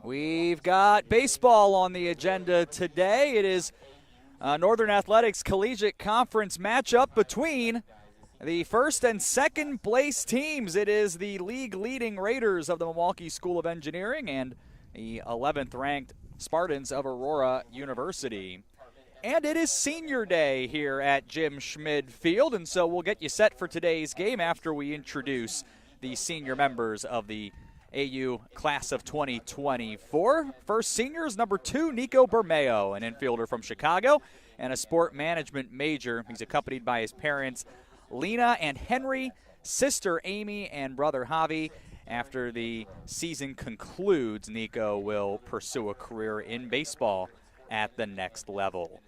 We've got baseball on the agenda today. It is Northern Athletics Collegiate Conference matchup between the first and second place teams. It is the league-leading Raiders of the Milwaukee School of Engineering and the 11th-ranked Spartans of Aurora University. And it is senior day here at Jim Schmid Field, and so we'll get you set for today's game after we introduce the senior members of the AU class of 2024. First senior is number 2, Nico Bermeo, an infielder from Chicago and a sport management major. He's accompanied by his parents, Lena and Henry, sister Amy, and brother Javi. After the season concludes, Nico will pursue a career in baseball at the next level.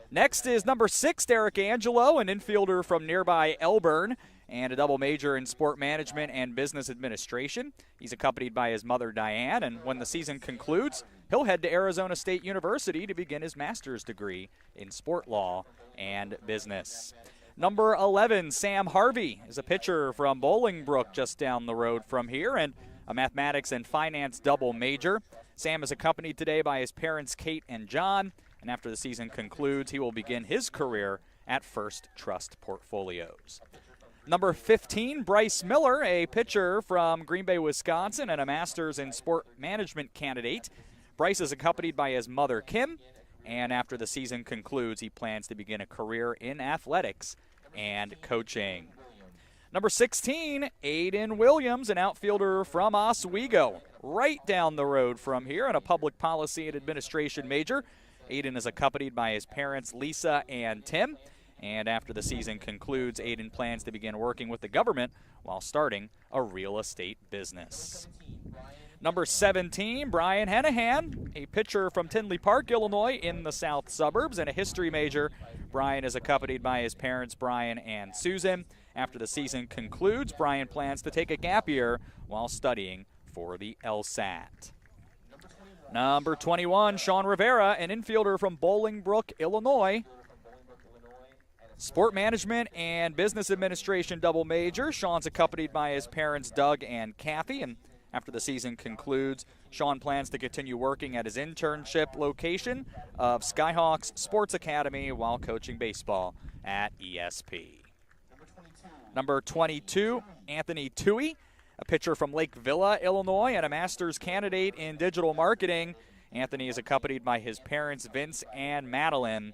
Next is number 6, Derek Angelo, an infielder from nearby Elburn and a double major in sport management and business administration. He's accompanied by his mother, Diane, and when the season concludes, he'll head to Arizona State University to begin his master's degree in sport law and business. Number 11, Sam Harvey, is a pitcher from Bolingbrook just down the road from here and a mathematics and finance double major. Sam is accompanied today by his parents, Kate and John, and after the season concludes, he will begin his career at First Trust Portfolios. Number 15, Bryce Miller, a pitcher from Green Bay, Wisconsin, and a master's in sport management candidate. Bryce is accompanied by his mother, Kim, and after the season concludes, he plans to begin a career in athletics and coaching. Number 16, Aiden Williams, an outfielder from Oswego, right down the road from here, and a public policy and administration major. Aiden is accompanied by his parents, Lisa and Tim. And after the season concludes, Aiden plans to begin working with the government while starting a real estate business. Number 17, Brian Hennahan, a pitcher from Tinley Park, Illinois, in the south suburbs, and a history major. Brian is accompanied by his parents, Brian and Susan. After the season concludes, Brian plans to take a gap year while studying for the LSAT. Number 21, Sean Rivera, an infielder from Bolingbrook, Illinois. Sport management and business administration double major. Sean's accompanied by his parents, Doug and Kathy, and after the season concludes, Sean plans to continue working at his internship location of Skyhawks Sports Academy while coaching baseball at ESP. Number 22, Anthony Toohey, a pitcher from Lake Villa, Illinois, and a master's candidate in digital marketing. Anthony is accompanied by his parents, Vince and Madeline.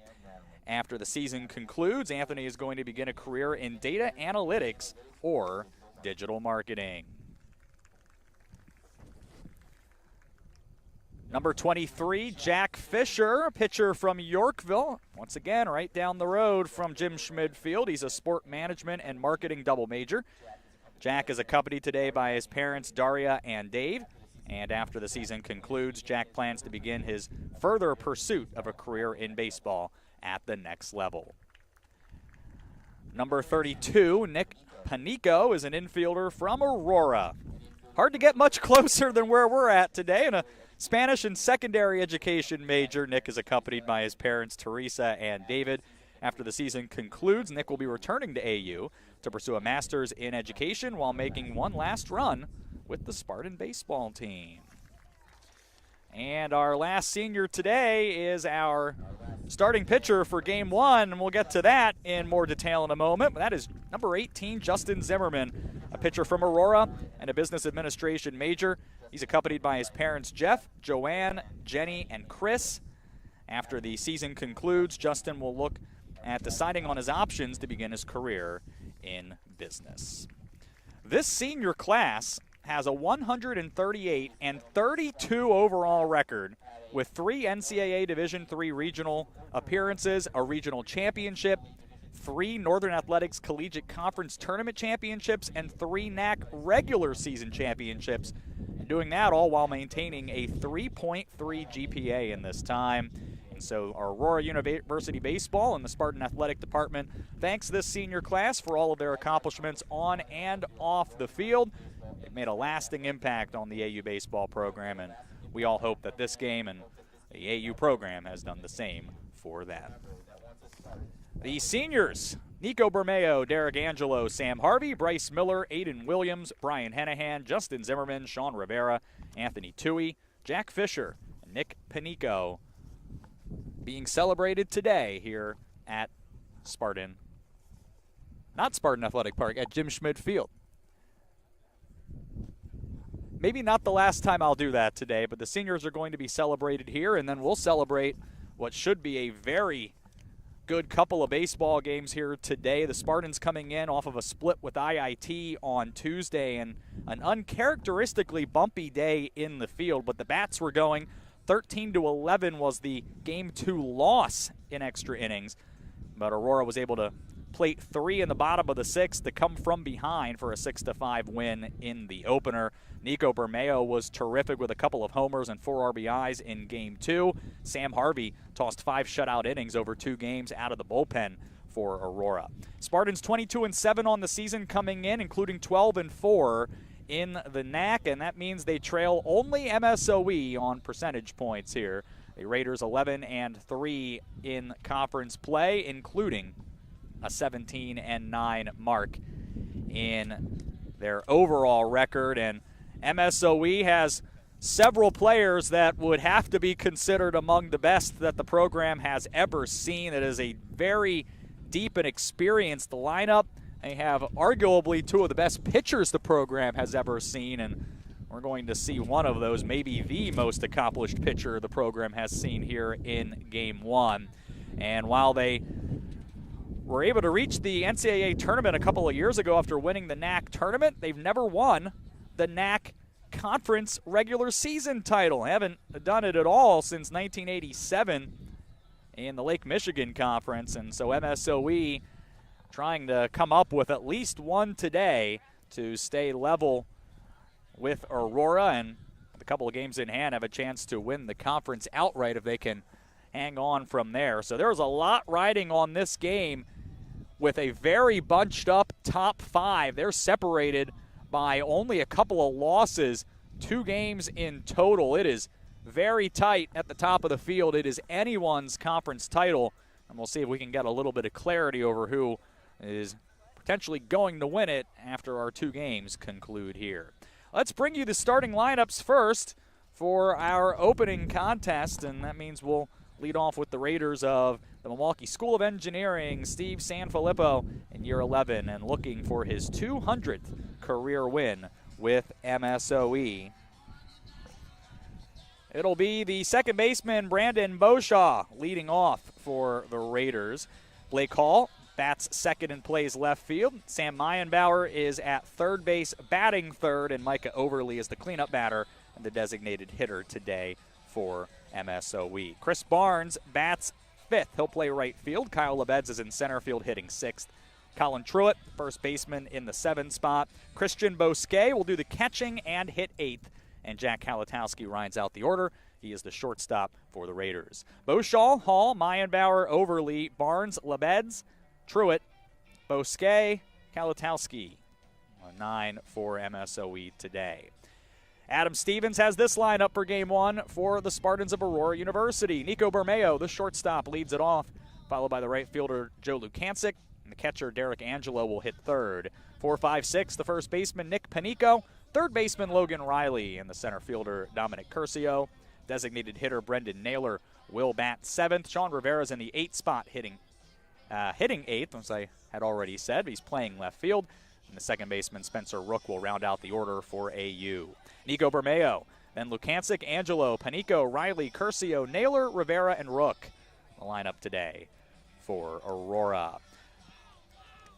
After the season concludes, Anthony is going to begin a career in data analytics or digital marketing. Number 23, Jack Fisher, a pitcher from Yorkville. Once again, right down the road from Jim Schmid Field. He's a sport management and marketing double major. Jack is accompanied today by his parents, Daria and Dave. And after the season concludes, Jack plans to begin his further pursuit of a career in baseball at the next level. Number 32, Nick Panico, is an infielder from Aurora. Hard to get much closer than where we're at today. And a Spanish and secondary education major, Nick is accompanied by his parents, Teresa and David. After the season concludes, Nick will be returning to AU to pursue a master's in education while making one last run with the Spartan baseball team. And our last senior today is our starting pitcher for Game 1, and we'll get to that in more detail in a moment. But that is number 18, Justin Zimmerman, a pitcher from Aurora and a business administration major. He's accompanied by his parents, Jeff, Joanne, Jenny, and Chris. After the season concludes, Justin will look at deciding on his options to begin his career in business. This senior class has a 138 and 32 overall record with 3 NCAA Division III regional appearances, a regional championship, 3 Northern Athletics Collegiate Conference Tournament championships, and 3 NAC regular season championships. And doing that all while maintaining a 3.3 GPA in this time. And so our Aurora University Baseball and the Spartan Athletic Department thanks this senior class for all of their accomplishments on and off the field. It made a lasting impact on the AU baseball program, and we all hope that this game and the AU program has done the same for them. The seniors, Nico Bermeo, Derek Angelo, Sam Harvey, Bryce Miller, Aiden Williams, Brian Henahan, Justin Zimmerman, Sean Rivera, Anthony Tui, Jack Fisher, and Nick Panico being celebrated today here at not Spartan Athletic Park, at Jim Schmid Field. Maybe not the last time I'll do that today, but the seniors are going to be celebrated here, and then we'll celebrate what should be a very good couple of baseball games here today. The Spartans coming in off of a split with IIT on Tuesday, and an uncharacteristically bumpy day in the field, but the bats were going. 13-11 was the Game 2 loss in extra innings, but Aurora was able to plate 3 in the bottom of the 6th to come from behind for a 6-5 win in the opener. Nico Bermeo was terrific with a couple of homers and 4 RBIs in Game 2. Sam Harvey tossed 5 shutout innings over 2 games out of the bullpen for Aurora. Spartans 22-7 on the season coming in, including 12-4 in the NAC, and that means they trail only MSOE on percentage points here. The Raiders 11-3 in conference play, including a 17-9 mark in their overall record. And MSOE has several players that would have to be considered among the best that the program has ever seen. It is a very deep and experienced lineup. They have arguably 2 of the best pitchers the program has ever seen, and we're going to see one of those, maybe the most accomplished pitcher the program has seen here in Game 1. And while they were able to reach the NCAA tournament a couple of years ago after winning the NAC tournament, they've never won the NAC conference regular season title. Haven't done it at all since 1987 in the Lake Michigan Conference, and so MSOE trying to come up with at least one today to stay level with Aurora, and a couple of games in hand have a chance to win the conference outright if they can hang on from there. So there's a lot riding on this game with a very bunched up top 5. They're separated by only a couple of losses, 2 games in total. It is very tight at the top of the field. It is anyone's conference title, and we'll see if we can get a little bit of clarity over who is potentially going to win it after our 2 games conclude here. Let's bring you the starting lineups first for our opening contest, and that means we'll lead off with the Raiders of the Milwaukee School of Engineering, Steve Sanfilippo in year 11, and looking for his 200th career win with MSOE. It'll be the second baseman, Brandon Beauchamp, leading off for the Raiders. Blake Hall bats second and plays left field. Sam Meyenbauer is at third base, batting third, and Micah Overly is the cleanup batter and the designated hitter today for MSOE. Chris Barnes bats fifth. He'll play right field. Kyle Lebeds is in center field hitting sixth. Colin Truitt, first baseman in the 7 spot. Christian Bosquet will do the catching and hit 8th. And Jack Kalatowski rounds out the order. He is the shortstop for the Raiders. Beauchamp, Hall, Meyenbauer, Overly, Barnes, Lebeds, Truitt, Bosquet, Kalatowski. 9 for MSOE today. Adam Stevens has this lineup for Game 1 for the Spartans of Aurora University. Nico Bermeo, the shortstop, leads it off, followed by the right fielder Joe Lukancic, and the catcher Derek Angelo will hit third. 4, 5, 6, the first baseman Nick Panico, third baseman Logan Riley, and the center fielder Dominic Curcio. Designated hitter Brendan Naylor will bat 7th. Sean Rivera's in the 8th spot hitting 8th, as I had already said. He's playing left field. And the second baseman Spencer Rook will round out the order for AU. Nico Bermeo, then Lukancic, Angelo, Panico, Riley, Curcio, Naylor, Rivera, and Rook. The lineup today for Aurora.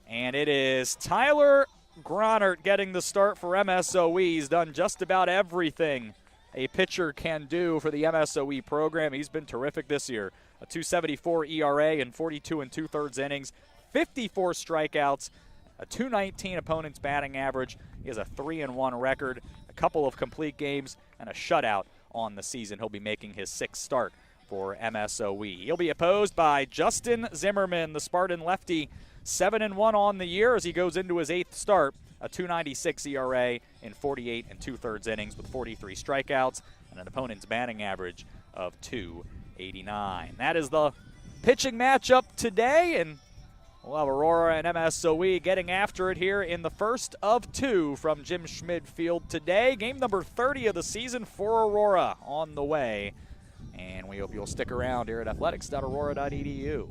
And it is Tyler Gronert getting the start for MSOE. He's done just about everything a pitcher can do for the MSOE program. He's been terrific this year. A 2.74 ERA in 42 2/3 innings, 54 strikeouts, a 2.19 opponent's batting average. He has a 3-1 record, a couple of complete games, and a shutout on the season. He'll be making his 6th start for MSOE. He'll be opposed by Justin Zimmerman, the Spartan lefty, 7-1 on the year as he goes into his 8th start. A 2.96 ERA in 48 2/3 innings with 43 strikeouts and an opponent's batting average of 2.89. That is the pitching matchup today, and We'll have Aurora and MSOE getting after it here in the first of two from Jim Schmid Field today. Game number 30 of the season for Aurora on the way. And we hope you'll stick around here at athletics.aurora.edu.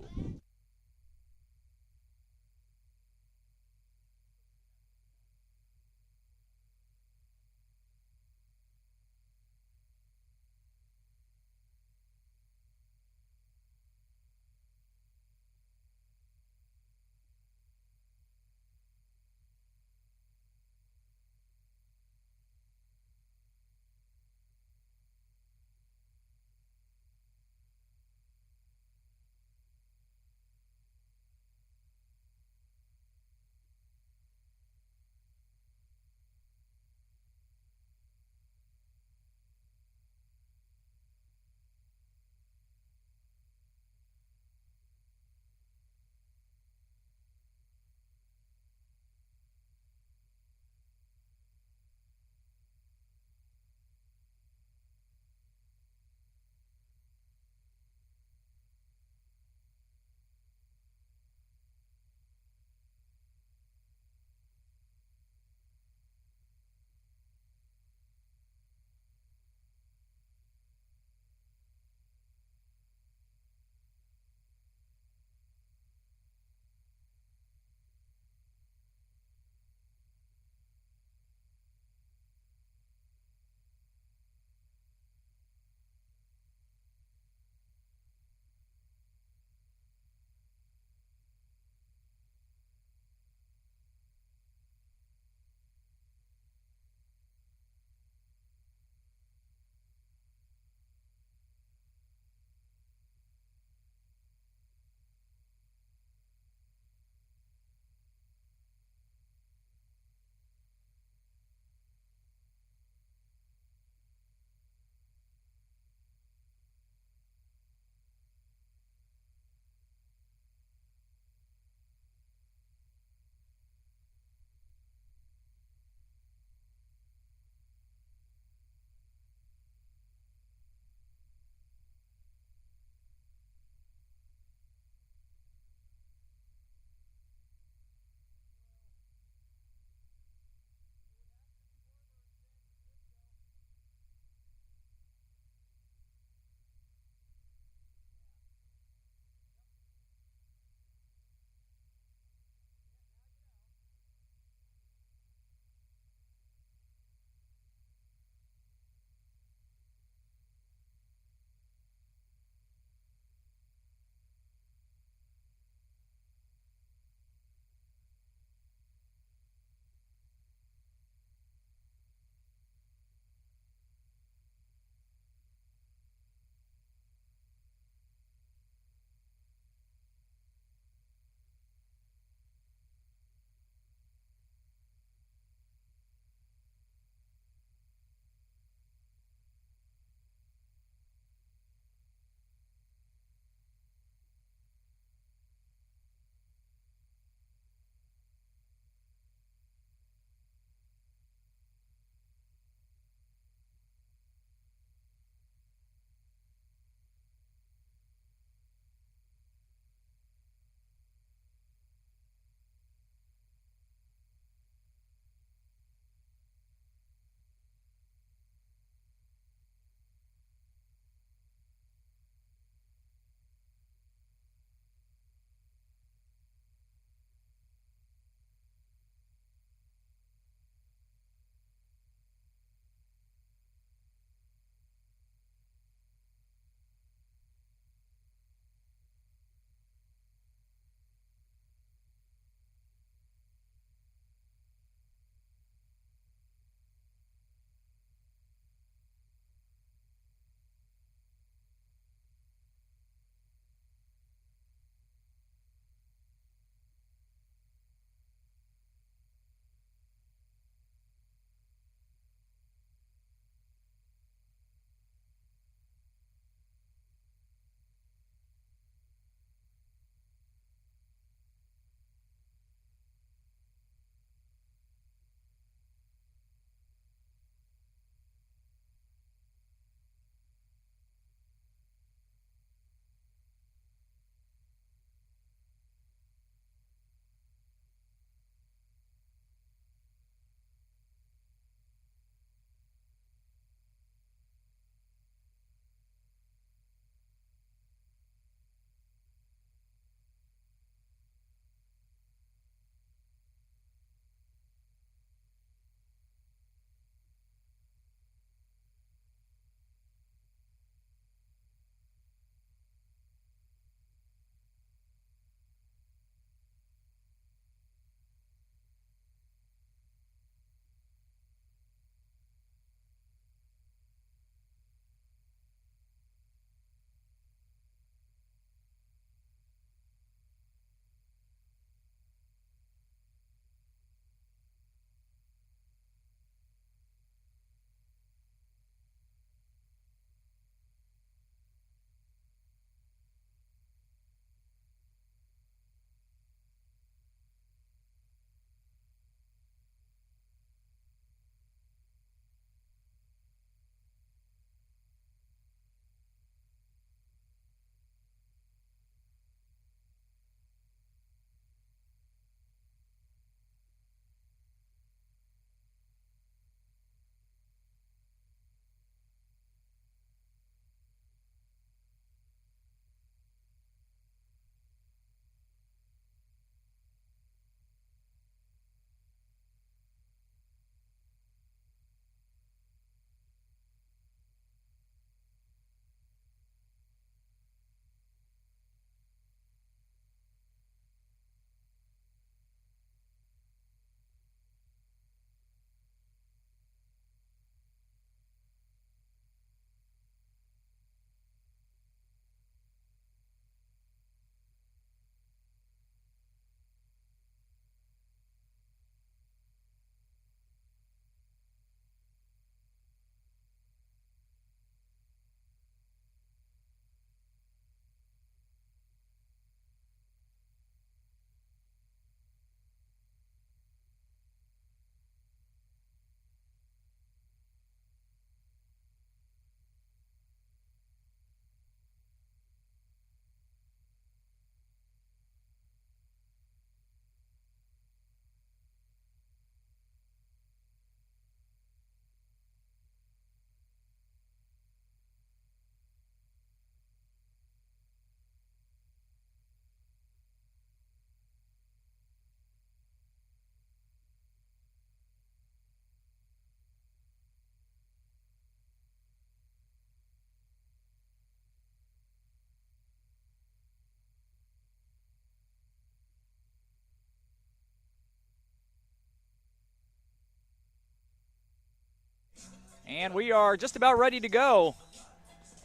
And we are just about ready to go.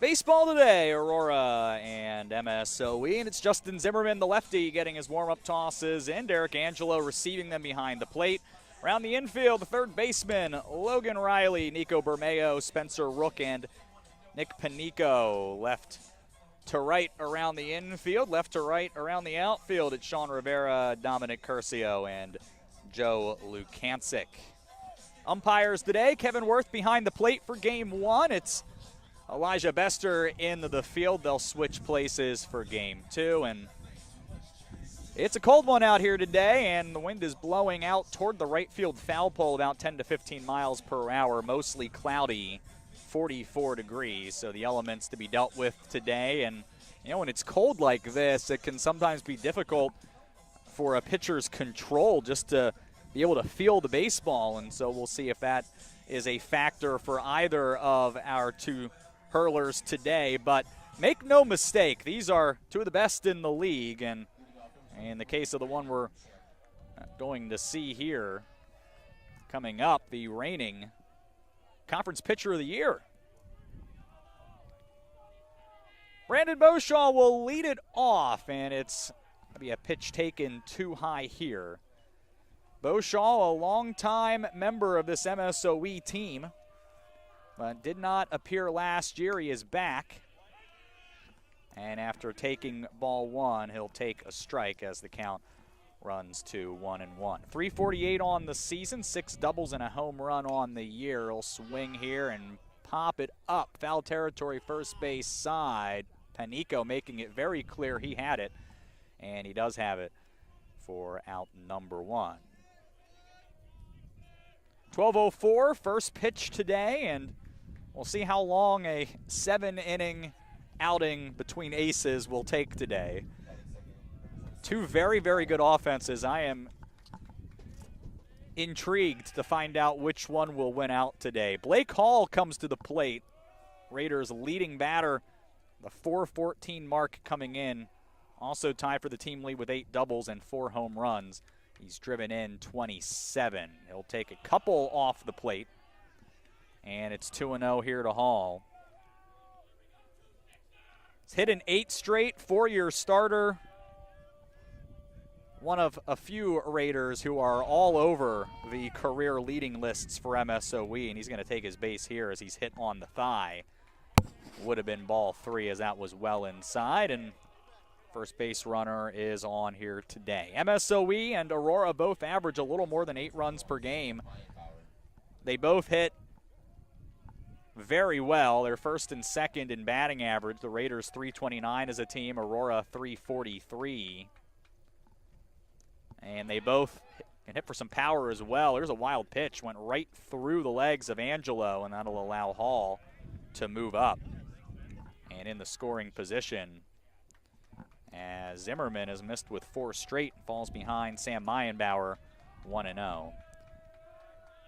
Baseball today, Aurora and MSOE, and it's Justin Zimmerman, the lefty, getting his warm-up tosses, and Derek Angelo receiving them behind the plate. Around the infield, the third baseman, Logan Riley, Nico Bermeo, Spencer Rook, and Nick Panico. Left to right around the infield, left to right around the outfield. It's Sean Rivera, Dominic Curcio, and Joe Lukancic. Umpires today, Kevin Worth behind the plate for game one. It's Elijah Bester in the field. They'll switch places for game two. And it's a cold one out here today, and the wind is blowing out toward the right field foul pole about 10 to 15 miles per hour, mostly cloudy, 44 degrees. So the elements to be dealt with today. And, you know, when it's cold like this, it can sometimes be difficult for a pitcher's control just to be able to feel the baseball. And so we'll see if that is a factor for either of our two hurlers today. But make no mistake, these are two of the best in the league. And in the case of the one we're going to see here coming up, the reigning Conference Pitcher of the Year. Brandon Beauchamp will lead it off, and it's going to be a pitch taken too high here. Beauchamp, a longtime member of this MSOE team, but did not appear last year. He is back. And after taking ball one, he'll take a strike as the count runs to 1-1. 348 on the season, 6 doubles and a home run on the year. He'll swing here and pop it up. Foul territory, first base side. Panico making it very clear he had it, and he does have it for out number one. 12:04, first pitch today, and we'll see how long a 7-inning outing between aces will take today. Two very, very good offenses. I am intrigued to find out which one will win out today. Blake Hall comes to the plate. Raiders leading batter, the 414 mark coming in. Also tied for the team lead with 8 doubles and 4 home runs. He's driven in 27. He'll take a couple off the plate. And it's 2-0 here to Hall. He's hit an 8 straight, 4-year starter. One of a few Raiders who are all over the career leading lists for MSOE, and he's going to take his base here as he's hit on the thigh. Would have been ball 3 as that was well inside, and first base runner is on here today. MSOE and Aurora both average a little more than 8 runs per game. They both hit very well. They're first and second in batting average. The Raiders 329 as a team, Aurora 343. And they both can hit for some power as well. There's a wild pitch, went right through the legs of Angelo, and that'll allow Hall to move up and in the scoring position, as Zimmerman has missed with 4 straight and falls behind Sam Meyenbauer 1-0.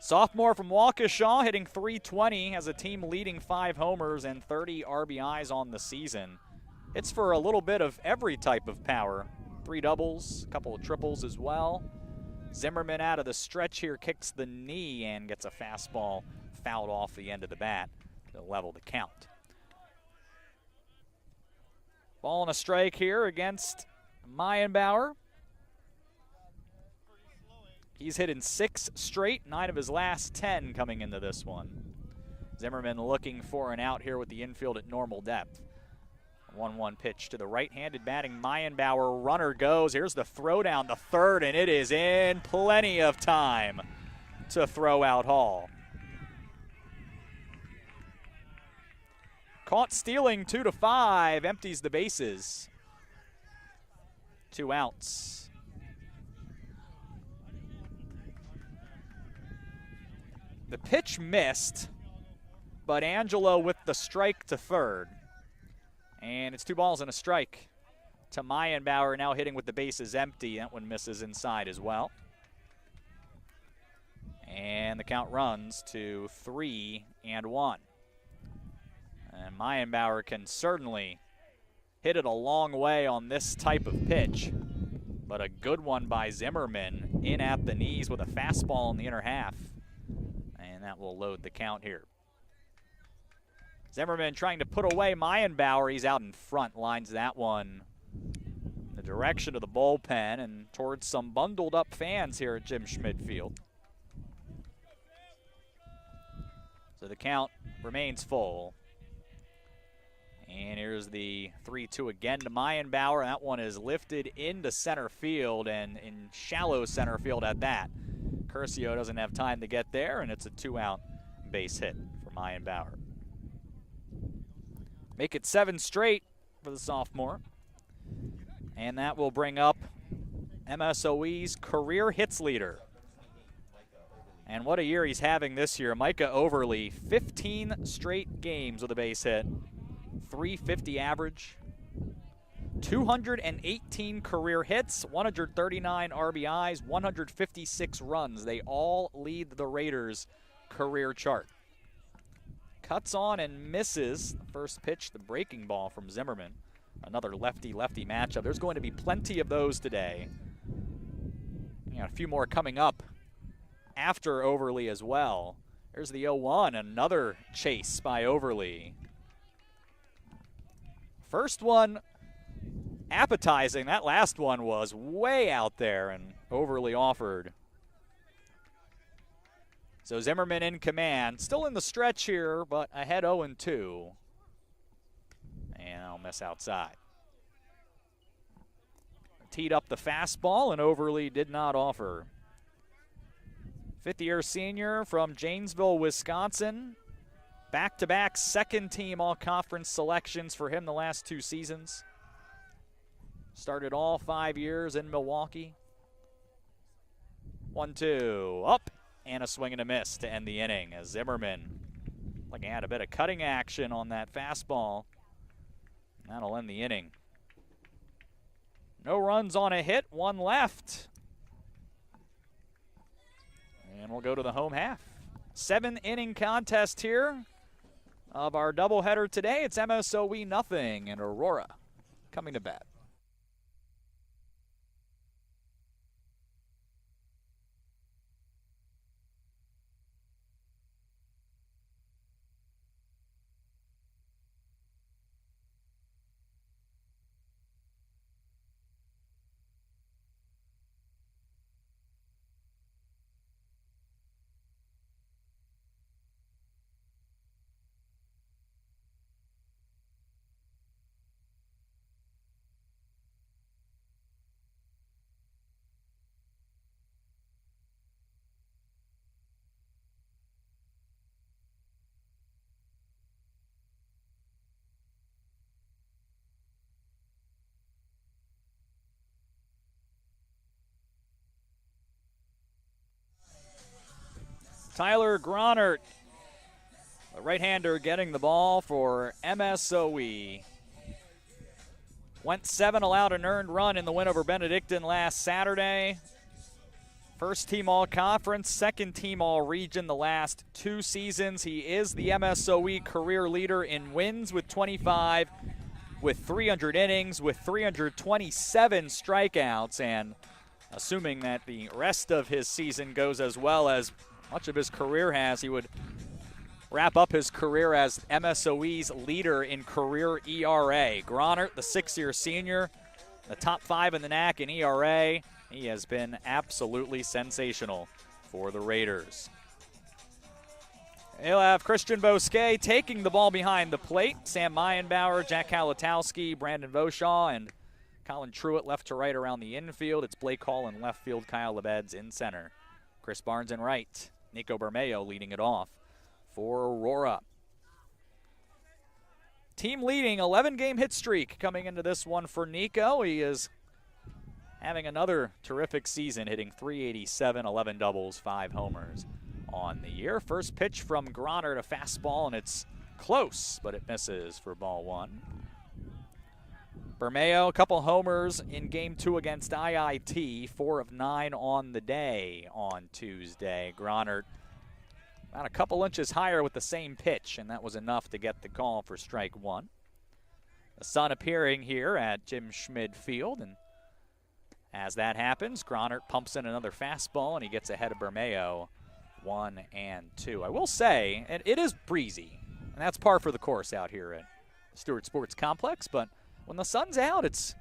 Sophomore from Waukesha hitting .320, has a team leading 5 homers and 30 RBIs on the season. It's for a little bit of every type of power. 3 doubles, a couple of triples as well. Zimmerman out of the stretch here, kicks the knee and gets a fastball fouled off the end of the bat to level the count. Ball and a strike here against Meyenbauer. He's hit in 6 straight, 9 of his last 10 coming into this one. Zimmerman looking for an out here with the infield at normal depth. 1-1 pitch to the right-handed batting Meyenbauer. Runner goes. Here's the throw down the third, and it is in plenty of time to throw out Hall. Caught stealing 2-5, empties the bases. 2 outs. The pitch missed, but Angelo with the strike to third. And it's 2 balls and a strike to Meyenbauer, now hitting with the bases empty. That one misses inside as well. And the count runs to 3-1. And Meyenbauer can certainly hit it a long way on this type of pitch. But a good one by Zimmerman in at the knees with a fastball in the inner half. And that will load the count here. Zimmerman trying to put away Mayenbauer. He's out in front, lines that one in the direction of the bullpen and towards some bundled up fans here at Jim Schmid Field. So the count remains full. And here's the 3-2 again to Mayenbauer. That one is lifted into center field, and in shallow center field at that. Curcio doesn't have time to get there, and it's a 2-out base hit for Mayenbauer. Make it 7 straight for the sophomore. And that will bring up MSOE's career hits leader. And what a year he's having this year. Micah Overly, 15 straight games with a base hit, 350 average, 218 career hits, 139 RBIs, 156 runs. They all lead the Raiders' career chart. Cuts on and misses. The first pitch, the breaking ball from Zimmerman. Another lefty-lefty matchup. There's going to be plenty of those today. You got a few more coming up after Overly as well. There's the 0-1, another chase by Overly. First one appetizing. That last one was way out there, and Overly offered. So Zimmerman in command. Still in the stretch here, but ahead 0-2. And I'll miss outside. Teed up the fastball, and Overly did not offer. Fifth-year senior from Janesville, Wisconsin. Back-to-back second-team all-conference selections for him the last 2 seasons. Started all 5 years in Milwaukee. 1-2, up, and a swing and a miss to end the inning as Zimmerman looking at a bit of cutting action on that fastball. That'll end the inning. No runs on a hit, 1 left. And we'll go to the home half. 7-inning contest here of our doubleheader today. It's MSOE nothing and Aurora coming to bat. Tyler Gronert, the right-hander, getting the ball for MSOE. Went 7, allowed an earned run in the win over Benedictine last Saturday. First team all-conference, second team all-region the last 2 seasons. He is the MSOE career leader in wins with 25, with 300 innings, with 327 strikeouts, and assuming that the rest of his season goes as well as much of his career has, he would wrap up his career as MSOE's leader in career ERA. Gronert, the 6-year senior, the top 5 in the NAC in ERA. He has been absolutely sensational for the Raiders. He'll have Christian Bosquet taking the ball behind the plate. Sam Mayenbauer, Jack Kalatowski, Brandon Voshaw, and Colin Truitt left to right around the infield. It's Blake Hall in left field, Kyle Lebeds in center. Chris Barnes in right. Nico Bermeo leading it off for Aurora. Team leading 11-game hit streak coming into this one for Nico. He is having another terrific season, hitting .387, 11 doubles, 5 homers on the year. First pitch from Gronert, a fastball, and it's close, but it misses for ball 1. Bermeo, a couple homers in Game 2 against IIT, 4 of 9 on the day on Tuesday. Gronert about a couple inches higher with the same pitch, and that was enough to get the call for strike 1. The sun appearing here at Jim Schmid Field, and as that happens, Gronert pumps in another fastball, and he gets ahead of Bermeo, 1-2. I will say, and it is breezy. And that's par for the course out here at Stewart Sports Complex. But when the sun's out, it's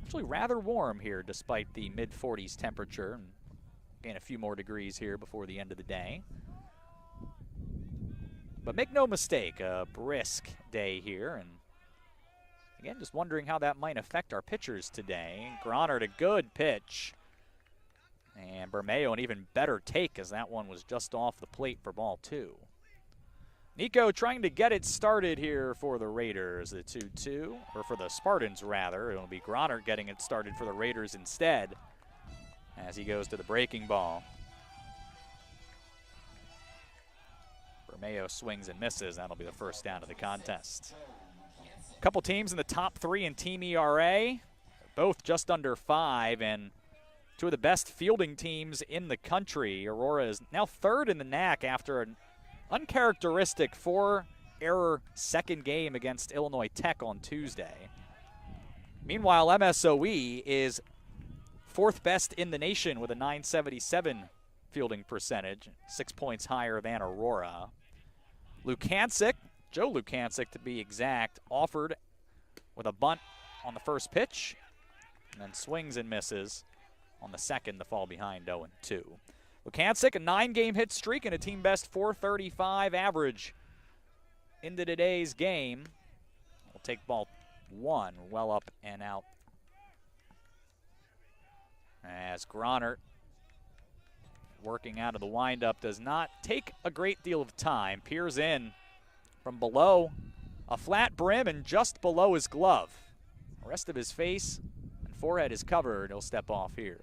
actually rather warm here despite the mid-40s temperature. And again, a few more degrees here before the end of the day. But make no mistake, a brisk day here. And again, just wondering how that might affect our pitchers today. Gronert, a good pitch. And Bermeo, an even better take, as that one was just off the plate for ball 2. Nico trying to get it started here for the Raiders, the 2-2, or for the Spartans rather. It'll be Gronert getting it started for the Raiders instead as he goes to the breaking ball. Bermeo swings and misses. That'll be the first down of the contest. A couple teams in the top 3 in team ERA, both just under 5, and two of the best fielding teams in the country. Aurora is now 3rd in the NAC after an uncharacteristic 4-error second game against Illinois Tech on Tuesday. Meanwhile, MSOE is 4th best in the nation with a .977 fielding percentage, 6 points higher than Aurora. Lukancic, Joe Lukancic to be exact, offered with a bunt on the first pitch, and then swings and misses on the second to fall behind 0-2. Lukancic, a 9-game hit streak and a team best .435 average into today's game. We'll take ball 1, well up and out. As Gronert, working out of the windup, does not take a great deal of time. Peers in from below a flat brim and just below his glove. The rest of his face and forehead is covered. He'll step off here.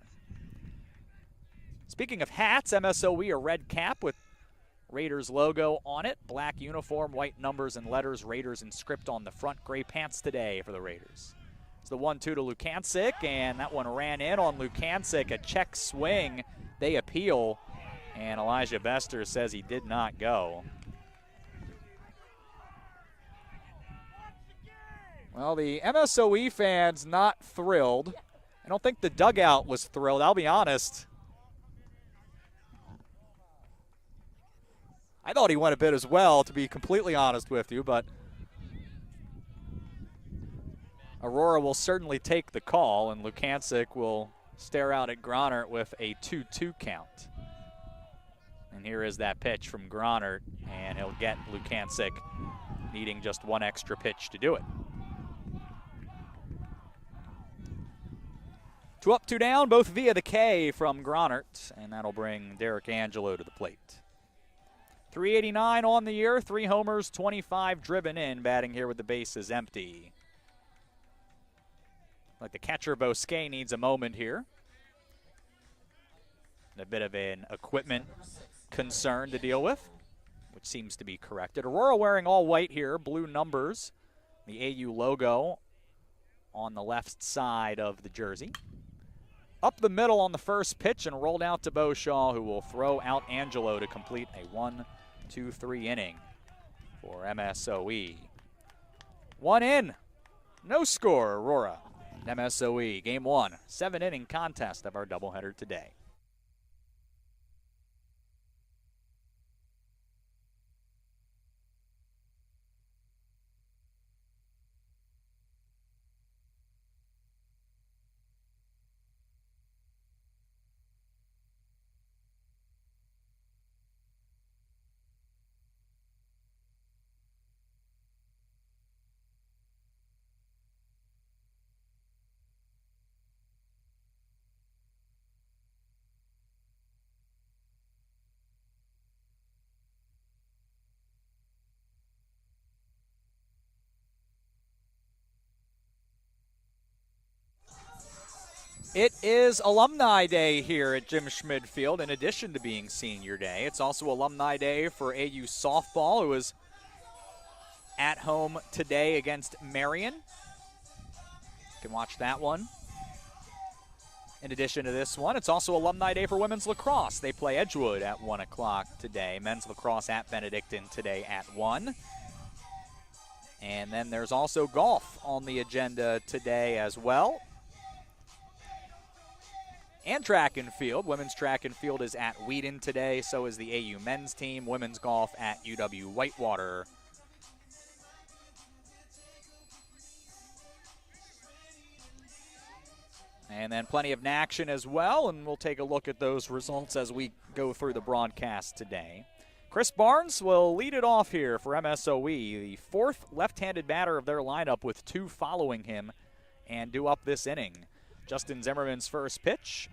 Speaking of hats, MSOE, a red cap with Raiders logo on it. Black uniform, white numbers and letters, Raiders in script on the front. Gray pants today for the Raiders. It's the 1-2 to Lukancic, and that one ran in on Lukancic. A check swing. They appeal, and Elijah Bester says he did not go. Well, the MSOE fans not thrilled. I don't think the dugout was thrilled, I'll be honest. I thought he went a bit as well, to be completely honest with you, but Aurora will certainly take the call, and Lukancic will stare out at Gronert with a 2-2 count. And here is that pitch from Gronert, and he'll get Lukancic needing just one extra pitch to do it. 2 up, 2 down, both via the K from Gronert, and that'll bring Derek Angelo to the plate. 389 on the year, 3 homers, 25 driven in, batting here with the bases empty. Like the catcher Bosquet needs a moment here. A bit of an equipment concern to deal with, which seems to be corrected. Aurora wearing all white here, blue numbers, the AU logo on the left side of the jersey. Up the middle on the first pitch and rolled out to Beauchamp, who will throw out Angelo to complete a 1-2-3 inning for MSOE. 1 in, no score, Aurora. MSOE, game 1, 7-inning contest of our doubleheader today. It is Alumni Day here at Jim Schmid Field, in addition to being Senior Day. It's also Alumni Day for AU softball, who is at home today against Marion. You can watch that one. In addition to this one, it's also Alumni Day for women's lacrosse. They play Edgewood at 1 o'clock today. Men's lacrosse at Benedictine today at 1. And then there's also golf on the agenda today as well. And track and field. Women's track and field is at Wheaton today. So is the AU men's team. Women's golf at UW Whitewater And then plenty of action as well, and we'll take a look at those results as we go through the broadcast today. Chris Barnes will lead it off here for MSOE, the fourth left-handed batter of their lineup with 2 following him and due up this inning. Justin Zimmerman's first pitch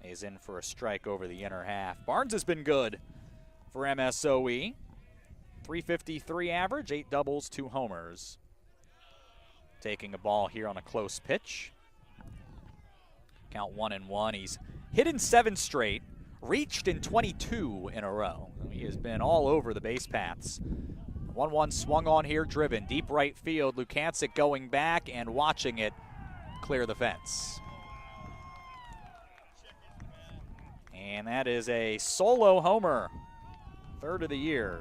is in for a strike over the inner half. Barnes has been good for MSOE. .353 average, 8 doubles, 2 homers. Taking a ball here on a close pitch. Count 1-1. He's hit in 7 straight, reached in 22 in a row. He has been all over the base paths. 1-1 swung on here, driven deep right field. Lukancic going back and watching it clear the fence. And that is a solo homer, 3rd of the year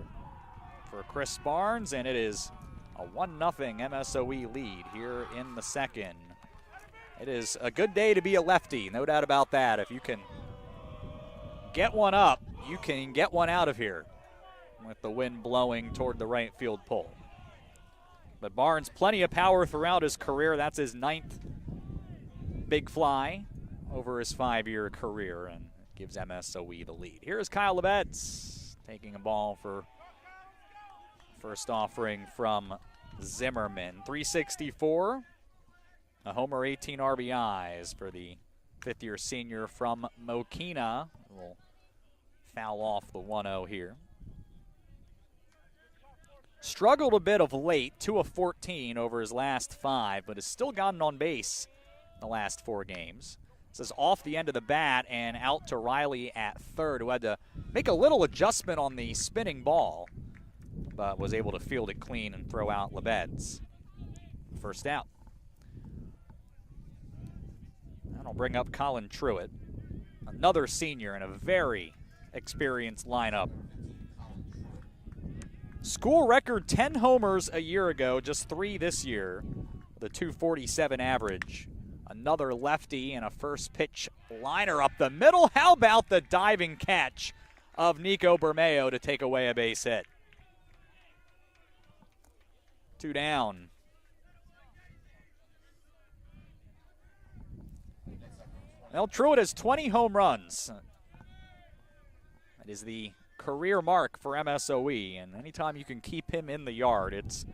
for Chris Barnes, and it is a 1-0 MSOE lead here in the second. It is a good day to be a lefty, no doubt about that. If you can get one up, you can get one out of here with the wind blowing toward the right field pole. But Barnes, plenty of power throughout his career. That's his 9th big fly over his 5-year career, and gives MSOE the lead. Here's Kyle Lebetz taking a ball for first offering from Zimmerman. .364. A homer, 18 RBIs for the 5th-year senior from Mokina. We'll foul off the 1-0 here. Struggled a bit of late, 2 of 14 over his last 5, but has still gotten on base the last 4 games. This is off the end of the bat and out to Riley at 3rd, who had to make a little adjustment on the spinning ball, but was able to field it clean and throw out Lebetz. First out. And I'll bring up Colin Truitt, another senior in a very experienced lineup. School record 10 homers a year ago, just 3 this year, with a .247 average. Another lefty and a first pitch liner up the middle. How about the diving catch of Nico Bermeo to take away a base hit? 2 down. Well, Truitt has 20 home runs. That is the career mark for MSOE, and anytime you can keep him in the yard, it's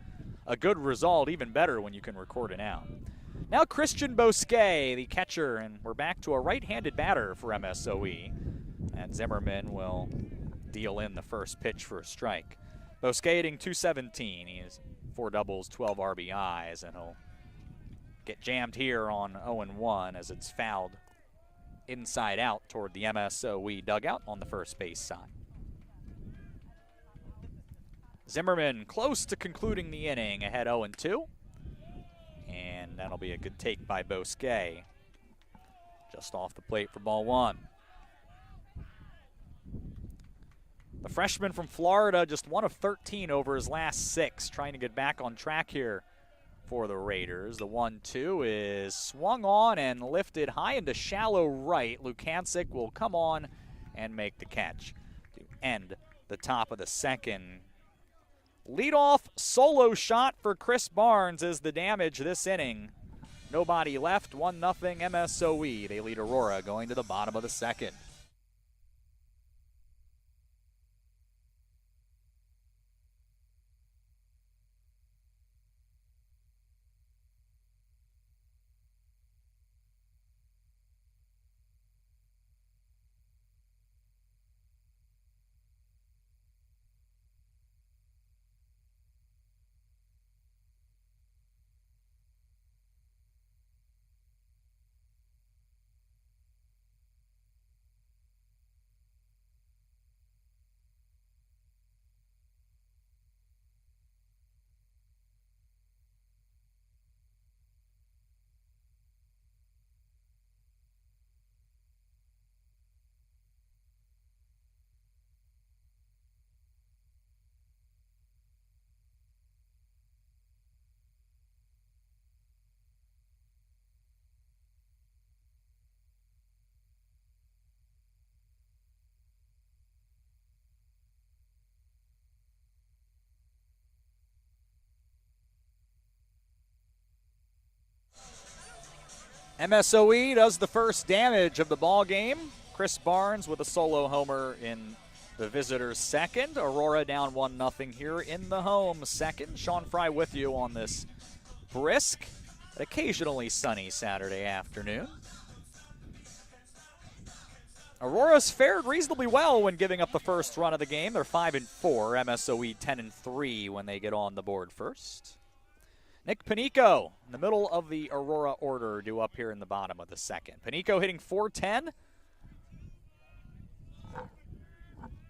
a good result, even better when you can record it out. Now Christian Bosquet, the catcher, and we're back to a right-handed batter for MSOE. And Zimmerman will deal in the first pitch for a strike. Bosquet hitting .217. He has 4 doubles, 12 RBIs, and he'll get jammed here on 0-1 as it's fouled inside out toward the MSOE dugout on the first base side. Zimmerman close to concluding the inning, ahead 0-2. And that'll be a good take by Bosquet. Just off the plate for ball 1. The freshman from Florida, just 1 of 13 over his last 6, trying to get back on track here for the Raiders. The 1-2 is swung on and lifted high into shallow right. Lukancic will come on and make the catch to end the top of the second. Leadoff solo shot for Chris Barnes is the damage this inning. Nobody left, 1-0 MSOE. They lead Aurora going to the bottom of the second. MSOE does the first damage of the ball game. Chris Barnes with a solo homer in the visitors' second. Aurora down 1-0 here in the home second. Sean Fry with you on this brisk, occasionally sunny Saturday afternoon. Aurora's fared reasonably well when giving up the first run of the game. They're 5-4. MSOE 10-3 when they get on the board first. Nick Panico in the middle of the Aurora order due up here in the bottom of the second. Panico hitting .410.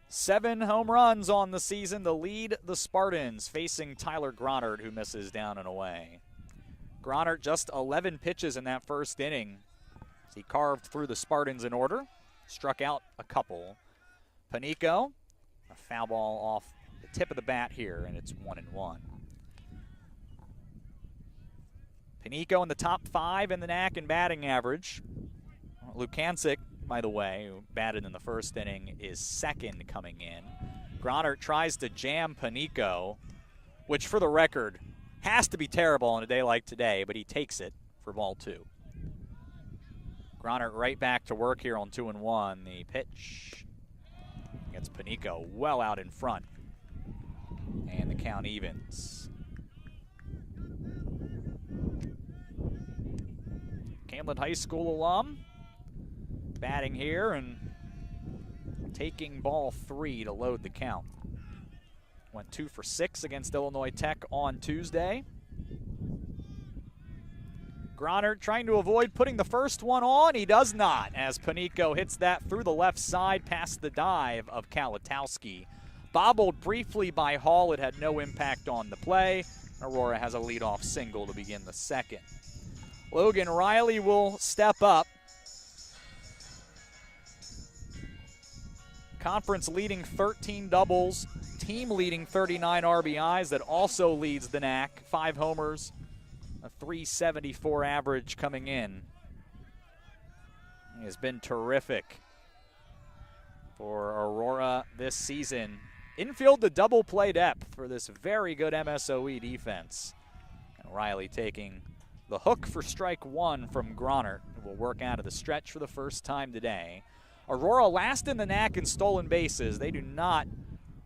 7 home runs on the season to lead the Spartans, facing Tyler Gronert, who misses down and away. Gronert just 11 pitches in that first inning. He carved through the Spartans in order. Struck out a couple. Panico, a foul ball off the tip of the bat here, and it's 1-1. Panico in the top 5 in the NAC in batting average. Lukancic, by the way, who batted in the first inning, is second coming in. Gronert tries to jam Panico, which for the record has to be terrible on a day like today, but he takes it for ball 2. Gronert right back to work here on 2-1. The pitch gets Panico well out in front. And the count evens. Camden High School alum batting here and taking ball 3 to load the count. Went 2 for 6 against Illinois Tech on Tuesday. Gronert trying to avoid putting the first one on. He does not, as Panico hits that through the left side past the dive of Kalatowski. Bobbled briefly by Hall. It had no impact on the play. Aurora has a leadoff single to begin the second. Logan Riley will step up. Conference leading 13 doubles, team leading 39 RBIs. That also leads the NAC. 5 homers. A .374 average coming in. He has been terrific for Aurora this season. Infield to double play depth for this very good MSOE defense. And Riley taking the hook for strike 1 from Gronert, who will work out of the stretch for the first time today. Aurora last in the NAC in stolen bases. They do not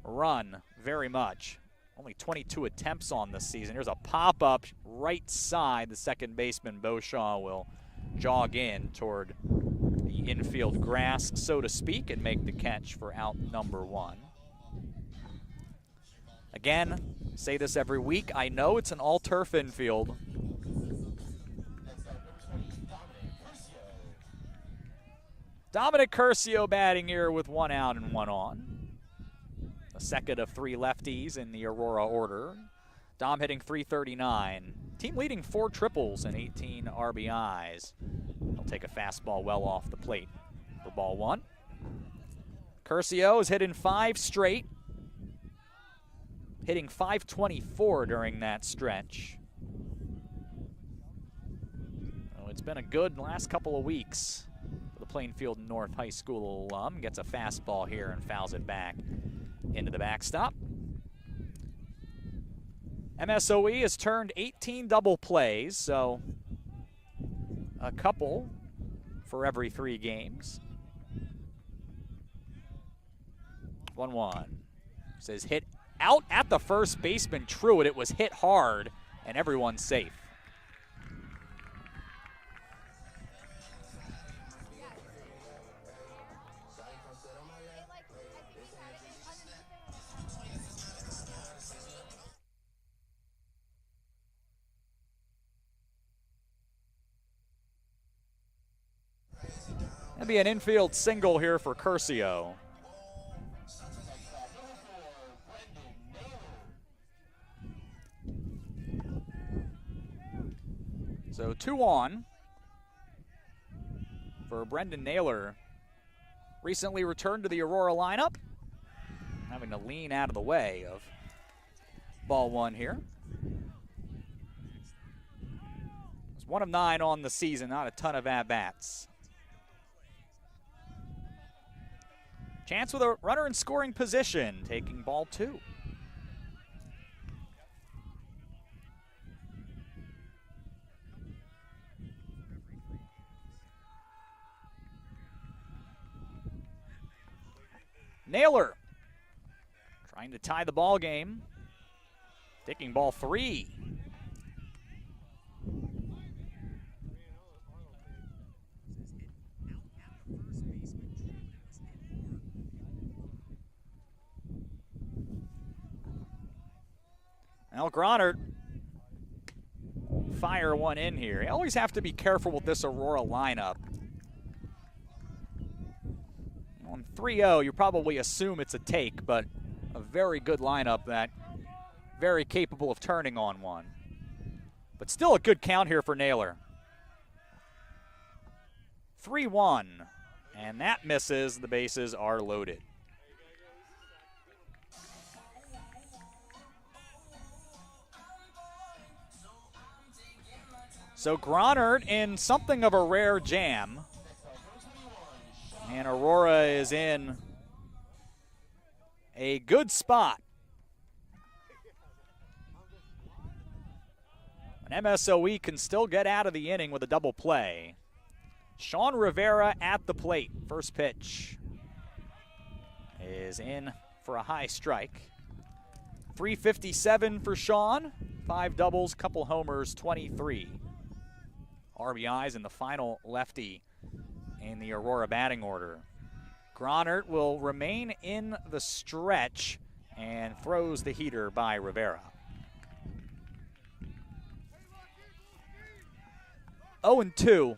run very much. Only 22 attempts on this season. Here's a pop-up right side. The second baseman, Beauchamp, will jog in toward the infield grass, so to speak, and make the catch for out number 1. Again, say this every week. I know it's an all-turf infield. Dominic Curcio batting here with 1 out and 1 on. The second of 3 lefties in the Aurora order. Dom hitting .339. Team leading 4 triples and 18 RBIs. He'll take a fastball well off the plate for ball 1. Curcio has hit in 5 straight. Hitting .524 during that stretch. Oh, it's been a good last couple of weeks. The Plainfield North High School alum gets a fastball here and fouls it back into the backstop. MSOE has turned 18 double plays, so a couple for every 3 games. 1-1. Says hit out at the first baseman. True, it was hit hard, and everyone's safe. That'd be an infield single here for Curcio. So 2 on for Brendan Naylor. Recently returned to the Aurora lineup. Having to lean out of the way of ball 1 here. It's 1 of 9 on the season, not a ton of at-bats. Chance with a runner in scoring position, taking ball 2. Naylor trying to tie the ball game. Taking ball 3. Now Gronert fire one in here. You always have to be careful with this Aurora lineup. On 3-0, you probably assume it's a take, but a very good lineup that very capable of turning on one. But still a good count here for Naylor. 3-1, and that misses. The bases are loaded. So Gronert in something of a rare jam. And Aurora is in a good spot. And MSOE can still get out of the inning with a double play. Sean Rivera at the plate. First pitch is in for a high strike. 357 for Sean. 5 doubles, couple homers, 23 RBIs, in the final lefty in the Aurora batting order. Gronert will remain in the stretch and throws the heater by Rivera. 0-2.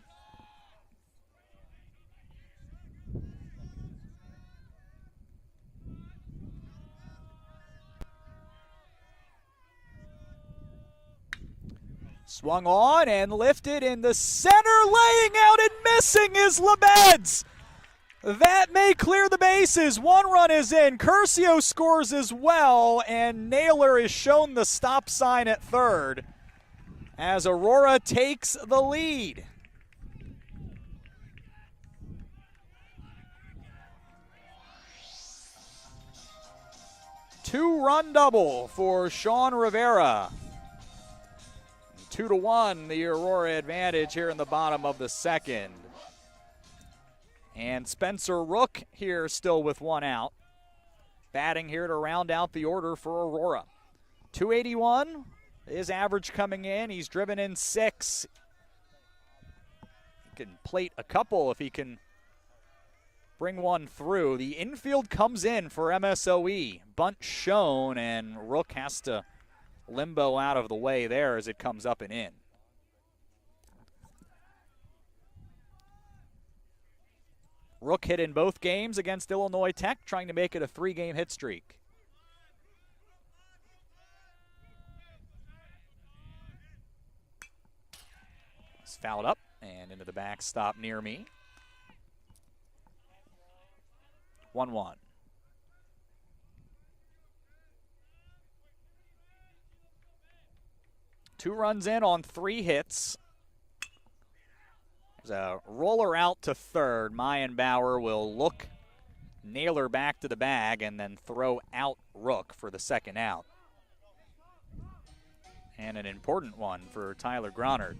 Swung on and lifted in the center, laying out and missing is Lebeds. That may clear the bases. 1 run is in. Curcio scores as well, and Naylor is shown the stop sign at third as Aurora takes the lead. Two-run double for Sean Rivera. 2-1, the Aurora advantage here in the bottom of the second. And Spencer Rook here still with 1 out. Batting here to round out the order for Aurora. 281, his average coming in. He's driven in 6. He can plate a couple if he can bring one through. The infield comes in for MSOE. Bunt shown, and Rook has to limbo out of the way there as it comes up and in. Rook hit in both games against Illinois Tech, trying to make it a 3-game hit streak. It's fouled up and into the backstop near me. 1-1. Two runs in on 3 hits. There's a roller out to third. Mayenbauer will look Naylor back to the bag and then throw out Rook for the second out. And an important one for Tyler Gronert.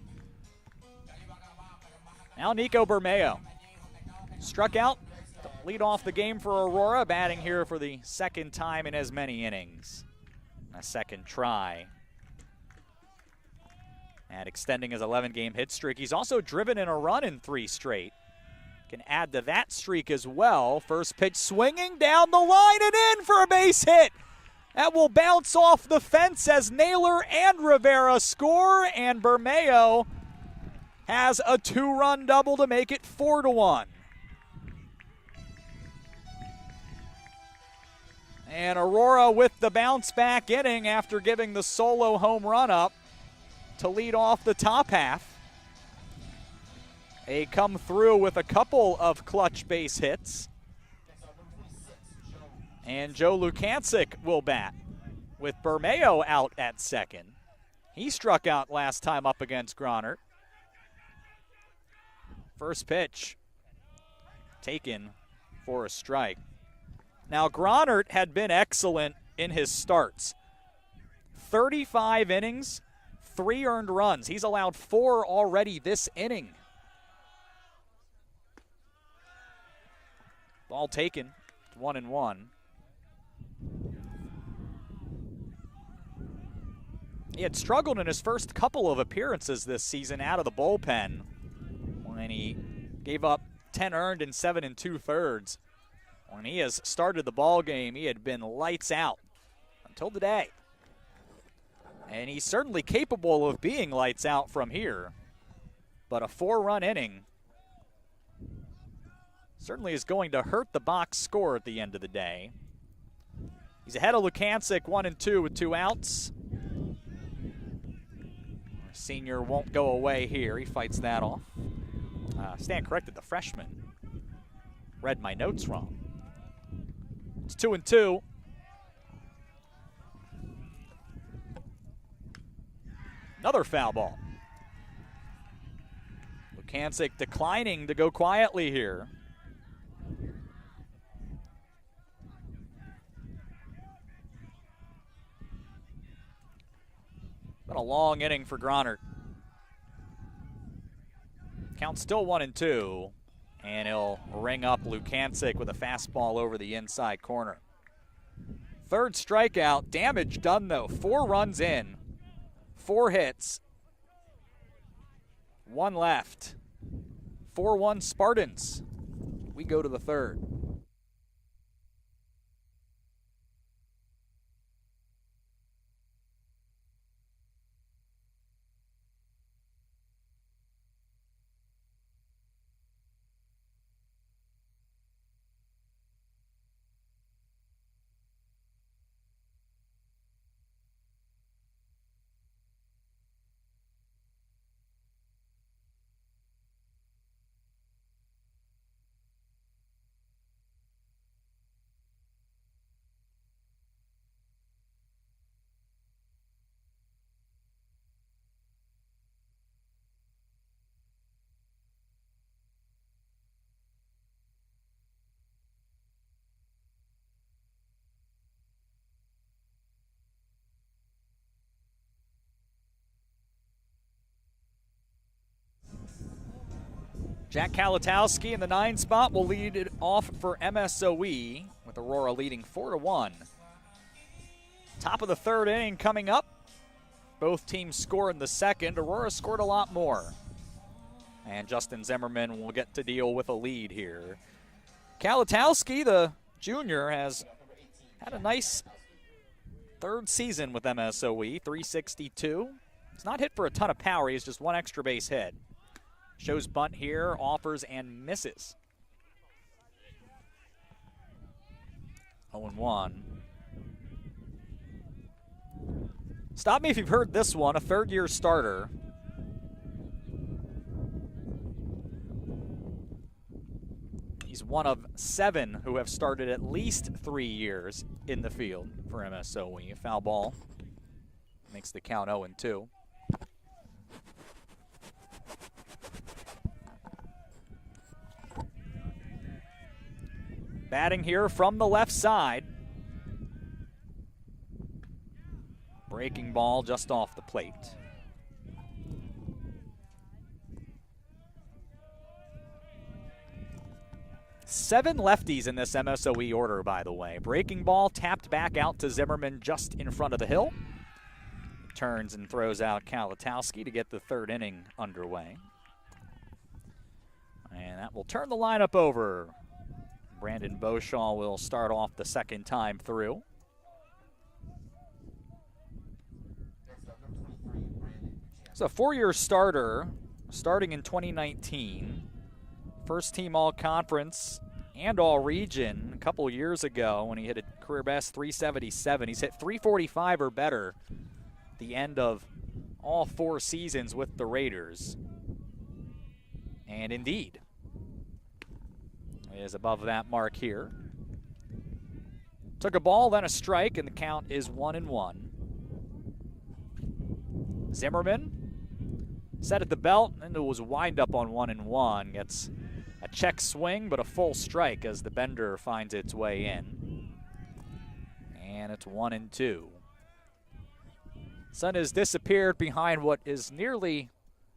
Now Nico Bermeo. Struck out to lead off the game for Aurora, batting here for the second time in as many innings. A second try. And extending his 11-game hit streak. He's also driven in a run in 3 straight. Can add to that streak as well. First pitch swinging down the line and in for a base hit. That will bounce off the fence as Naylor and Rivera score, and Bermeo has a 2-run double to make it 4-1. And Aurora with the bounce back inning after giving the solo home run up to lead off the top half. They come through with a couple of clutch base hits. And Joe Lukancic will bat with Bermeo out at second. He struck out last time up against Gronert. First pitch taken for a strike. Now Gronert had been excellent in his starts. 35 innings, 3 earned runs. He's allowed 4 already this inning. Ball taken 1-1. He had struggled in his first couple of appearances this season out of the bullpen when he gave up 10 earned in 7 2/3. When he has started the ball game, he had been lights out until today. And he's certainly capable of being lights out from here. But a 4-run inning certainly is going to hurt the box score at the end of the day. He's ahead of Lukancic, 1-2 with 2 outs. Our senior won't go away here. He fights that off. Stand corrected, the freshman. Read my notes wrong. It's 2-2. Another foul ball. Lukancic declining to go quietly here. Been a long inning for Gronert. Count still 1-2, and he'll ring up Lukancic with a fastball over the inside corner. Third strikeout, damage done though. 4 runs in, 4 hits, 1 left. 4-1 Spartans. We go to the third. Jack Kalatowski in the 9 spot will lead it off for MSOE, with Aurora leading 4-1. Top of the third inning coming up. Both teams score in the second. Aurora scored a lot more. And Justin Zimmerman will get to deal with a lead here. Kalatowski, the junior, has had a nice third season with MSOE, 362. He's not hit for a ton of power. He's just 1 extra base hit. Shows bunt here, offers and misses. 0-1. Stop me if you've heard this one, a third-year starter. He's one of 7 who have started at least 3 years in the field for MSOE. A foul ball makes the count 0-2. Batting here from the left side. Breaking ball just off the plate. Seven lefties in this MSOE order, by the way. Breaking ball tapped back out to Zimmerman just in front of the hill. Turns and throws out Kalatowski to get the third inning underway. And that will turn the lineup over. Brandon Beauchamp will start off the second time through. It's a 4-year starter, starting in 2019. First team all-conference and all-region a couple years ago when he hit a career best 377. He's hit 345 or better the end of all 4 seasons with the Raiders. And indeed, is above that mark here. Took a ball, then a strike, and the count is 1-1. Zimmerman set at the belt, and it was a windup on 1-1. Gets a check swing, but a full strike as the bender finds its way in. And it's 1-2. Sun has disappeared behind what is nearly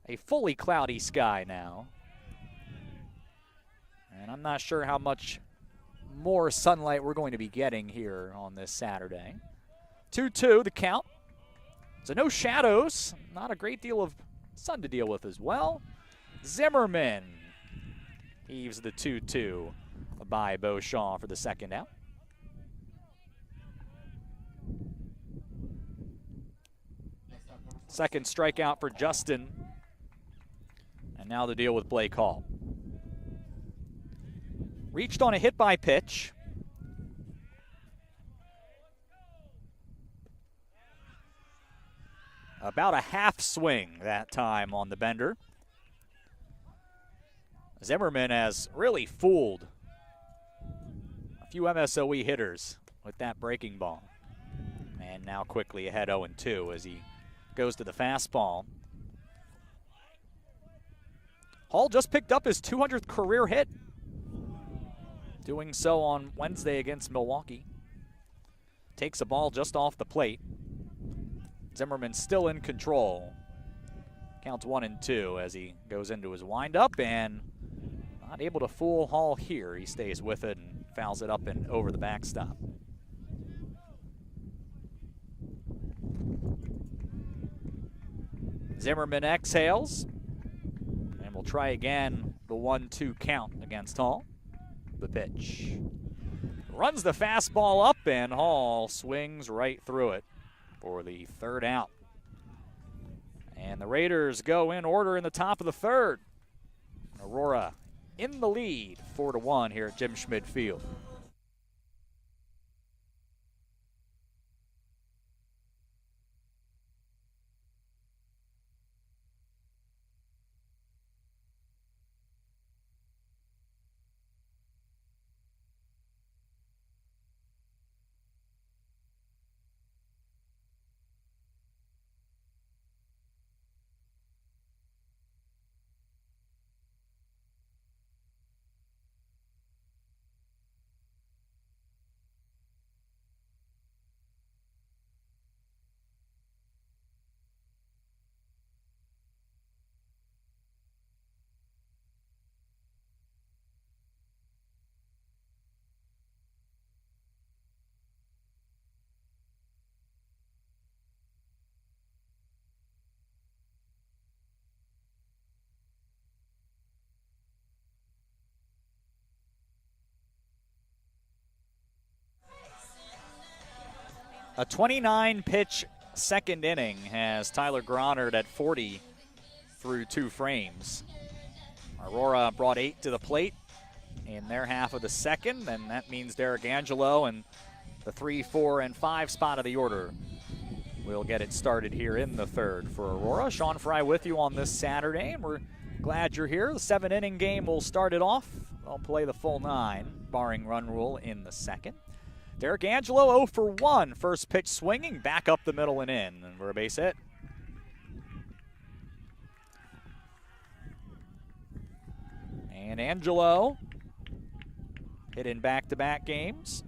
a fully cloudy sky now. And I'm not sure how much more sunlight we're going to be getting here on this Saturday. 2-2 the count. So no shadows, not a great deal of sun to deal with as well. Zimmerman heaves the 2-2 by Beauchamp for the second out. Second strikeout for Justin. And now the deal with Blake Hall. Reached on a hit by pitch. About a half swing that time on the bender. Zimmerman has really fooled a few MSOE hitters with that breaking ball. And now quickly ahead 0-2 as he goes to the fastball. Hall just picked up his 200th career hit. Doing so on Wednesday against Milwaukee. Takes a ball just off the plate. Zimmerman still in control. Counts 1-2 as he goes into his windup and not able to fool Hall here. He stays with it and fouls it up and over the backstop. Zimmerman exhales and will try again the 1-2 count against Hall. The pitch. Runs the fastball up and Hall swings right through it for the third out. And the Raiders go in order in the top of the third. Aurora in the lead, 4-1 here at Jim Schmid Field. A 29-pitch second inning has Tyler Gronard at 40 through 2 frames. Aurora brought 8 to the plate in their half of the second, and that means Derek Angelo and the 3, 4, and 5 spot of the order will get it started here in the third for Aurora. Sean Fry with you on this Saturday, and we're glad you're here. The 7-inning game will start it off. They'll play the full 9, barring run rule in the second. Derek Angelo 0 for 1. First pitch swinging, back up the middle and in, and we're a base hit. And Angelo hit in back-to-back games.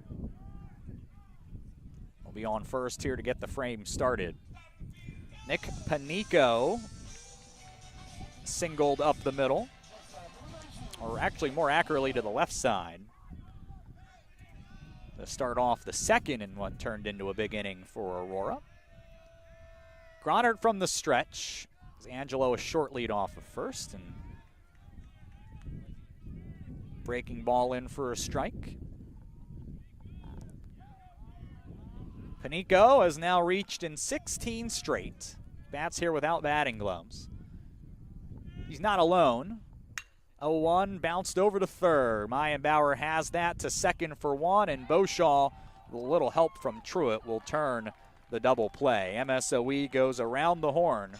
Will be on first here to get the frame started. Nick Panico singled up the middle, or actually more accurately to the left side, to start off the second in what turned into a big inning for Aurora. Gronard from the stretch. Angelo a short lead off of first, and breaking ball in for a strike. Panico has now reached in 16 straight. Bats here without batting gloves. He's not alone. 0-1 bounced over to third. Mayenbauer has that to second for 1, and Beauchamp, with a little help from Truitt, will turn the double play. MSOE goes around the horn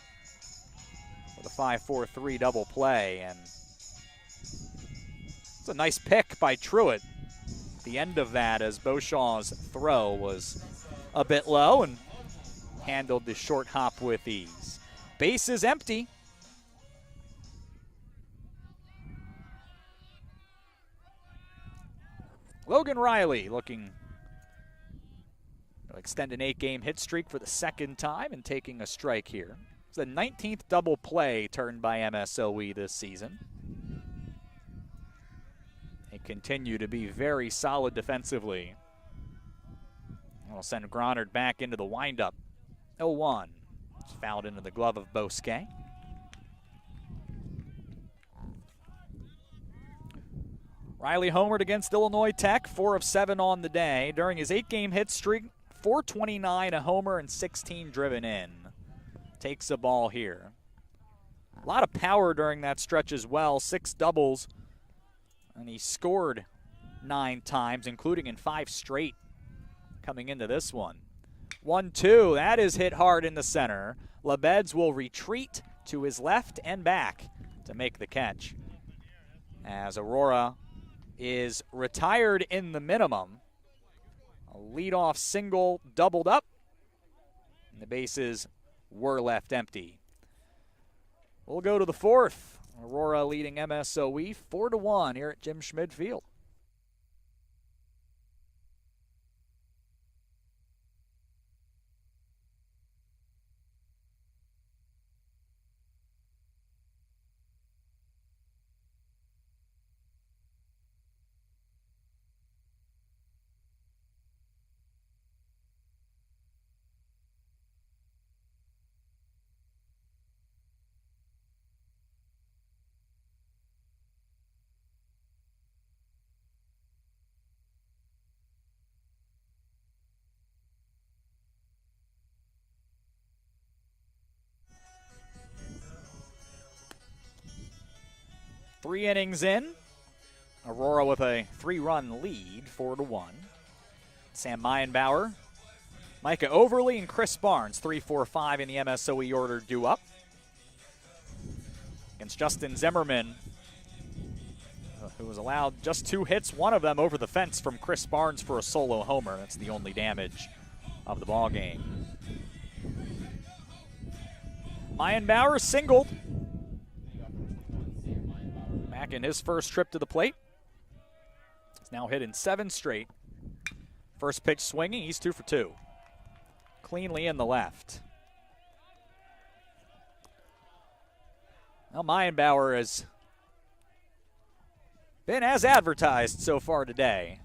with a 5-4-3 double play, and it's a nice pick by Truitt. The end of that, as Beauchamp's throw was a bit low and handled the short hop with ease. Base is empty. Logan Riley looking to extend an 8-game hit streak for the second time and taking a strike here. It's the 19th double play turned by MSOE this season. A continue to be very solid defensively. We'll send Gronard back into the windup. 0-1. It's fouled into the glove of Bosquet. Riley homered against Illinois Tech, 4 of 7 on the day. During his 8-game hit streak, 429, a homer, and 16 driven in. Takes a ball here. A lot of power during that stretch as well, 6 doubles. And he scored 9 times, including in 5 straight coming into this one. 1-2, that is hit hard in the center. Lebeds will retreat to his left and back to make the catch. As Aurora is retired in the minimum. A leadoff single doubled up, and the bases were left empty. We'll go to the 4th. Aurora leading MSOE 4-1 here at Jim Schmid Field. Three innings in. Aurora with a 3-run lead, 4-1. Sam Meyenbauer, Micah Overly, and Chris Barnes, 3-4-5 in the MSOE order due up. Against Justin Zimmerman, who was allowed just 2 hits, one of them over the fence from Chris Barnes for a solo homer. That's the only damage of the ball game. Meyenbauer singled. Back in his first trip to the plate. He's now hit in 7 straight. First pitch swinging, he's 2 for 2. Cleanly in the left. Now Meyenbauer has been as advertised so far today.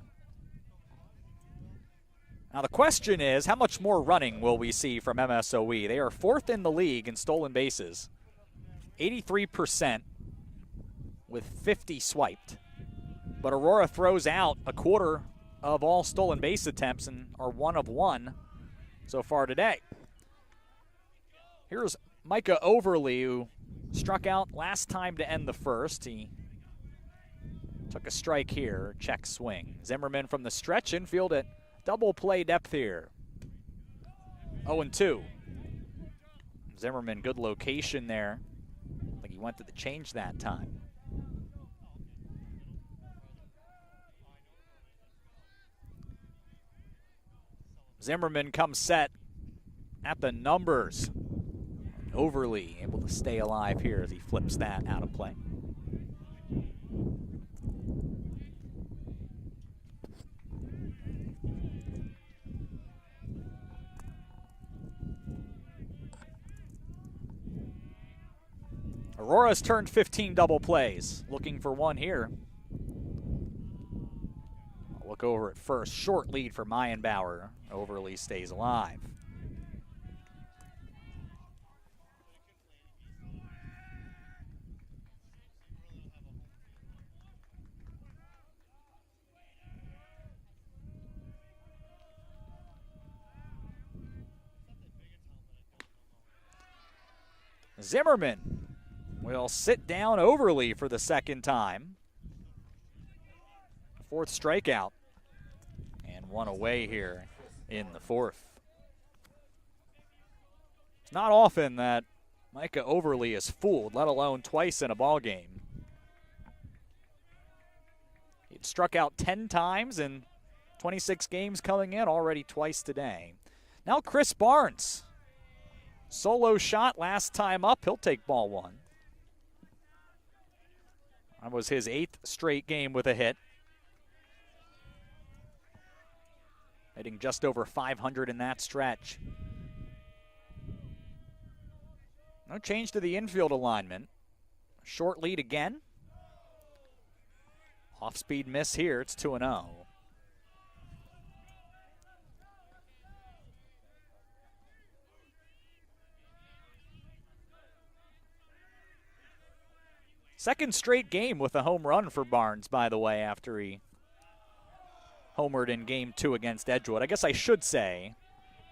Now the question is, how much more running will we see from MSOE? They are 4th in the league in stolen bases. 83%. With 50 swiped. But Aurora throws out a quarter of all stolen base attempts and are 1 of 1 so far today. Here's Micah Overly, who struck out last time to end the first. He took a strike here, check swing. Zimmerman from the stretch, infield at double play depth here. 0-2. Zimmerman, good location there. I think he went to the change that time. Zimmerman comes set at the numbers. Overly able to stay alive here as he flips that out of play. Aurora's turned 15 double plays. Looking for one here. Look over at first. Short lead for Meyenbauer. Overly stays alive. Zimmerman will sit down Overly for the second time. 4th strikeout. And 1 away here in the 4th. It's not often that Micah Overly is fooled, let alone twice in a ball game. He'd struck out 10 times in 26 games coming in, already twice today. Now Chris Barnes. Solo shot last time up. He'll take ball 1. That was his 8th straight game with a hit. Hitting just over 500 in that stretch. No change to the infield alignment. Short lead again. Off-speed miss here. It's 2-0. Second straight game with a home run for Barnes, by the way, after he homered in Game 2 against Edgewood. I guess I should say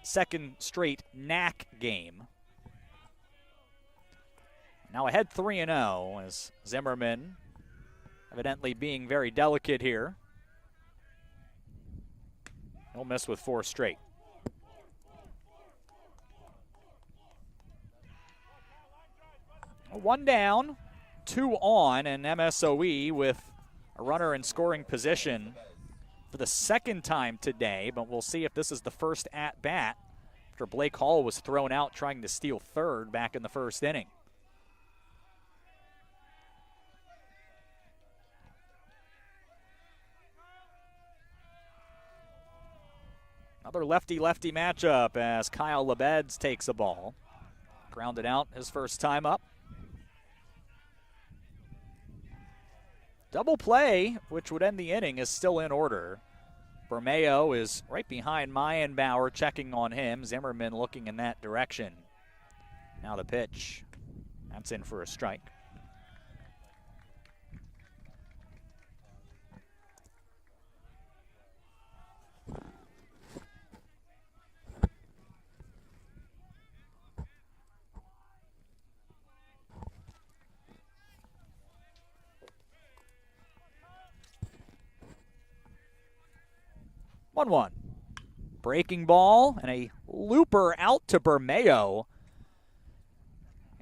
second straight NAC game. Now ahead 3-0 as Zimmerman evidently being very delicate here. He'll miss with 4 straight. One down, 2 on, and MSOE with a runner in scoring position for the second time today, but we'll see if this is the first at-bat after Blake Hall was thrown out trying to steal third back in the first inning. Another lefty-lefty matchup as Kyle Lebeds takes a ball. Grounded out his first time up. Double play, which would end the inning, is still in order. Bermeo is right behind Mayenbauer, checking on him. Zimmerman looking in that direction. Now the pitch. That's in for a strike. One. Breaking ball and a looper out to Bermeo.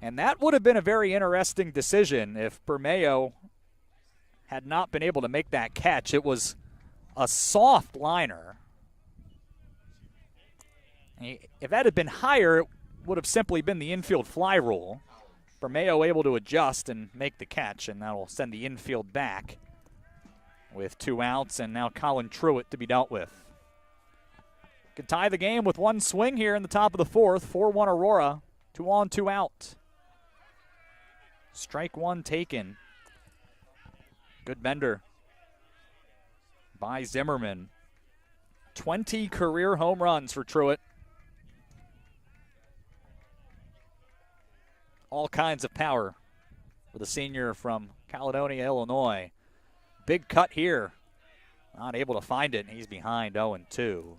And that would have been a very interesting decision if Bermeo had not been able to make that catch. It was a soft liner. If that had been higher, it would have simply been the infield fly rule. Bermeo able to adjust and make the catch, and that will send the infield back with 2 outs, and now Colin Truitt to be dealt with. Could tie the game with 1 swing here in the top of the 4th. 4-1 Aurora. 2 on, 2 out. Strike 1 taken. Good bender by Zimmerman. 20 career home runs for Truitt. All kinds of power for the senior from Caledonia, Illinois. Big cut here. Not able to find it, and he's behind 0-2.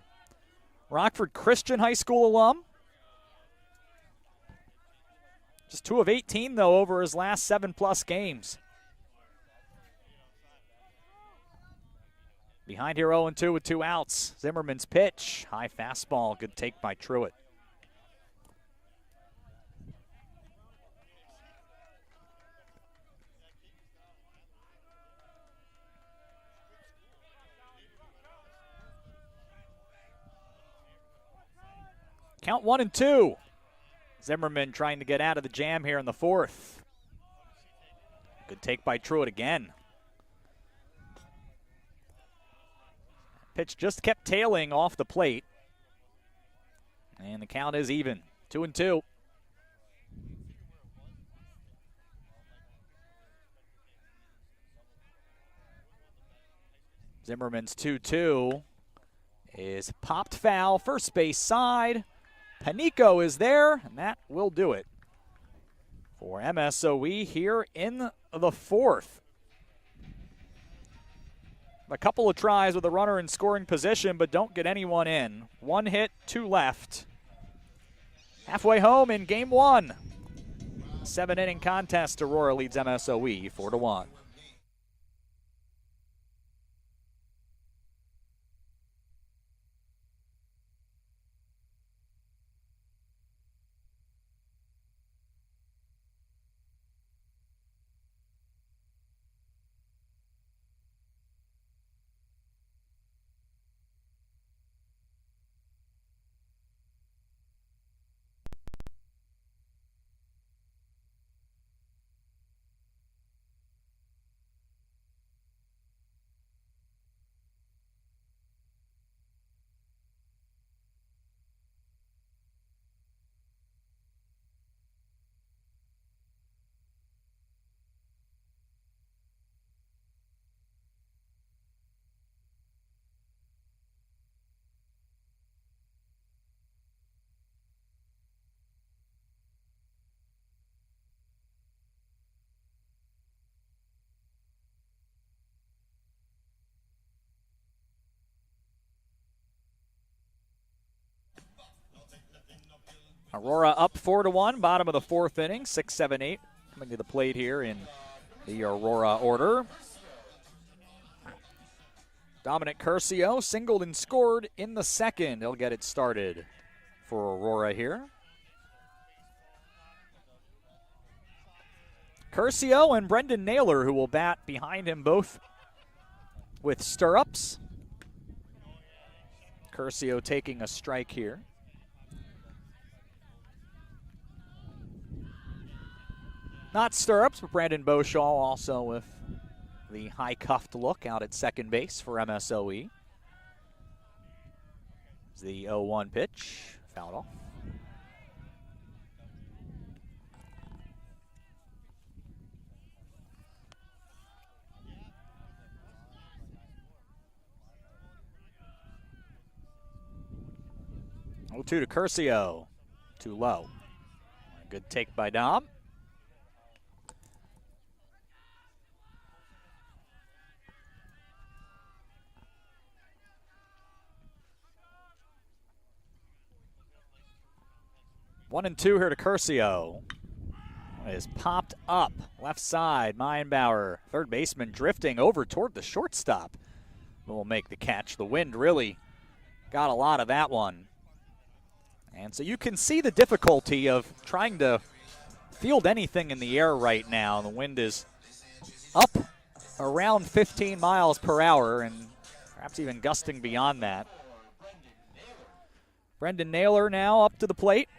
Rockford Christian High School alum. Just 2 of 18, though, over his last 7+ games. Behind here 0-2 with 2 outs. Zimmerman's pitch. High fastball. Good take by Truitt. Count 1-2. Zimmerman trying to get out of the jam here in the 4th. Good take by Truitt again. Pitch just kept tailing off the plate. And the count is even. 2-2. Zimmerman's 2-2 is popped foul, first base side. Panico is there, and that will do it for MSOE here in the 4th. A couple of tries with a runner in scoring position, but don't get anyone in. 1 hit, 2 left. Halfway home in Game 1. 7-inning contest. Aurora leads MSOE 4-1. Aurora up 4-1, bottom of the fourth inning, 6, 7, 8 coming to the plate here in the Aurora order. Dominic Curcio singled and scored in the second. He'll get it started for Aurora here. Curcio and Brendan Naylor, who will bat behind him, both with stirrups. Curcio taking a strike here. Not stirrups, but Brandon Beauchamp also with the high cuffed look out at second base for MSOE. It's the 0-1 pitch, fouled off. Two to Curcio, too low. Good take by Dom. One and two here to Curcio. Is popped up left side. Meinbauer, third baseman, drifting over toward the shortstop. Will make the catch. The wind really got a lot of that one. And so you can see the difficulty of trying to field anything in the air right now. The wind is up around 15 miles per hour and perhaps even gusting beyond that. Brendan Naylor now up to the plate.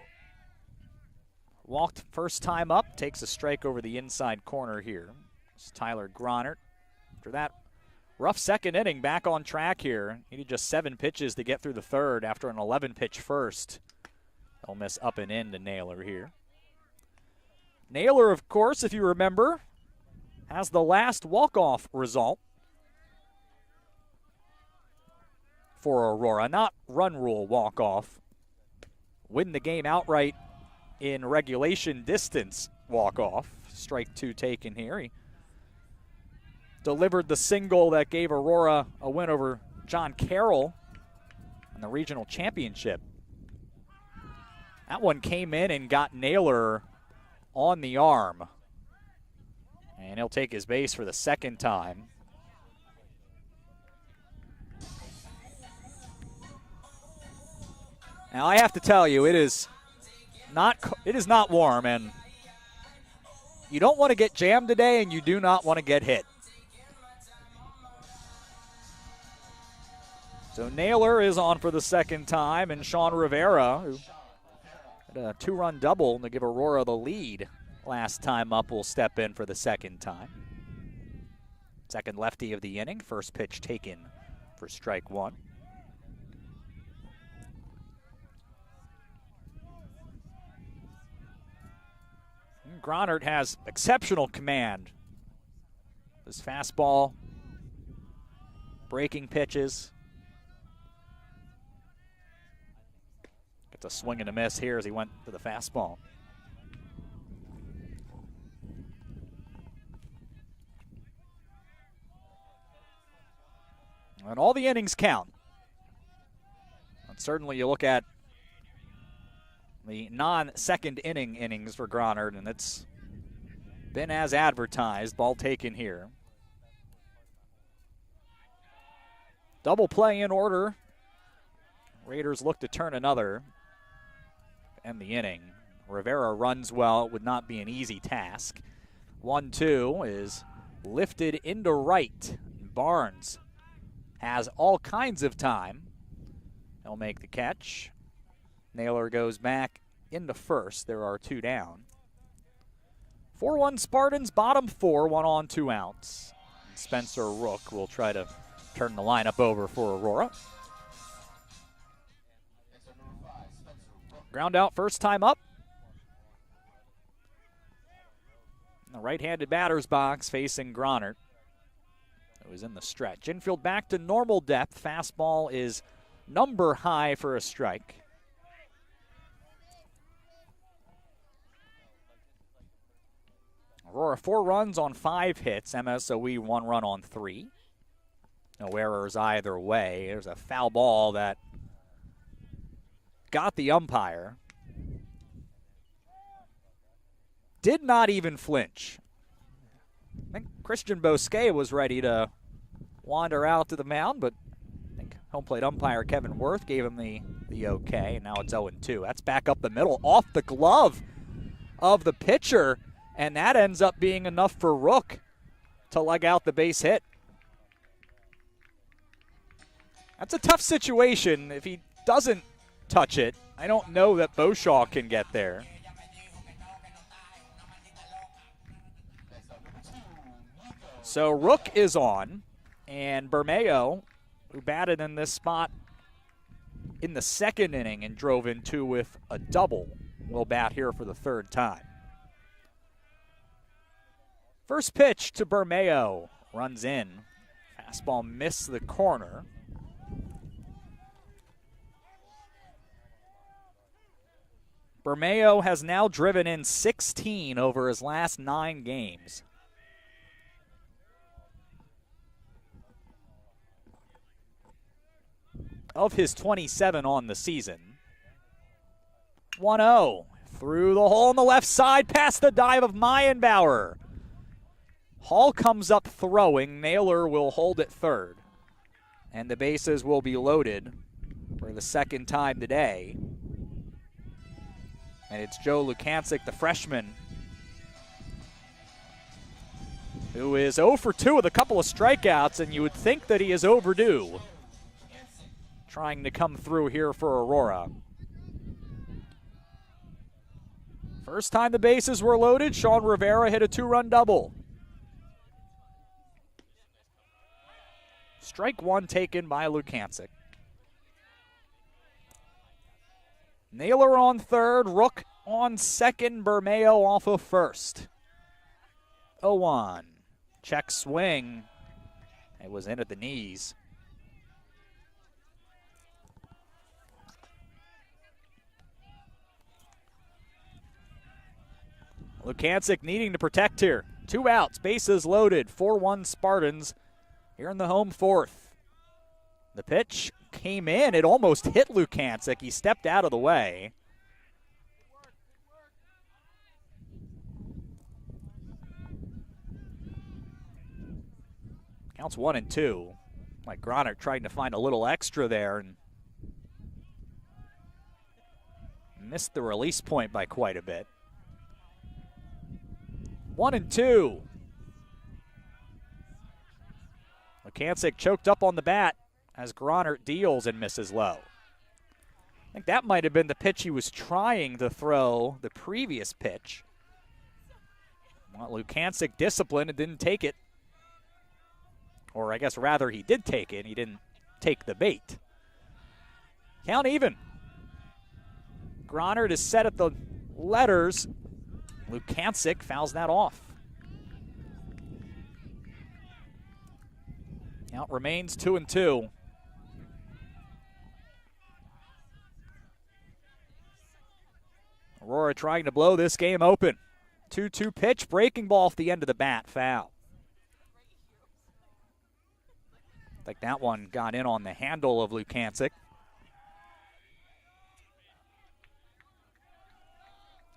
Walked first time up, takes a strike over the inside corner here. It's Tyler Gronert. After that rough second inning, back on track here. Needed just 7 pitches to get through the third after an 11-pitch first. They'll miss up and in to Naylor here. Naylor, of course, if you remember, has the last walk-off result for Aurora. Not run rule walk-off. Win the game outright in regulation distance walk-off. Strike 2 taken here. He delivered the single that gave Aurora a win over John Carroll in the regional championship. That one came in and got Naylor on the arm. And he'll take his base for the second time. Now I have to tell you, it is not warm, and you don't want to get jammed today, and you do not want to get hit. So Naylor is on for the second time, and Sean Rivera, who had a 2-run double to give Aurora the lead last time up, will step in for the second time. Second lefty of the inning, first pitch taken for strike 1. Gronert has exceptional command. His fastball, breaking pitches. Gets a swing and a miss here as he went to the fastball. And all the innings count. And certainly you look at the non-second inning innings for Gronert, and it's been as advertised. Ball taken here. Double play in order. Raiders look to turn another. End the inning. Rivera runs well. It would not be an easy task. 1-2 is lifted into right. Barnes has all kinds of time. He'll make the catch. Naylor goes back into first. There are 2 down. 4-1 Spartans, bottom 4, 1 on, 2 outs. Spencer Rook will try to turn the lineup over for Aurora. Ground out first time up. The right-handed batter's box facing Gronert. It was in the stretch. Infield back to normal depth. Fastball is number high for a strike. Aurora 4 runs on 5 hits. MSOE 1 run on 3. No errors either way. There's a foul ball that got the umpire. did not even flinch. I think Christian Bosquet was ready to wander out to the mound, but I think home plate umpire Kevin Worth gave him the okay, and now it's 0-2. That's back up the middle, off the glove of the pitcher, and that ends up being enough for Rook to leg out the base hit. That's a tough situation. If he doesn't touch it, I don't know that Beauchamp can get there. So Rook is on, and Bermeo, who batted in this spot in the second inning and drove in two with a double, will bat here for the third time. First pitch to Bermeo, runs in. Fastball missed the corner. Bermeo has now driven in 16 over his last 9 games. Of his 27 on the season. 1-0. Through the hole on the left side, past the dive of Meyenbauer. Hall comes up throwing. Naylor will hold at third. And the bases will be loaded for the second time today. And it's Joe Lukancic, the freshman, who is 0 for 2 with a couple of strikeouts, and you would think that he is overdue. Trying to come through here for Aurora. First time the bases were loaded, Sean Rivera hit a 2-run double. Strike one taken by Lukancic. Naylor on third, Rook on second, Bermeo off of first. 0-1. Check swing. It was in at the knees. Lukancic needing to protect here. 2 outs, bases loaded, 4-1 Spartans here in the home fourth. The pitch came in. It almost hit Lukancic. He stepped out of the way. Counts 1-2. Mike Gronert trying to find a little extra there and missed the release point by quite a bit. 1-2. Lukancic choked up on the bat as Gronert deals and misses low. I think that might have been the pitch he was trying to throw the previous pitch. Well, Lukancic disciplined and didn't take it. Or I guess rather he did take it, he didn't take the bait. Count even. Gronert is set at the letters. Lukancic fouls that off. Count remains 2-2. Aurora trying to blow this game open. 2-2 pitch, breaking ball off the end of the bat, foul. I think that one got in on the handle of Lukancic.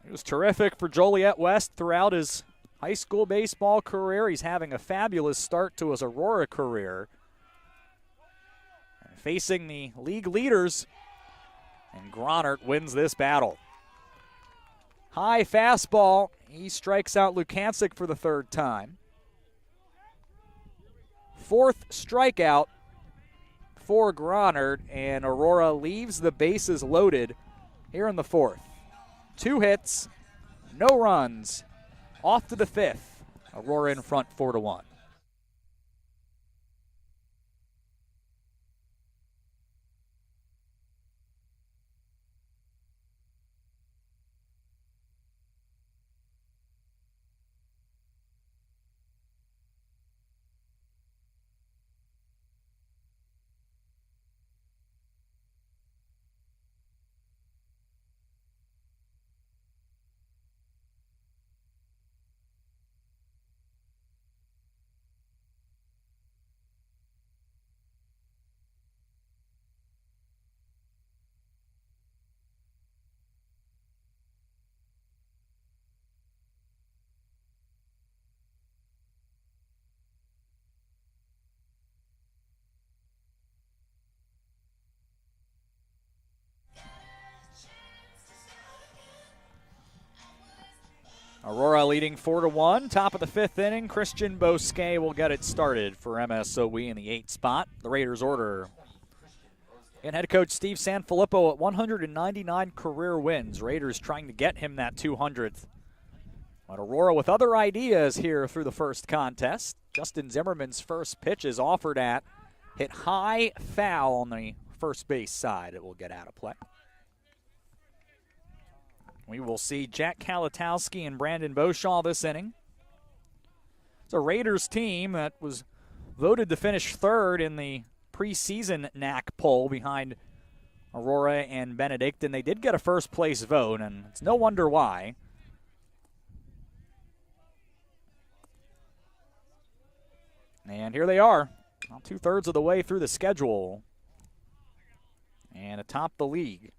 He was terrific for Joliet West throughout his high school baseball career. He's having a fabulous start to his Aurora career. And facing the league leaders, and Gronert wins this battle. High fastball. He strikes out Lukancic for the third time. 4th strikeout for Gronert, and Aurora leaves the bases loaded here in the 4th. 2 hits, no runs, off to the 5th. Aurora in front 4-1. Aurora leading 4-1. Top of the 5th inning. Christian Bosquet will get it started for MSOE in the 8th spot. The Raiders order. And head coach Steve Sanfilippo at 199 career wins. Raiders trying to get him that 200th. But Aurora with other ideas here through the first contest. Justin Zimmerman's first pitch is offered at. Hit high, foul on the first base side. It will get out of play. We will see Jack Kalatowski and Brandon Beauchamp this inning. It's a Raiders team that was voted to finish 3rd in the preseason NAC poll behind Aurora and Benedictine. They did get a first-place vote, and it's no wonder why. And here they are, about 2/3 of the way through the schedule and atop the league.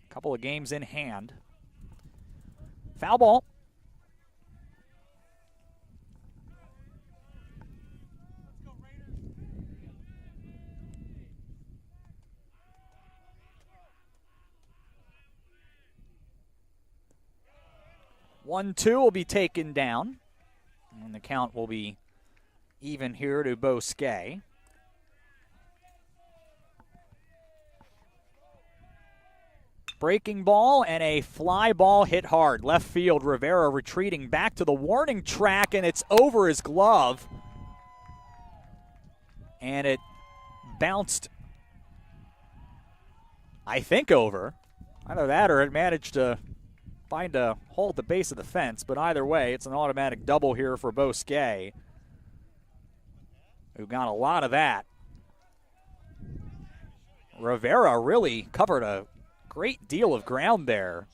Couple of games in hand. Foul ball. One, two will be taken down, and the count will be even here to Bosquet. Breaking ball and a fly ball hit hard. Left field, Rivera retreating back to the warning track, and it's over his glove. And it bounced, I think, over. Either that or it managed to find a hole at the base of the fence, but either way, it's an automatic double here for Bosquet, who got a lot of that. Rivera really covered a great deal of ground there.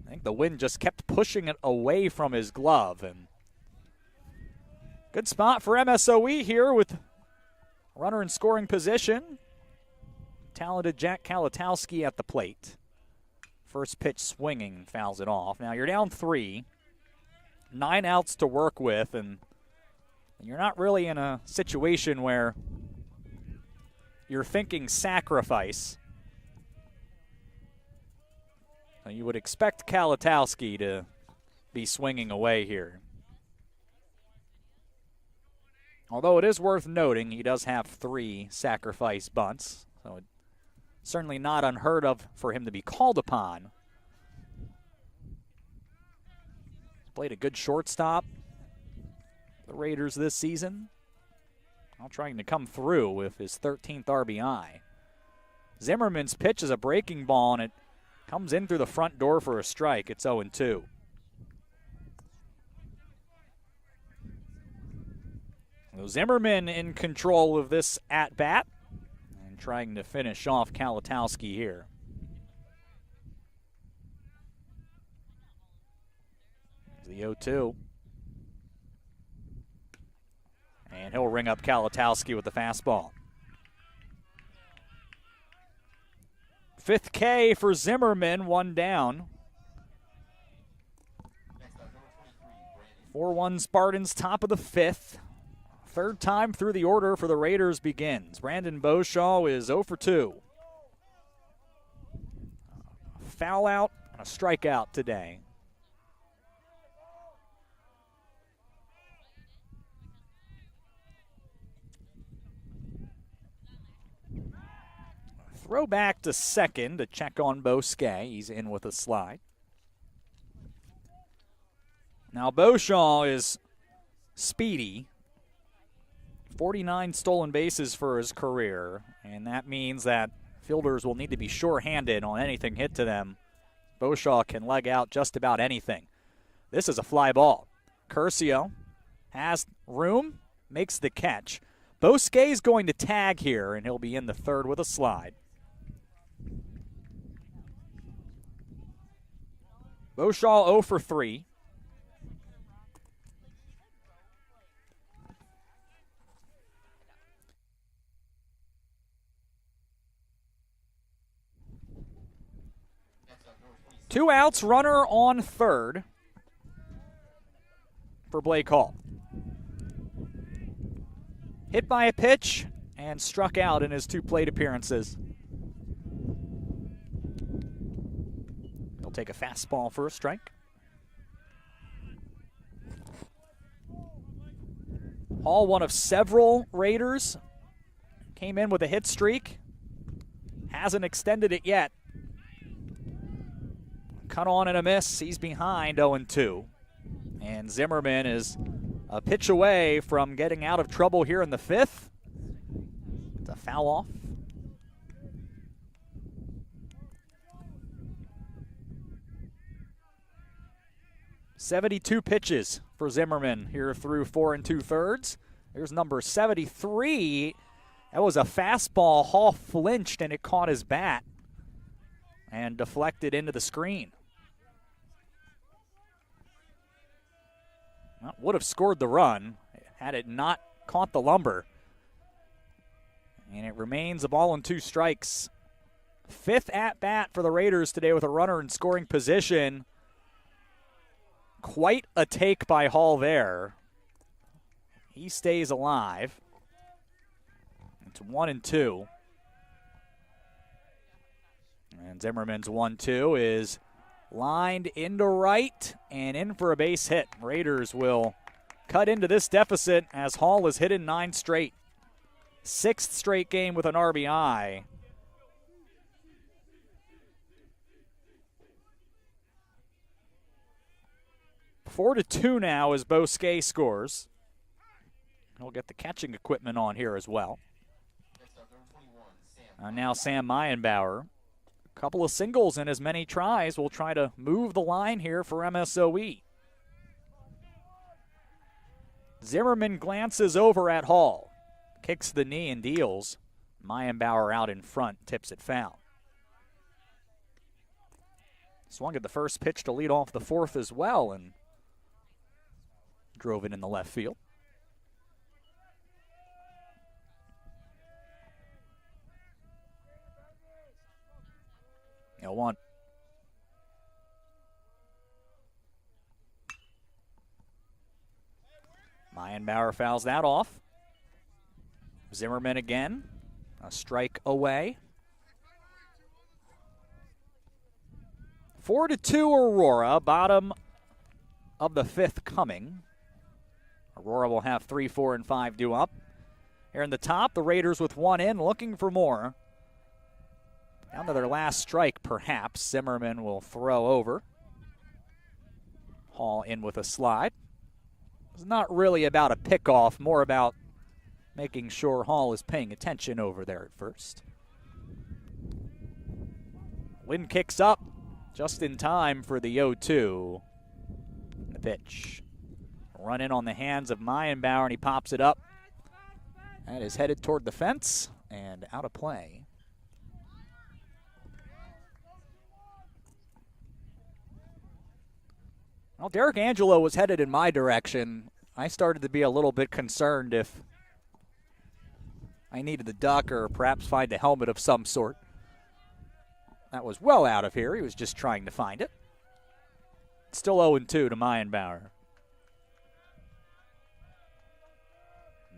I think the wind just kept pushing it away from his glove. And good spot for MSOE here with runner in scoring position. Talented Jack Kalatowski at the plate. First pitch swinging, fouls it off. Now you're down 3, 9 outs to work with, and you're not really in a situation where you're thinking sacrifice. You would expect Kalatowski to be swinging away here. Although it is worth noting he does have 3 sacrifice bunts, so it's certainly not unheard of for him to be called upon. He's played a good shortstop for the Raiders this season. All trying to come through with his 13th RBI. Zimmerman's pitch is a breaking ball, and it comes in through the front door for a strike. It's 0-2. So Zimmerman in control of this at-bat and trying to finish off Kalatowski here. The 0-2. And he'll ring up Kalatowski with the fastball. 5th K for Zimmerman, 1 down. 4-1 Spartans, top of the 5th. 3rd time through the order for the Raiders begins. Brandon Beauchamp is 0 for 2. Foul out and a strikeout today. Throw back to second to check on Bosquet. He's in with a slide. Now Beauchamp is speedy. 49 stolen bases for his career, and that means that fielders will need to be sure-handed on anything hit to them. Beauchamp can leg out just about anything. This is a fly ball. Curcio has room, makes the catch. Bosquet's going to tag here, and he'll be in the 3rd with a slide. Beauchamp 0 for 3. Two outs, runner on 3rd for Blake Hall. Hit by a pitch and struck out in his 2 plate appearances. He'll take a fastball for a strike. Hall, one of several Raiders, came in with a hit streak. Hasn't extended it yet. Cut on and a miss. He's behind 0-2. And Zimmerman is a pitch away from getting out of trouble here in the fifth. It's a foul off. "72 pitches for Zimmerman here through 4 2/3. Here's number 73. That was a fastball. Hall flinched and it caught his bat and deflected into the screen. Well, would have scored the run had it not caught the lumber. And it remains a ball and 2 strikes. Fifth at-bat for the Raiders today with a runner in scoring position. Quite a take by Hall there. He stays alive. It's 1-2. And Zimmerman's 1-2 is lined into right and in for a base hit. Raiders will cut into this deficit as Hall has hit in 9 straight. 6th straight game with an RBI. Four to 2 now as Bosquet scores. He'll get the catching equipment on here as well. Now Sam Meyenbauer. A couple of singles and as many tries will try to move the line here for MSOE. Zimmerman glances over at Hall. Kicks the knee and deals. Meyenbauer out in front, tips it foul. Swung at the first pitch to lead off the 4th as well and drove it in the left field. No one. Meyenbauer fouls that off. Zimmerman again, a strike away. 4 to 2 Aurora, bottom of the 5th coming. Aurora will have 3, 4, and 5 due up. Here in the top, the Raiders with 1 in, looking for more. Down to their last strike, perhaps. Zimmerman will throw over. Hall in with a slide. It's not really about a pickoff, more about making sure Hall is paying attention over there at first. Wind kicks up just in time for the 0-2. The pitch. Run in on the hands of Meyenbauer, and he pops it up. That is headed toward the fence and out of play. Well, Derek Angelo was headed in my direction. I started to be a little bit concerned if I needed the duck or perhaps find a helmet of some sort. That was well out of here. He was just trying to find it. Still 0-2 to Meyenbauer.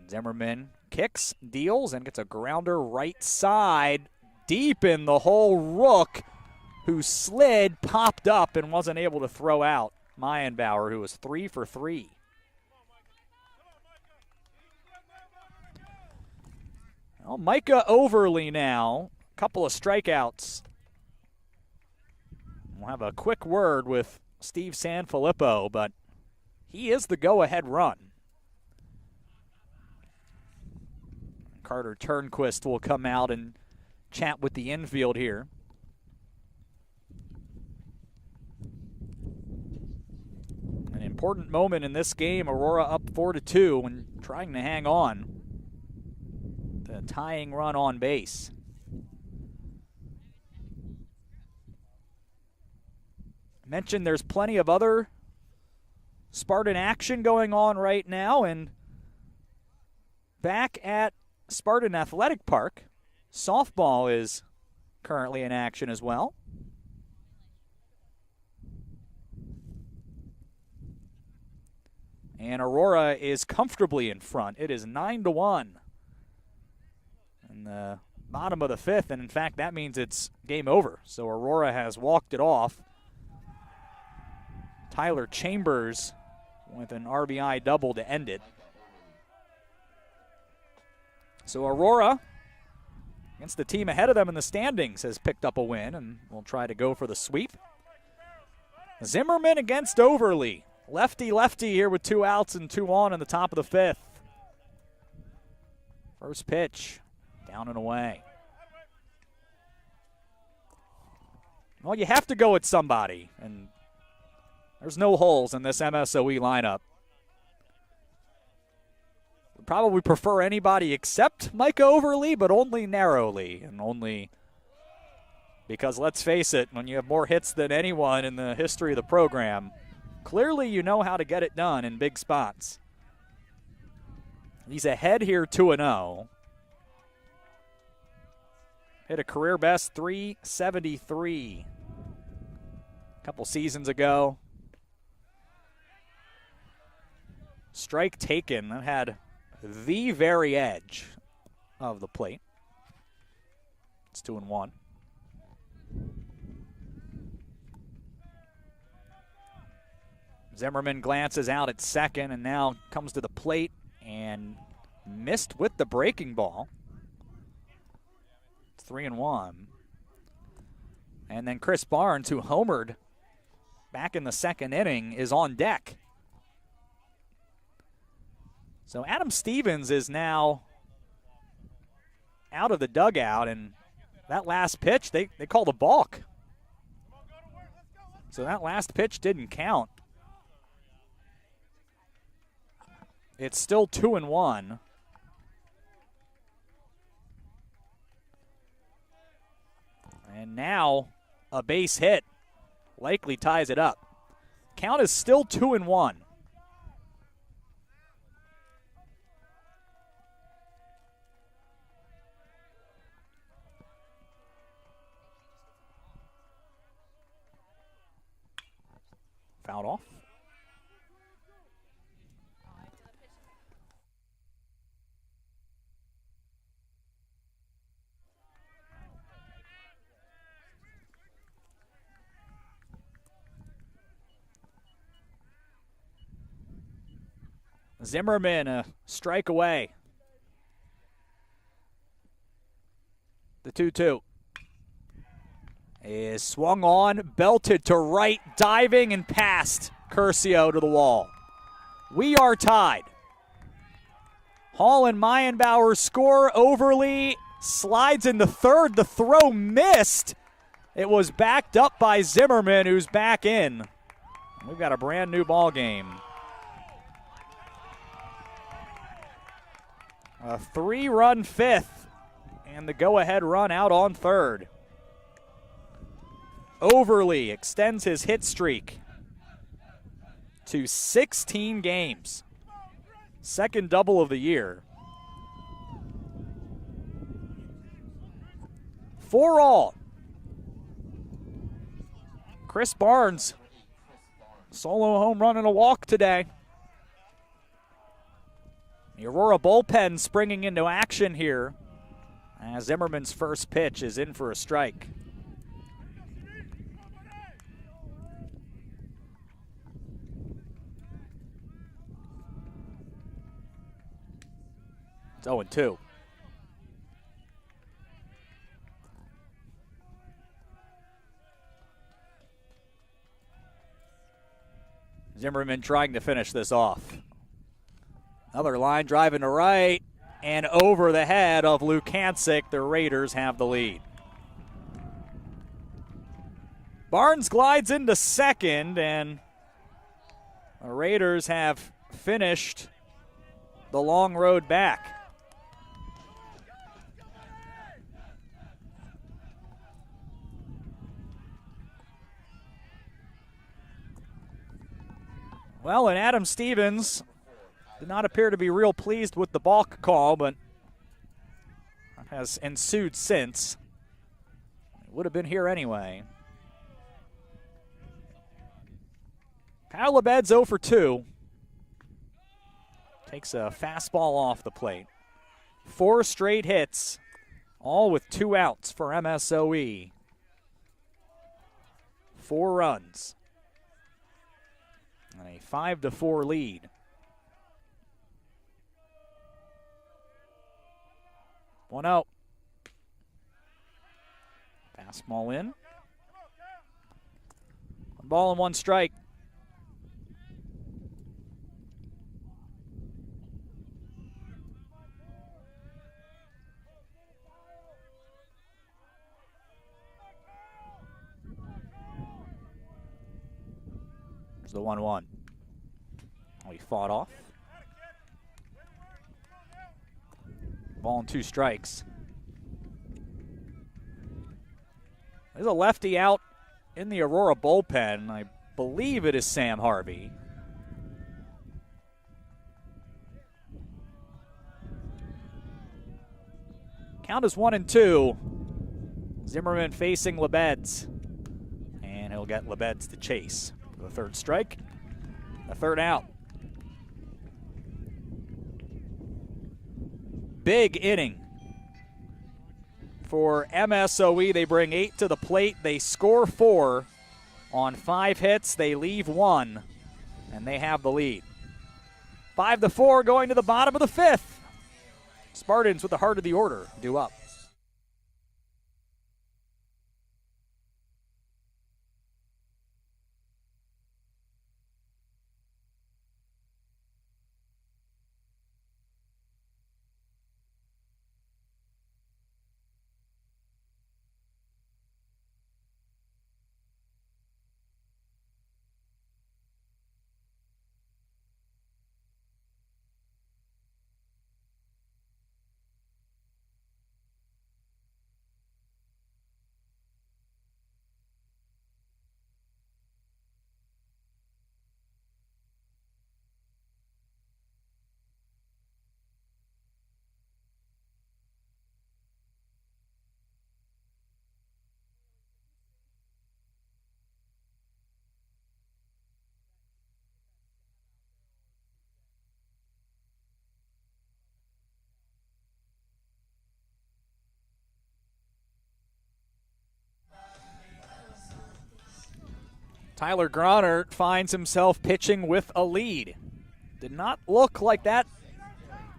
Zimmerman kicks, deals, and gets a grounder right side. Deep in the hole, Rook, who slid, popped up, and wasn't able to throw out Meyenbauer, who was 3 for 3. Well, Micah Overly now, a couple of strikeouts. We'll have a quick word with Steve Sanfilippo, but he is the go-ahead run. Carter Turnquist will come out and chat with the infield here. An important moment in this game. Aurora up 4-2 and trying to hang on. The tying run on base. I mentioned there's plenty of other Spartan action going on right now, and back at Spartan Athletic Park, softball is currently in action as well. And Aurora is comfortably in front. It is 9-1 in the bottom of the 5th, and in fact that means it's game over. So Aurora has walked it off Tyler Chambers with an RBI double to end it. So Aurora, against the team ahead of them in the standings, has picked up a win and will try to go for the sweep. Zimmerman against Overly. Lefty-lefty here with 2 outs and 2 on in the top of the 5th. First pitch, down and away. Well, you have to go at somebody, and there's no holes in this MSOE lineup. Would probably prefer anybody except Micah Overly, but only narrowly, and only because, let's face it, when you have more hits than anyone in the history of the program, clearly you know how to get it done in big spots. He's ahead here 2-0. Hit a career best 373 a couple seasons ago. Strike taken. That had the very edge of the plate. It's 2-1. Zimmerman glances out at second and now comes to the plate and missed with the breaking ball. It's 3-1. And then Chris Barnes, who homered back in the second inning, is on deck. So Adam Stevens is now out of the dugout, and that last pitch, they called a balk. So that last pitch didn't count. It's still 2-1. And now a base hit likely ties it up. Count is still 2-1. Fouled off. Zimmerman, a strike away. The 2-2 is swung on, belted to right, diving and past Curcio to the wall. We are tied. Hall and Mayenbauer score. Overly slides into third. The throw missed. It was backed up by Zimmerman, who's back in. We've got a brand new ball game. A 3-run 5th, and the go-ahead run out on third. Overly extends his hit streak to 16 games. Second double of the year. 4 all. Chris Barnes, solo home run and a walk today. The Aurora bullpen springing into action here as Zimmerman's first pitch is in for a strike. It's 0-2. Zimmerman trying to finish this off. Another line driving to right and over the head of Lukancic. The Raiders have the lead. Barnes glides into second, and the Raiders have finished the long road back. Well, and Adam Stevens did not appear to be real pleased with the balk call, but has ensued since. Would have been here anyway. Kyle Abed's 0 for 2. Takes a fastball off the plate. 4 straight hits, all with 2 outs for MSOE. 4 runs. And a 5-4 lead. One out. Fastball in. 1 ball and 1 strike. There's the 1-1. We fought off. Ball and 2 strikes. There's a lefty out in the Aurora bullpen. I believe it is Sam Harvey. Count is 1-2. Zimmerman facing Lebeds. And he'll get Lebeds to chase for the 3rd strike. The 3rd out. Big inning for MSOE. They bring 8 to the plate. They score 4 on 5 hits. They leave 1, and they have the lead. 5-4 going to the bottom of the 5th. Spartans with the heart of the order due up. Tyler Gronert finds himself pitching with a lead. Did not look like that.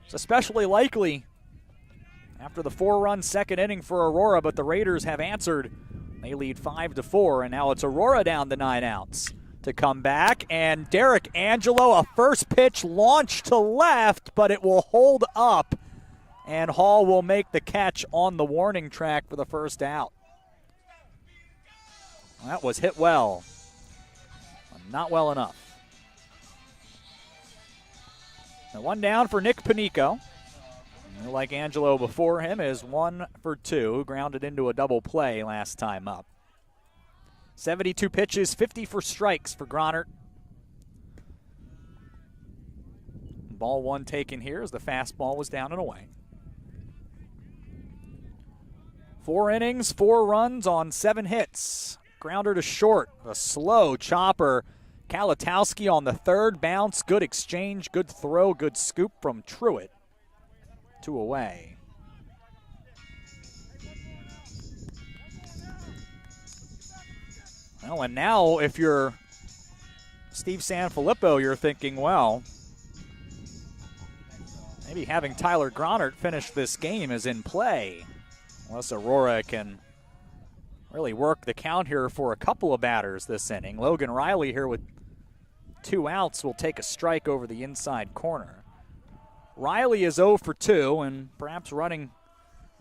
It's especially likely after the 4-run 2nd inning for Aurora, but the Raiders have answered. They lead 5-4, and now it's Aurora down to 9 outs to come back. And Derek Angelo, a first pitch launch to left, but it will hold up, and Hall will make the catch on the warning track for the 1st out. That was hit well. Not well enough. Now 1 down for Nick Panico. Like Angelo before him, is 1 for 2. Grounded into a double play last time up. 72 pitches, 54 strikes for Gronert. Ball 1 taken here as the fastball was down and away. 4 innings, 4 runs on 7 hits. Grounder to short, a slow chopper. Kalatowski on the 3rd bounce. Good exchange, good throw, good scoop from Truitt. 2 away. Well, and now if you're Steve Sanfilippo, you're thinking, well, maybe having Tyler Gronert finish this game is in play. Unless Aurora can really work the count here for a couple of batters this inning. Logan Riley here with 2 outs will take a strike over the inside corner. Riley is 0 for 2 and perhaps running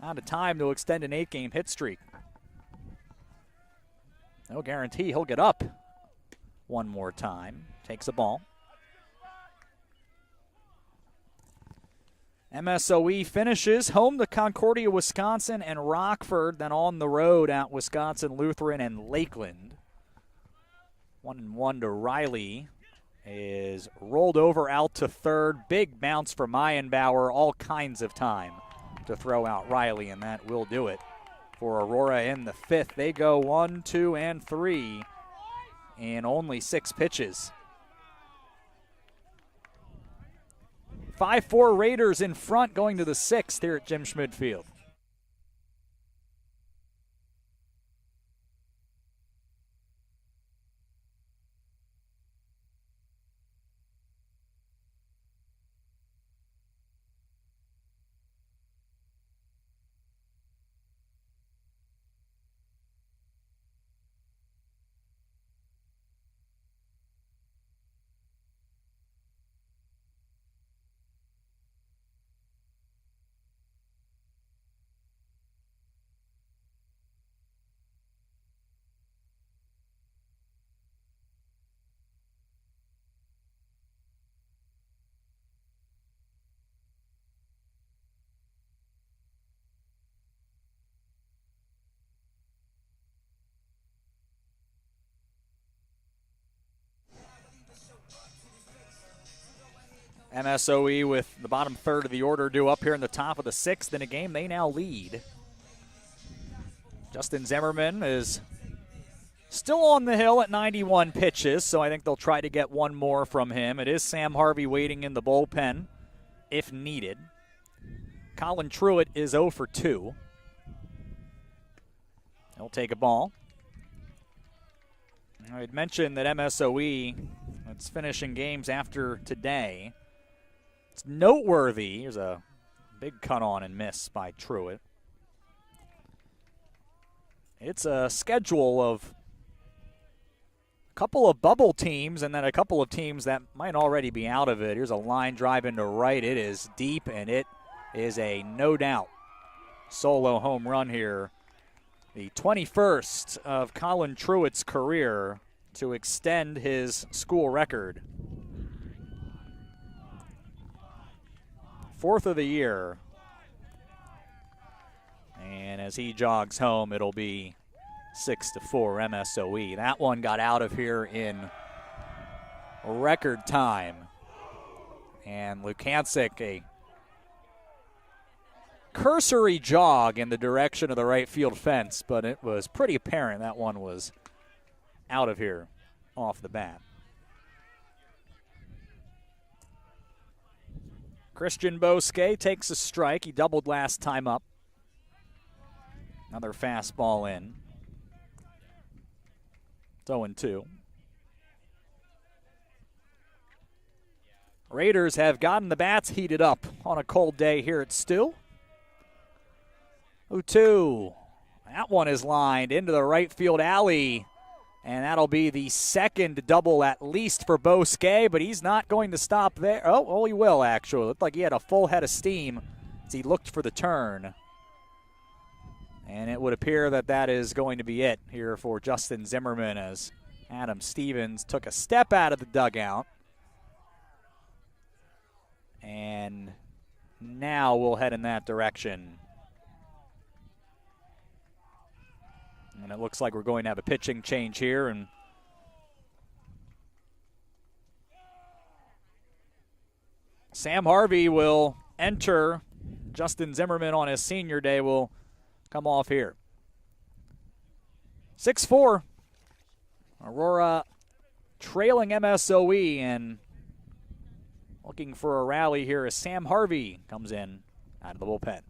out of time to extend an 8-game hit streak. No guarantee he'll get up one more time. Takes a ball. MSOE finishes home to Concordia, Wisconsin, and Rockford, then on the road at Wisconsin Lutheran and Lakeland. 1-1 to Riley is rolled over out to 3rd. Big bounce for Meyenbauer, all kinds of time to throw out Riley, and that will do it for Aurora in the 5th. They go 1, 2, and 3 in only 6 pitches. 5-4 Raiders in front going to the 6th here at Jim Schmid Field. MSOE with the bottom third of the order due up here in the top of the sixth in a game they now lead. Justin Zimmerman is still on the hill at 91 pitches, so I think they'll try to get one more from him. It is Sam Harvey waiting in the bullpen if needed. Colin Truitt is 0 for 2. He'll take a ball. I had mentioned that MSOE, it's finishing games after today. It's noteworthy. Here's a big cut on and miss by Truitt. It's a schedule of a couple of bubble teams and then a couple of teams that might already be out of it. Here's a line drive into right. It is deep, and it is a no doubt solo home run here. The 21st of Colin Truitt's career to extend his school record. 4th of the year. And as he jogs home, it'll be 6-4 MSOE. That one got out of here in record time. And Lukancic, a cursory jog in the direction of the right field fence, but it was pretty apparent that one was out of here off the bat. Christian Bosque takes a strike. He doubled last time up. Another fastball in. 0-2. Raiders have gotten the bats heated up on a cold day here at Stu. 0-2. That one is lined into the right field alley, and that'll be the second double at least for Bosque, but he's not going to stop there. Oh, he will actually. Looked like he had a full head of steam as he looked for the turn. And it would appear that that is going to be it here for Justin Zimmerman as Adam Stevens took a step out of the dugout. And now we'll head in that direction. And it looks like we're going to have a pitching change here. And Sam Harvey will enter. Justin Zimmerman on his senior day will come off here. 6-4. Aurora trailing MSOE and looking for a rally here as Sam Harvey comes in out of the bullpen.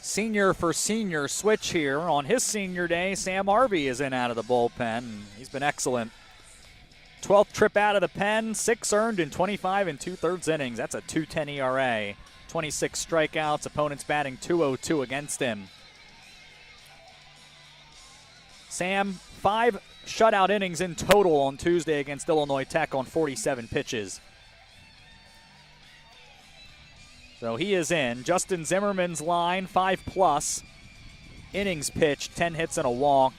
Senior for senior switch here. On his senior day, Sam Harvey is in out of the bullpen. He's been excellent. 12th trip out of the pen, 6 earned in 25 2/3 innings. That's a 2.10 ERA. 26 strikeouts, opponents batting .202 against him. Sam, 5 shutout innings in total on Tuesday against Illinois Tech on 47 pitches. So he is in. Justin Zimmerman's line, 5+ innings pitched, 10 hits and a walk.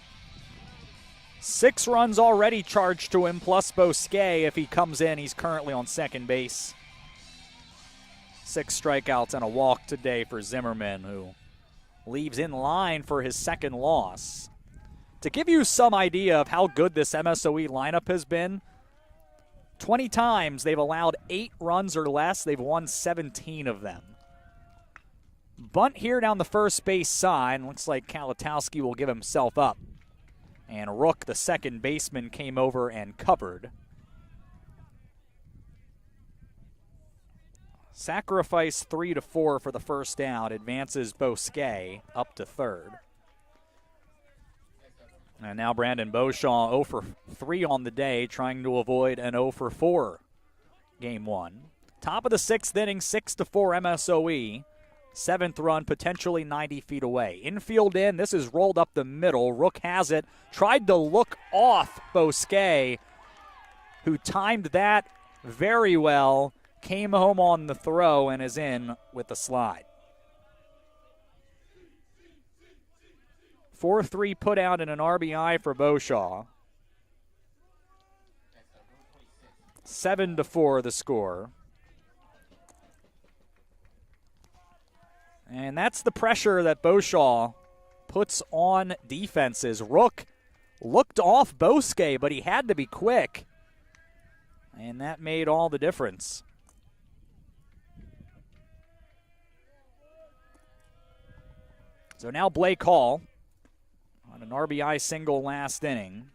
6 runs already charged to him, plus Bosque. If he comes in, he's currently on second base. 6 strikeouts and a walk today for Zimmerman, who leaves in line for his second loss. To give you some idea of how good this MSOE lineup has been, 20 times they've allowed 8 runs or less. They've won 17 of them. Bunt here down the first base side. Looks like Kalatowski will give himself up. And Rook, the second baseman, came over and covered. Sacrifice 3-4 for the first out. Advances Bosquet up to third. And now Brandon Beauchamp 0 for 3 on the day, trying to avoid an 0 for 4 game one. Top of the sixth inning, 6-4 MSOE. Seventh run, potentially 90 feet away. Infield in, this is rolled up the middle. Rook has it, tried to look off Bosquet, who timed that very well, came home on the throw and is in with the slide. 4-3 put out and an RBI for Beauchamp. 7-4 the score. And that's the pressure that Beauchamp puts on defenses. Rook looked off Bosquet, but he had to be quick. And that made all the difference. So now Blake Hall on an RBI single last inning.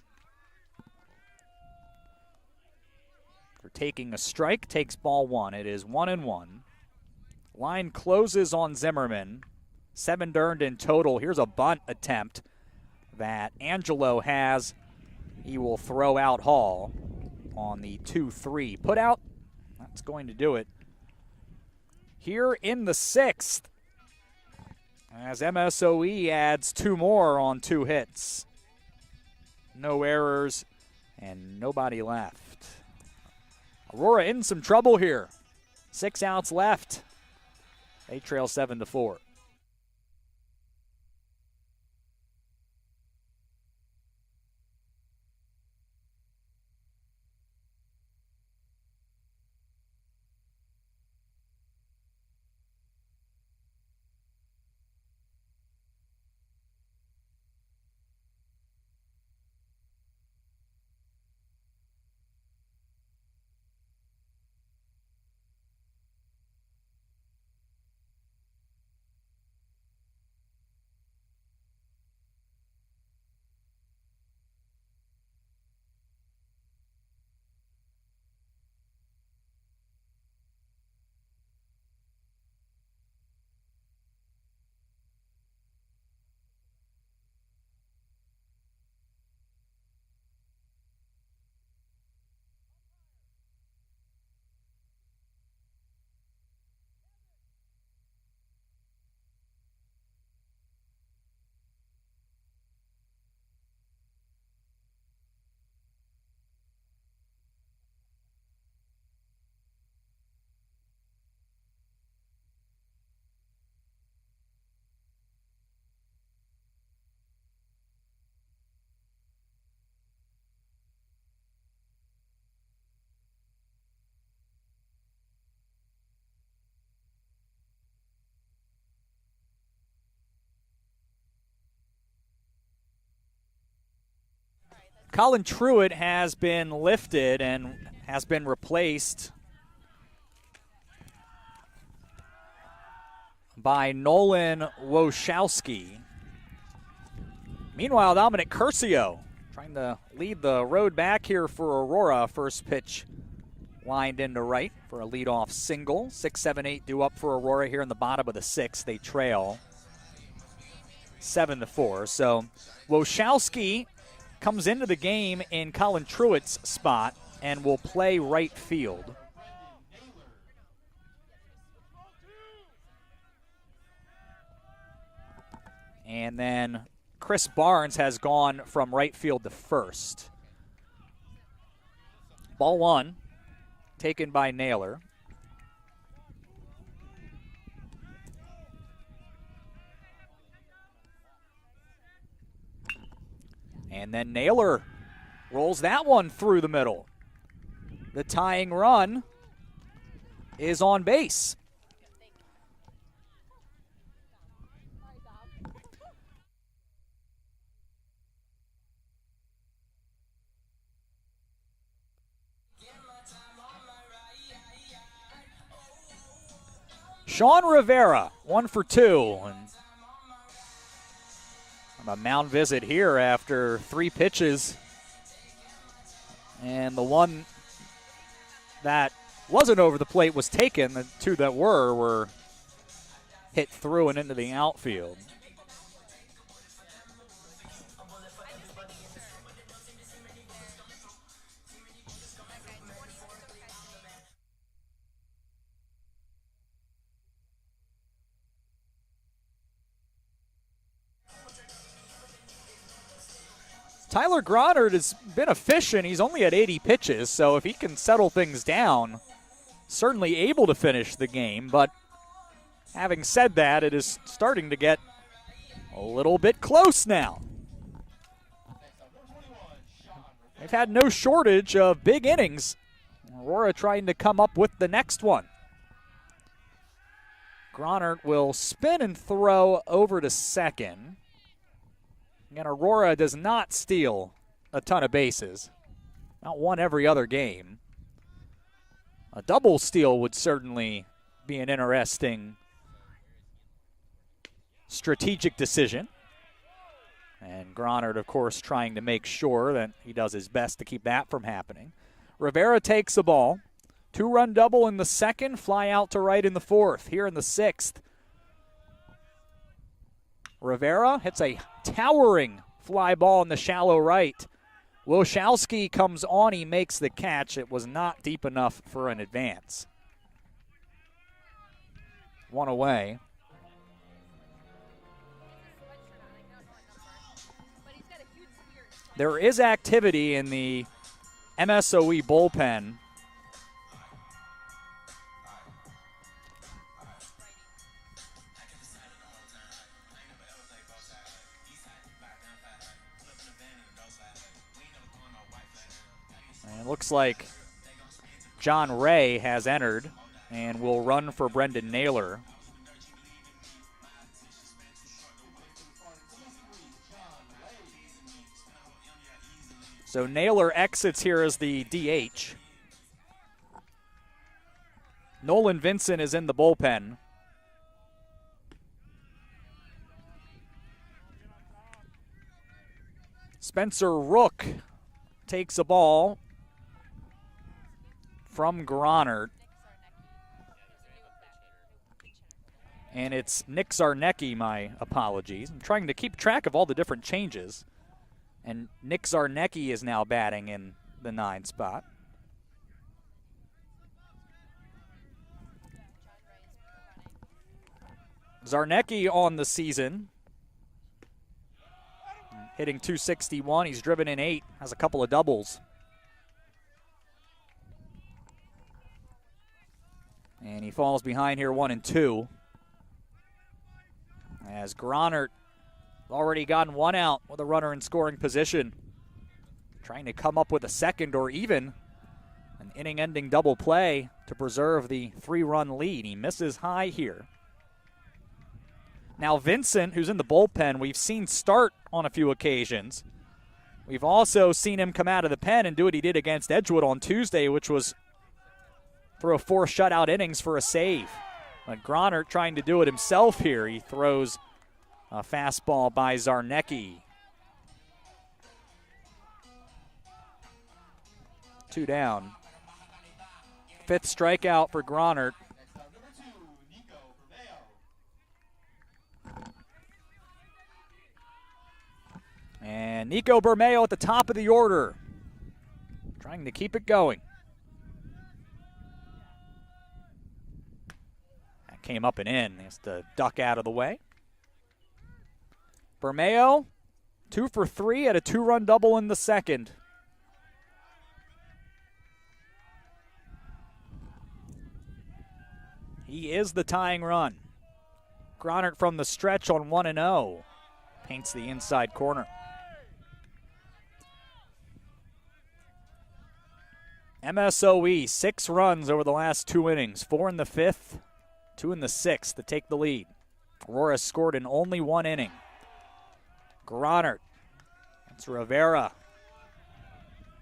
For taking a strike, takes ball one. It is 1-1. Line closes on Zimmerman. 7 earned in total. Here's a bunt attempt that Angelo has. He will throw out Hall on the 2-3. Put out, that's going to do it. Here in the 6th, as MSOE adds 2 more on 2 hits. No errors and nobody left. Aurora in some trouble here. 6 outs left. They trail 7-4. Colin Truitt has been lifted and has been replaced by Nolan Woshowski. Meanwhile, Dominic Curcio trying to lead the road back here for Aurora. First pitch lined into right for a leadoff single. 6-7-8 due up for Aurora here in the bottom of the 6th. They trail 7-4. So Woshowski comes into the game in Colin Truitt's spot and will play right field. And then Chris Barnes has gone from right field to first. Ball one, taken by Naylor. And then Naylor rolls that one through the middle. The tying run is on base. Sean Rivera, 1 for 2. And a mound visit here after 3 pitches. And the one that wasn't over the plate was taken. The 2 that were hit through and into the outfield. Tyler Gronard has been efficient. He's only at 80 pitches, so if he can settle things down, certainly able to finish the game. But having said that, it is starting to get a little bit close now. They've had no shortage of big innings. Aurora trying to come up with the next one. Gronard will spin and throw over to second. And Aurora does not steal a ton of bases. Not one every other game. A double steal would certainly be an interesting strategic decision. And Gronard, of course, trying to make sure that he does his best to keep that from happening. Rivera takes the ball. 2-run double in the second, fly out to right in the fourth. Here in the sixth, Rivera hits a towering fly ball in the shallow right. Wojciechowski comes on, he makes the catch. It was not deep enough for an advance. 1 away. There is activity in the MSOE bullpen. It looks like John Ray has entered and will run for Brendan Naylor. So Naylor exits here as the DH. Nolan Vincent is in the bullpen. Spencer Rook takes a ball from Gronard. And it's Nick Zarnecki, my apologies. I'm trying to keep track of all the different changes. And Nick Zarnecki is now batting in the 9 spot. Zarnecki on the season, hitting .261. He's driven in 8, has a couple of doubles. And he falls behind here 1 and 2. As Gronard already gotten 1 out with a runner in scoring position. Trying to come up with a second or even an inning-ending double play to preserve the 3-run lead. He misses high here. Now Vincent, who's in the bullpen, we've seen start on a few occasions. We've also seen him come out of the pen and do what he did against Edgewood on Tuesday, which was throw 4 shutout innings for a save. But Gronard trying to do it himself here. He throws a fastball by Zarnecki. 2 down. 5th strikeout for Gronard. And Nico Bermeo at the top of the order, trying to keep it going. That came up and in. He has to duck out of the way. Bermeo, 2 for 3 at a 2-run double in the second. He is the tying run. Gronard from the stretch on 1-0. Paints the inside corner. MSOE, 6 runs over the last 2 innings. 4 in the 5th, 2 in the 6th to take the lead. Aurora scored in only 1 inning. Gronard. It's Rivera.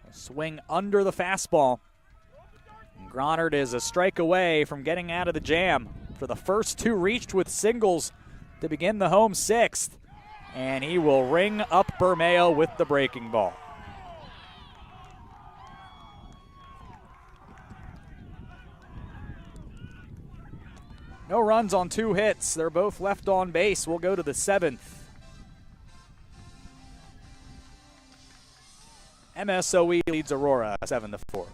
A swing under the fastball. And Gronard is a strike away from getting out of the jam. for the first two reached with singles to begin the home sixth. And he will ring up Bermeo with the breaking ball. No runs on two hits. They're both left on base. We'll go to the seventh. MSOE leads Aurora 7-4.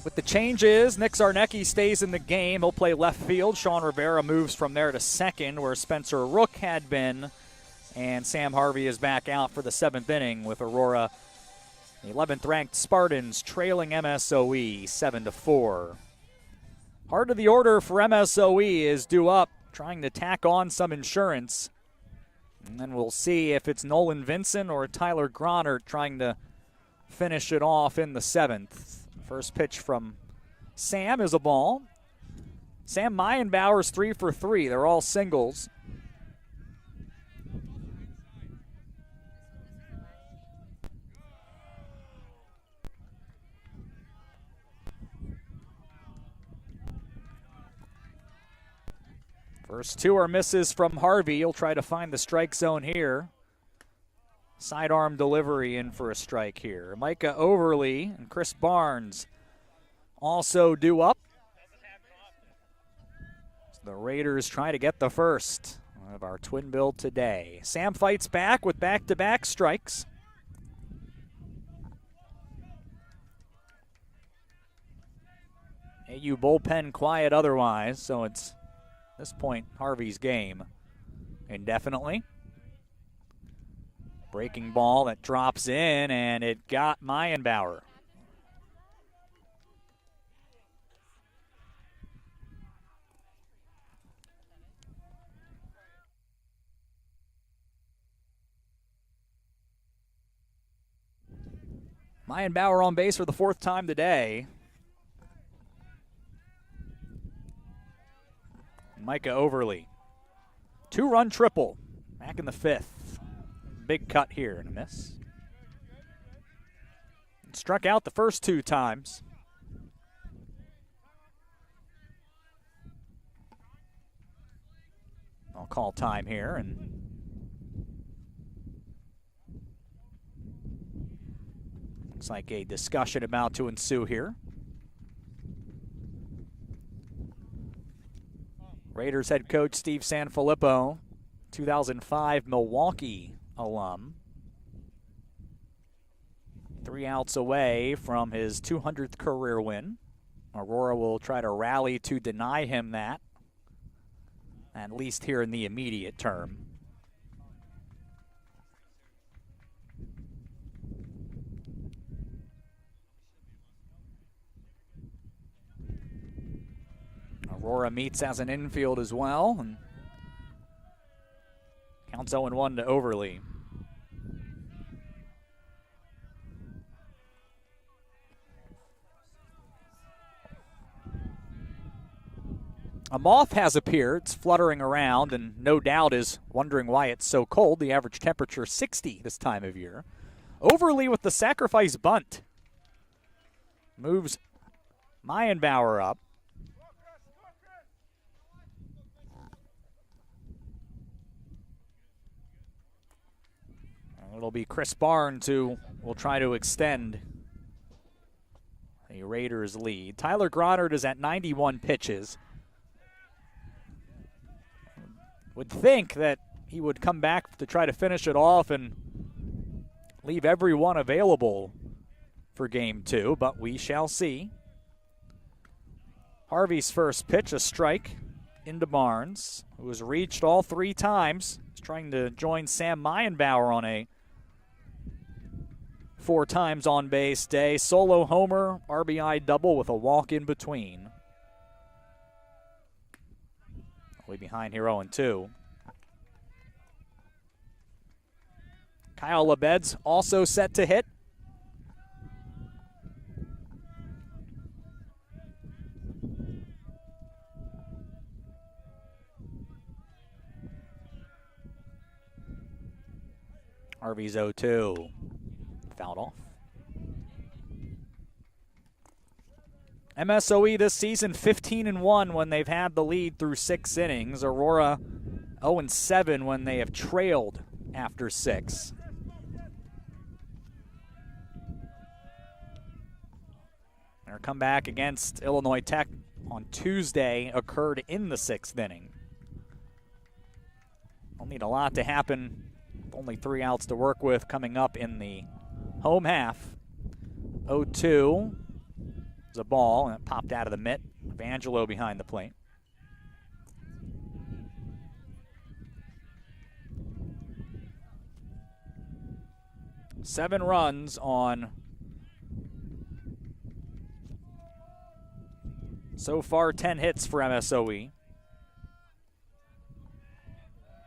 With the changes, Nick Zarnecki stays in the game. He'll play left field. Sean Rivera moves from there to second, where Spencer Rook had been. And Sam Harvey is back out for the seventh inning with Aurora, the 11th-ranked Spartans, trailing MSOE 7-4. Heart of the order for MSOE is due up, trying to tack on some insurance. And then we'll see if it's Nolan Vincent or Tyler Gronert trying to finish it off in the seventh. First pitch from Sam is a ball. Sam Meyenbauer's 3 for 3. They're all singles. First two are misses from Harvey. He'll try to find the strike zone here. Sidearm delivery in for a strike here. Micah Overly and Chris Barnes also due up. So the Raiders try to get the first of our twin build today. Sam fights back with back-to-back strikes. AU bullpen quiet otherwise, so it's at this point Harvey's game indefinitely. Breaking ball that drops in, and it got Meyenbauer. Meyenbauer on base for the fourth time today. Micah Overly. Two-run triple back in the fifth. Big cut here and a miss. Struck out the first two times. I'll call time here, and looks like a discussion about to ensue here. Raiders head coach Steve Sanfilippo, 2005 Milwaukee alum. 3 outs away from his 200th career win. Aurora will try to rally to deny him that, at least here in the immediate term. Aurora meets as an infield as well, and counts 0-1 to Overly. A moth has appeared. It's fluttering around and no doubt is wondering why it's so cold. The average temperature 60 this time of year. Overly with the sacrifice bunt. Moves Meyenbauer up. It'll be Chris Barnes who will try to extend the Raiders lead. Tyler Gronard is at 91 pitches. Would think that he would come back to try to finish it off and leave everyone available for game 2, but we shall see. Harvey's first pitch, a strike into Barnes, who has reached all 3 times. He's trying to join Sam Meyenbauer on a 4 times on base day. Solo homer, RBI double with a walk in between. Way behind here 0-2. Kyle Lebed's also set to hit. Harvey's 0-2. Fouled off. MSOE this season 15-1 when they've had the lead through 6 innings. Aurora 0-7 when they have trailed after 6. Their comeback against Illinois Tech on Tuesday occurred in the 6th inning. Don't need a lot to happen. Only 3 outs to work with coming up in the home half. 0-2 is a ball, and it popped out of the mitt. Evangelo behind the plate. Seven runs on so far 10 hits for MSOE.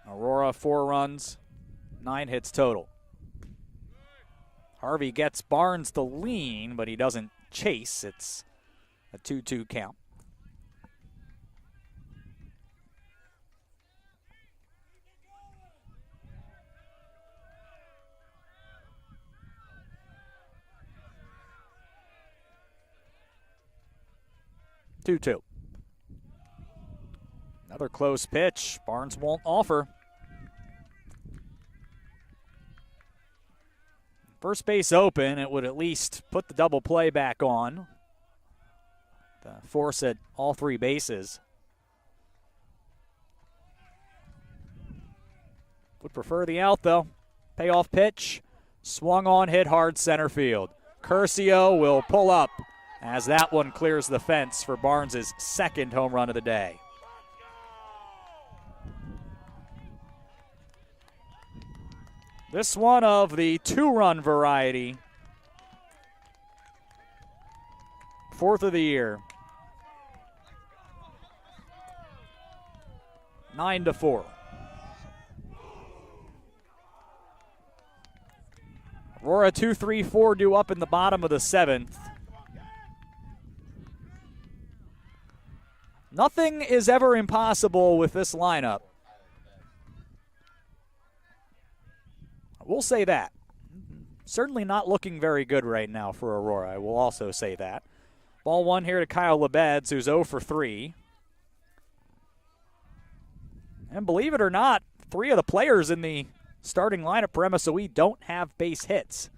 Aurora 4 runs. 9 hits total. Harvey gets Barnes to lean, but he doesn't chase. It's a 2-2 count. Another close pitch. Barnes won't offer. First base open, it would at least put the double play back on. The force at all 3 bases. Would prefer the out, though. Payoff pitch. Swung on, hit hard center field. Curcio will pull up as that one clears the fence for Barnes' 2nd home run of the day. This one of the 2-run variety. 4th of the year. 9-4. Aurora 2-3-4 due up in the bottom of the 7th. Nothing is ever impossible with this lineup. We'll say that. Certainly not looking very good right now for Aurora. I will also say that. Ball 1 here to Kyle Lebeds, who's 0 for 3. And believe it or not, 3 of the players in the starting lineup for MSOE don't have base hits.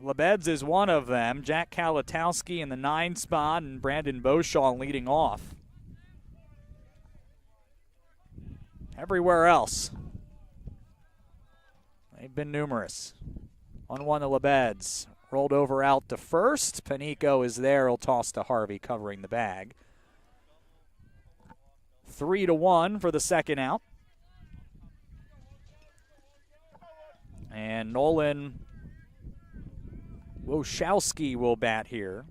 Lebeds is one of them. Jack Kalatowski in the 9 spot and Brandon Beauchamp leading off. Everywhere else, they've been numerous. 1-1 to Lebeds. Rolled over out to first. Panico is there. He'll toss to Harvey covering the bag. 3-1 for the 2nd out. And Nolan Woshowski will bat here.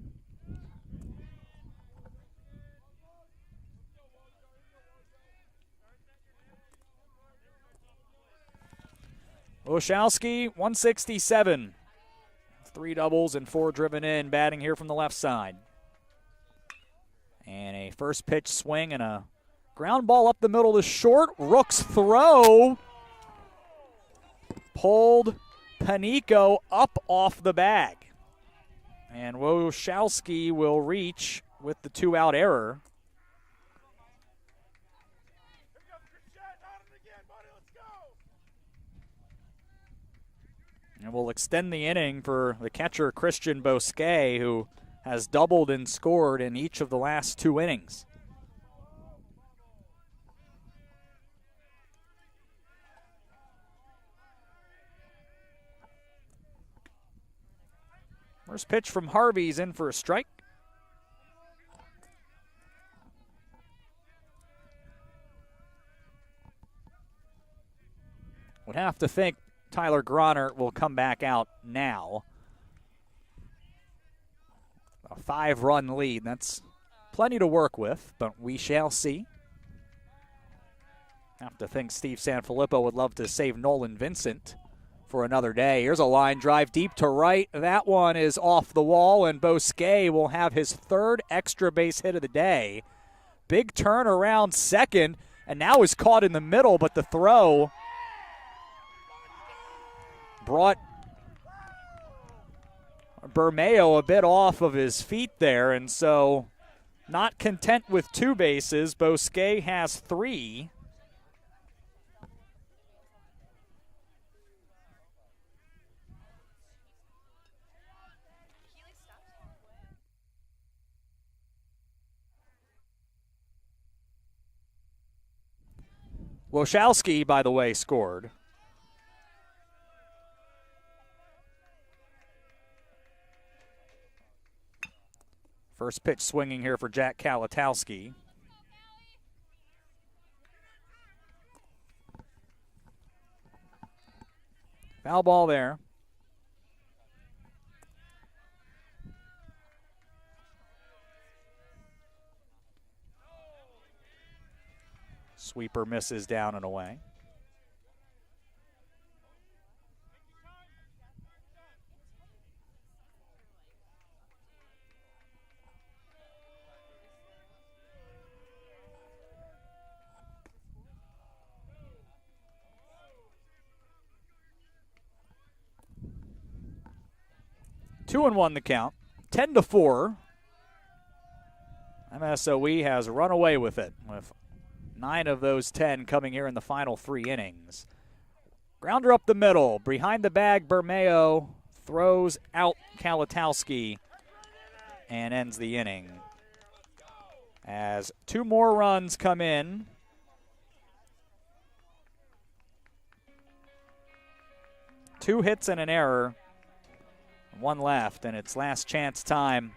Woshowski, 167. 3 doubles and 4 driven in, batting here from the left side. And a first pitch swing and a ground ball up the middle to short. Rook's throw pulled Panico up off the bag. And Woshowski will reach with the 2-out error. And we'll extend the inning for the catcher, Christian Bosquet, who has doubled and scored in each of the last 2 innings. First pitch from Harvey's in for a strike. Would have to think Tyler Gronert will come back out now. A 5-run lead, that's plenty to work with, but we shall see. Have to think Steve Sanfilippo would love to save Nolan Vincent for another day. Here's a line drive deep to right. That one is off the wall, and Bosquet will have his 3rd extra base hit of the day. Big turn around second, and now is caught in the middle, but the throw brought Bermeo a bit off of his feet there, and so not content with 2 bases, Bosquet has 3. Wojciechowski, by the way, scored. First pitch swinging here for Jack Kalatowski. Foul ball there. Sweeper misses down and away. Two and 1 the count. 10-4. MSOE has run away with it, with 9 of those 10 coming here in the final 3 innings. Grounder up the middle. Behind the bag, Bermeo throws out Kalatowski and ends the inning. As 2 more runs come in. Two hits and an error. 1 left, and it's last chance time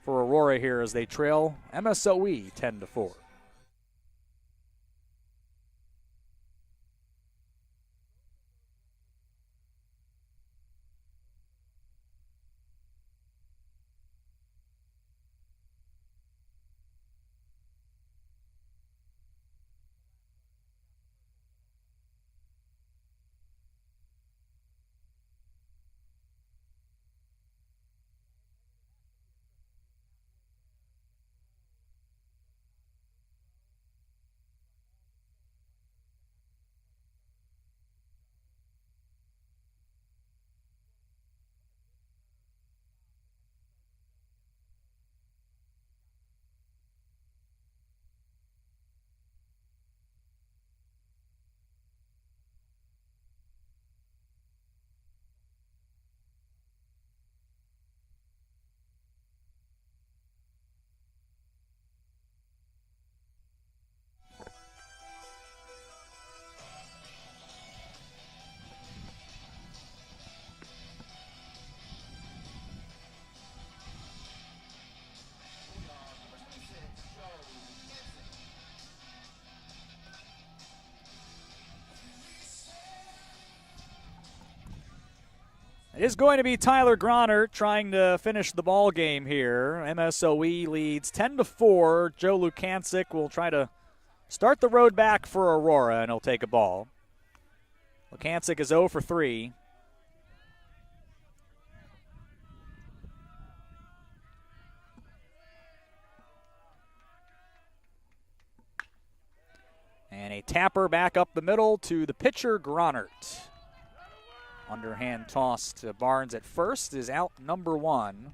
for Aurora here as they trail MSOE 10-4. It is going to be Tyler Gronert trying to finish the ball game here. MSOE leads 10-4. Joe Lukancic will try to start the road back for Aurora, and he'll take a ball. Lukancic is 0 for 3. And a tapper back up the middle to the pitcher, Gronert. Underhand toss to Barnes at first is out number 1.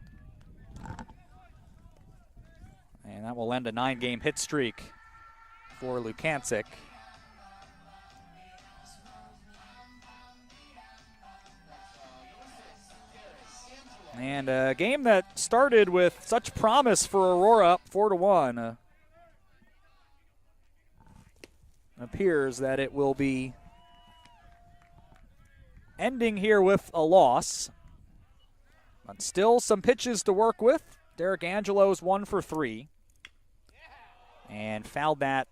And that will end a 9-game hit streak for Lukancic. And a game that started with such promise for Aurora, up 4-1. Appears that it will be ending here with a loss. But still some pitches to work with. Derek Angelo's 1 for 3. And fouled that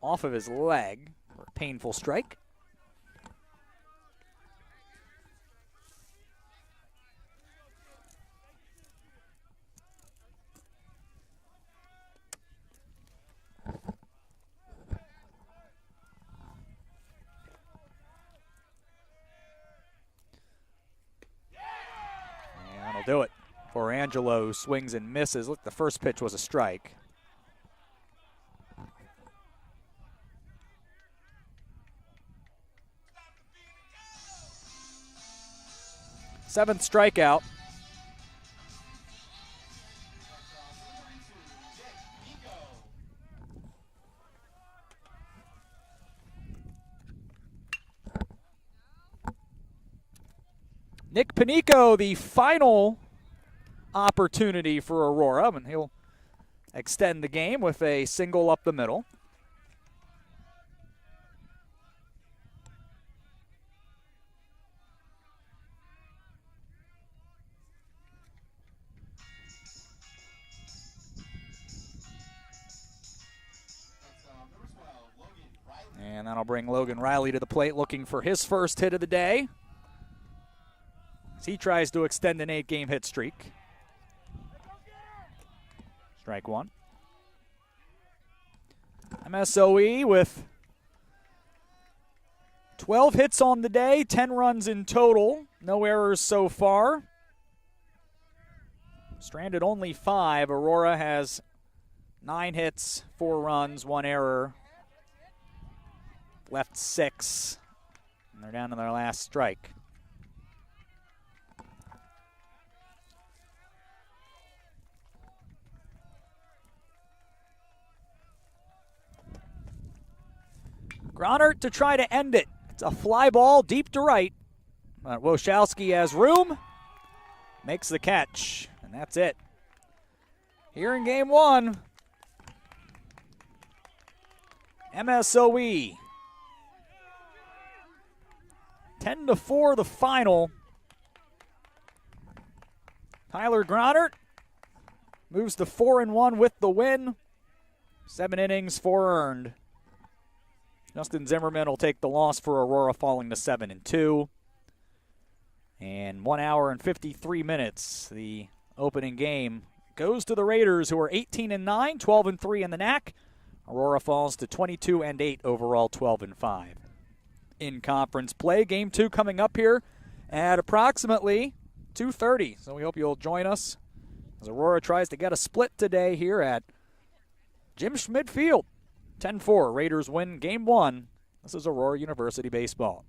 off of his leg for a painful strike. And that'll do it for Angelo. Swings and misses. Look, the first pitch was a strike. Seventh strikeout. Nick Panico, the final opportunity for Aurora, and he'll extend the game with a single up the middle. And that'll bring Logan Riley to the plate, looking for his first hit of the day, as he tries to extend an 8-game hit streak. Strike one. MSOE with 12 hits on the day, 10 runs in total. No errors so far. Stranded only 5. Aurora has 9 hits, 4 runs, 1 error. Left 6. And they're down to their last strike. Gronert to try to end it. It's a fly ball deep to right. Wojciechowski has room. Makes the catch. And that's it. Here in game 1. MSOE. 10-4 the final. Tyler Gronert moves to 4-1 with the win. 7 innings, 4 earned. Justin Zimmerman will take the loss for Aurora, falling to 7-2. And 1 hour and 53 minutes. The opening game goes to the Raiders, who are 18-9, 12-3 in the NAC. Aurora falls to 22-8 overall, 12-5. In conference play, game 2 coming up here at approximately 2:30. So we hope you'll join us as Aurora tries to get a split today here at Jim Schmid Field. 10-4, Raiders win game 1. This is Aurora University baseball.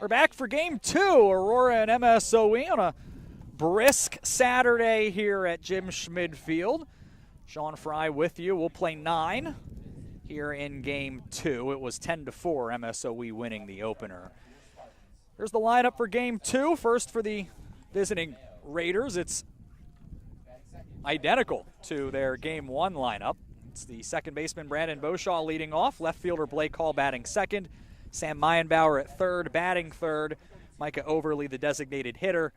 We're back for game 2, Aurora and MSOE on a brisk Saturday here at Jim Schmid Field. Sean Fry with you. We'll play 9 here in game 2. It was 10-4, MSOE winning the opener. Here's the lineup for game 2. First for the visiting Raiders, it's identical to their game 1 lineup. It's the second baseman Brandon Beauchamp leading off, left fielder Blake Hall batting second, Sam Meyenbauer at third, batting third. Micah Overly, the designated hitter.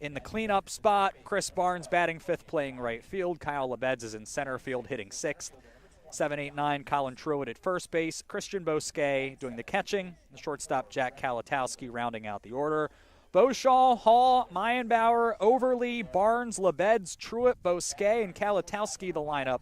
In the cleanup spot, Chris Barnes batting fifth, playing right field. Kyle Lebeds is in center field, hitting sixth. 7, 8, 9, Colin Truitt at first base. Christian Bosquet doing the catching. The shortstop, Jack Kalatowski, rounding out the order. Beauchamp, Hall, Meyenbauer, Overly, Barnes, Lebeds, Truitt, Bosquet, and Kalatowski the lineup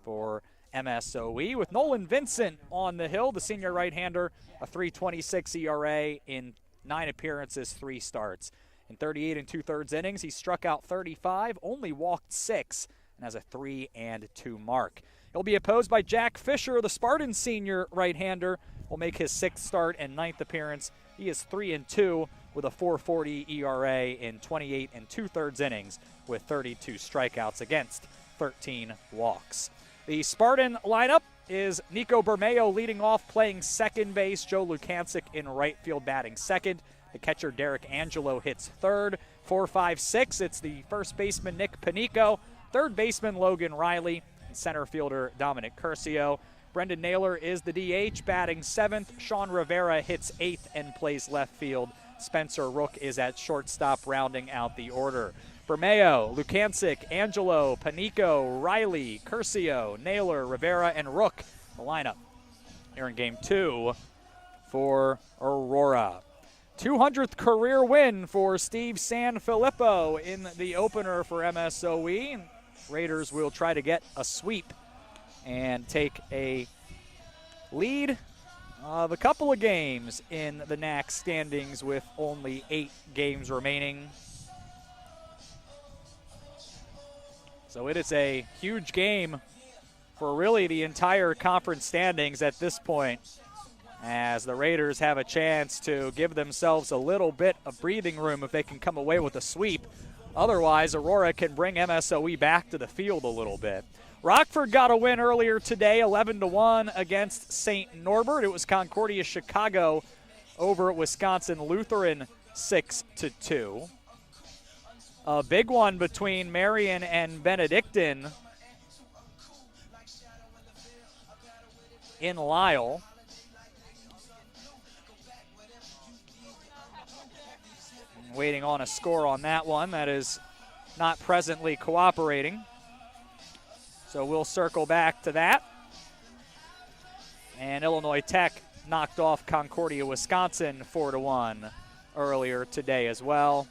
for MSOE, with Nolan Vincent on the hill, the senior right-hander, a 3.26 ERA in 9 appearances, 3 starts. In 38 2/3 innings, he struck out 35, only walked 6, and has a 3-2 mark. He'll be opposed by Jack Fisher, the Spartan senior right-hander, will make his 6th start and 9th appearance. He is 3-2 with a 4.40 ERA in 28 2/3 innings with 32 strikeouts against 13 walks. The Spartan lineup is Nico Bermeo leading off, playing second base. Joe Lukancic in right field batting second. The catcher Derek Angelo hits third. 4, 5, 6, it's the first baseman Nick Panico, third baseman Logan Riley, and center fielder Dominic Curcio. Brendan Naylor is the DH, batting seventh. Sean Rivera hits eighth and plays left field. Spencer Rook is at shortstop, rounding out the order. Bermeo, Lukancic, Angelo, Panico, Riley, Curcio, Naylor, Rivera, and Rook, the lineup here in game 2 for Aurora. 200th career win for Steve Sanfilippo in the opener for MSOE. Raiders will try to get a sweep and take a lead of a couple of games in the NAC standings with only 8 games remaining. So it is a huge game for really the entire conference standings at this point, as the Raiders have a chance to give themselves a little bit of breathing room if they can come away with a sweep. Otherwise, Aurora can bring MSOE back to the field a little bit. Rockford got a win earlier today, 11-1 against St. Norbert. It was Concordia Chicago over at Wisconsin Lutheran, 6-2. A big one between Marion and Benedictine in Lisle. Waiting on a score on that one. That is not presently cooperating. So we'll circle back to that. And Illinois Tech knocked off Concordia, Wisconsin 4-1 earlier today as well.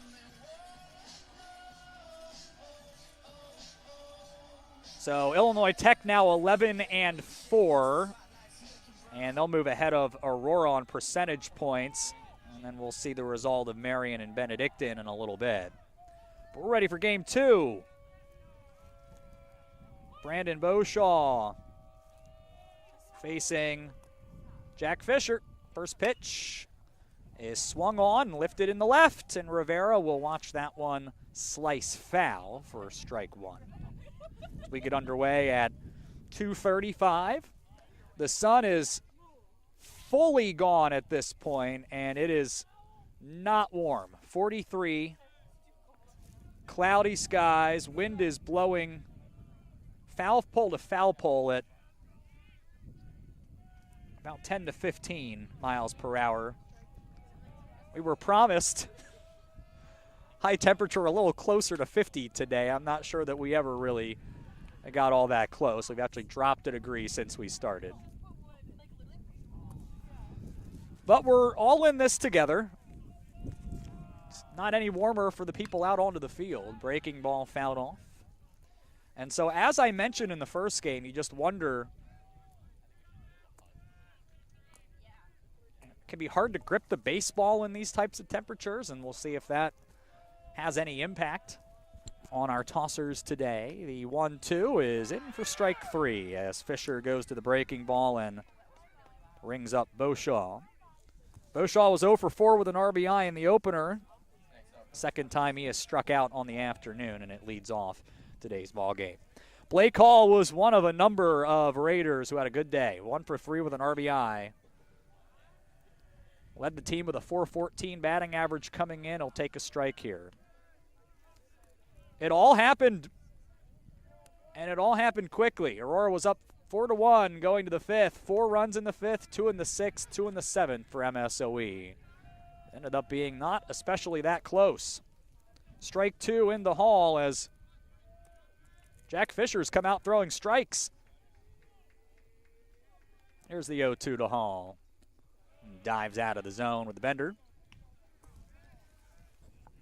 So Illinois Tech now 11-4, and they'll move ahead of Aurora on percentage points. And then we'll see the result of Marion and Benedictine in a little bit. But we're ready for game 2. Brandon Beauchamp facing Jack Fisher. First pitch is swung on, lifted in the left, and Rivera will watch that one slice foul for strike 1. As we get underway at 2:35. The sun is fully gone at this point, and it is not warm. 43, cloudy skies, wind is blowing foul pole to foul pole at about 10 to 15 miles per hour. We were promised high temperature a little closer to 50 today. I'm not sure that we ever really got all that close. We've actually dropped a degree since we started. But we're all in this together. It's not any warmer for the people out onto the field. Breaking ball fouled off. And so as I mentioned in the first game, you just wonder, it can be hard to grip the baseball in these types of temperatures, and we'll see if that has any impact on our tossers today. The 1-2 is in for strike 3 as Fisher goes to the breaking ball and rings up Beauchamp. Beauchamp was 0 for 4 with an RBI in the opener. Second time he has struck out on the afternoon, and it leads off today's ball game. Blake Hall was one of a number of Raiders who had a good day. 1 for 3 with an RBI. Led the team with a .414 batting average coming in. He'll take a strike here. It all happened, and it all happened quickly. Aurora was up 4-1 going to the 5th. 4 runs in the 5th, 2 in the 6th, 2 in the 7th for MSOE. Ended up being not especially that close. Strike 2 in the Hall as Jack Fisher's come out throwing strikes. Here's the 0-2 to Hall. Dives out of the zone with the bender.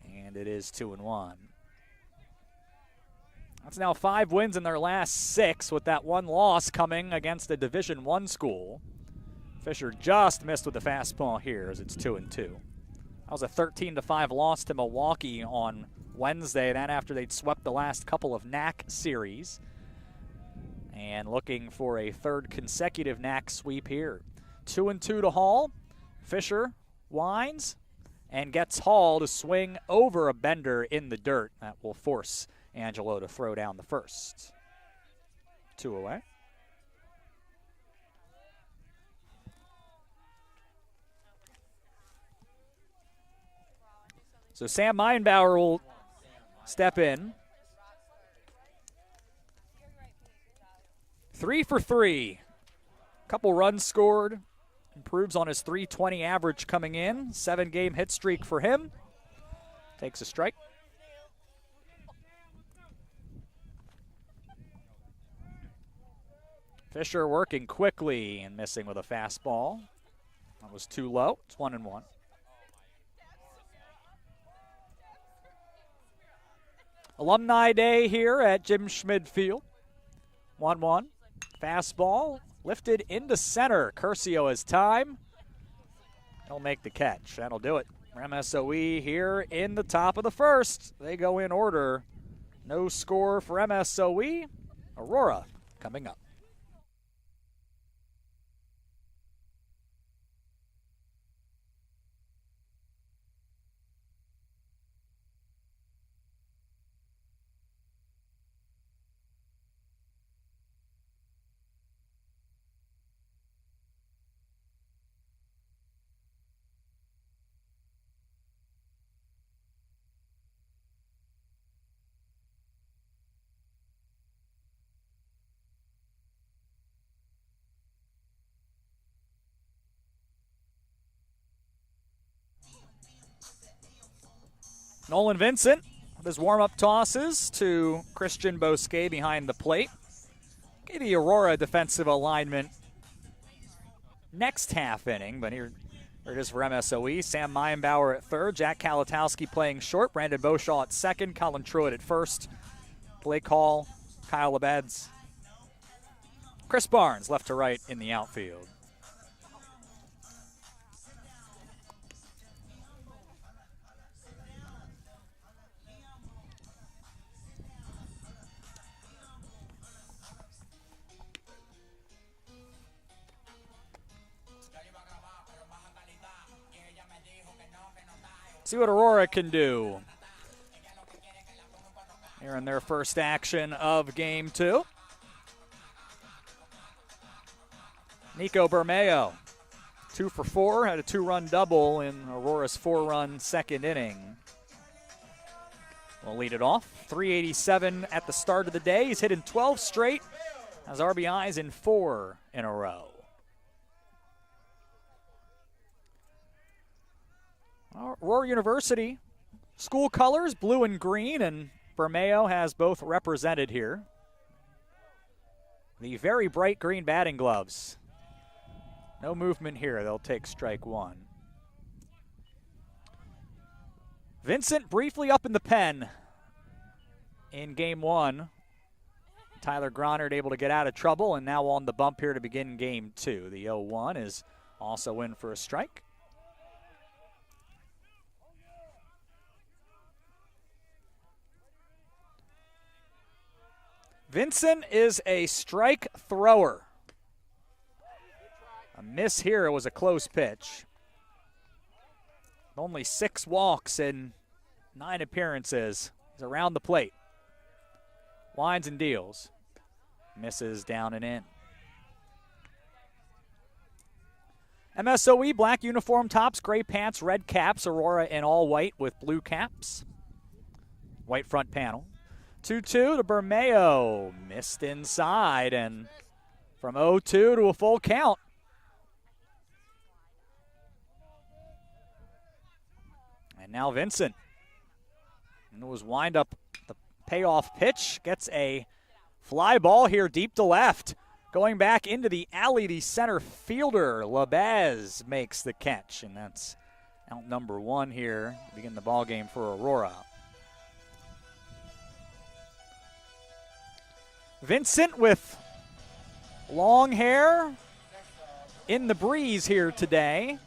And it is 2-1. That's now 5 wins in their last 6, with that 1 loss coming against a Division I school. Fisher just missed with the fastball here as it's 2-2. That was a 13-5 loss to Milwaukee on Wednesday, that after they'd swept the last couple of NAC series. And looking for a 3rd consecutive NAC sweep here. 2-2 to Hall. Fisher winds and gets Hall to swing over a bender in the dirt. That will force Angelo to throw down the first. 2 away. So Sam Meinbauer will step in. 3 for 3. Couple runs scored. Improves on his .320 average coming in. 7-game hit streak for him. Takes a strike. Fisher working quickly and missing with a fastball. That was too low. It's 1-1. Alumni Day here at Jim Schmid Field. 1-1. Fastball lifted into center. Curcio has time. He'll make the catch. That'll do it. MSOE here in the top of the first. They go in order. No score for MSOE. Aurora coming up. Nolan Vincent with his warm-up tosses to Christian Bosquet behind the plate. Gave the Aurora defensive alignment next half inning, but here it is for MSOE. Sam Meinbauer at 3rd, Jack Kalatowski playing short, Brandon Beauchamp at 2nd, Colin Truitt at 1st, Blake Hall, Kyle Lebeds, Chris Barnes left to right in the outfield. See what Aurora can do here in their first action of Game 2. Nico Bermeo, 2 for 4, had a 2-run double in Aurora's 4-run second inning. We'll lead it off. 387 at the start of the day. He's hit in 12 straight, has RBIs in 4 in a row. Aurora University, school colors, blue and green, and Bermeo has both represented here. The very bright green batting gloves. No movement here. They'll take strike 1. Vincent briefly up in the pen in Game 1. Tyler Gronard able to get out of trouble, and now on the bump here to begin Game 2. The 0-1 is also in for a strike. Vincent is a strike thrower. A miss here. It was a close pitch. Only 6 walks in 9 appearances. He's around the plate. Winds and deals. Misses down and in. MSOE, black uniform tops, gray pants, red caps. Aurora in all white with blue caps. White front panel. 2-2 to Bermeo. Missed inside, and from 0-2 to a full count. And now Vincent. And it was wind up the payoff pitch. Gets a fly ball here deep to left. Going back into the alley, the center fielder, Labez, makes the catch. And that's out number 1 here to begin the ball game for Aurora. Vincent with long hair in the breeze here today.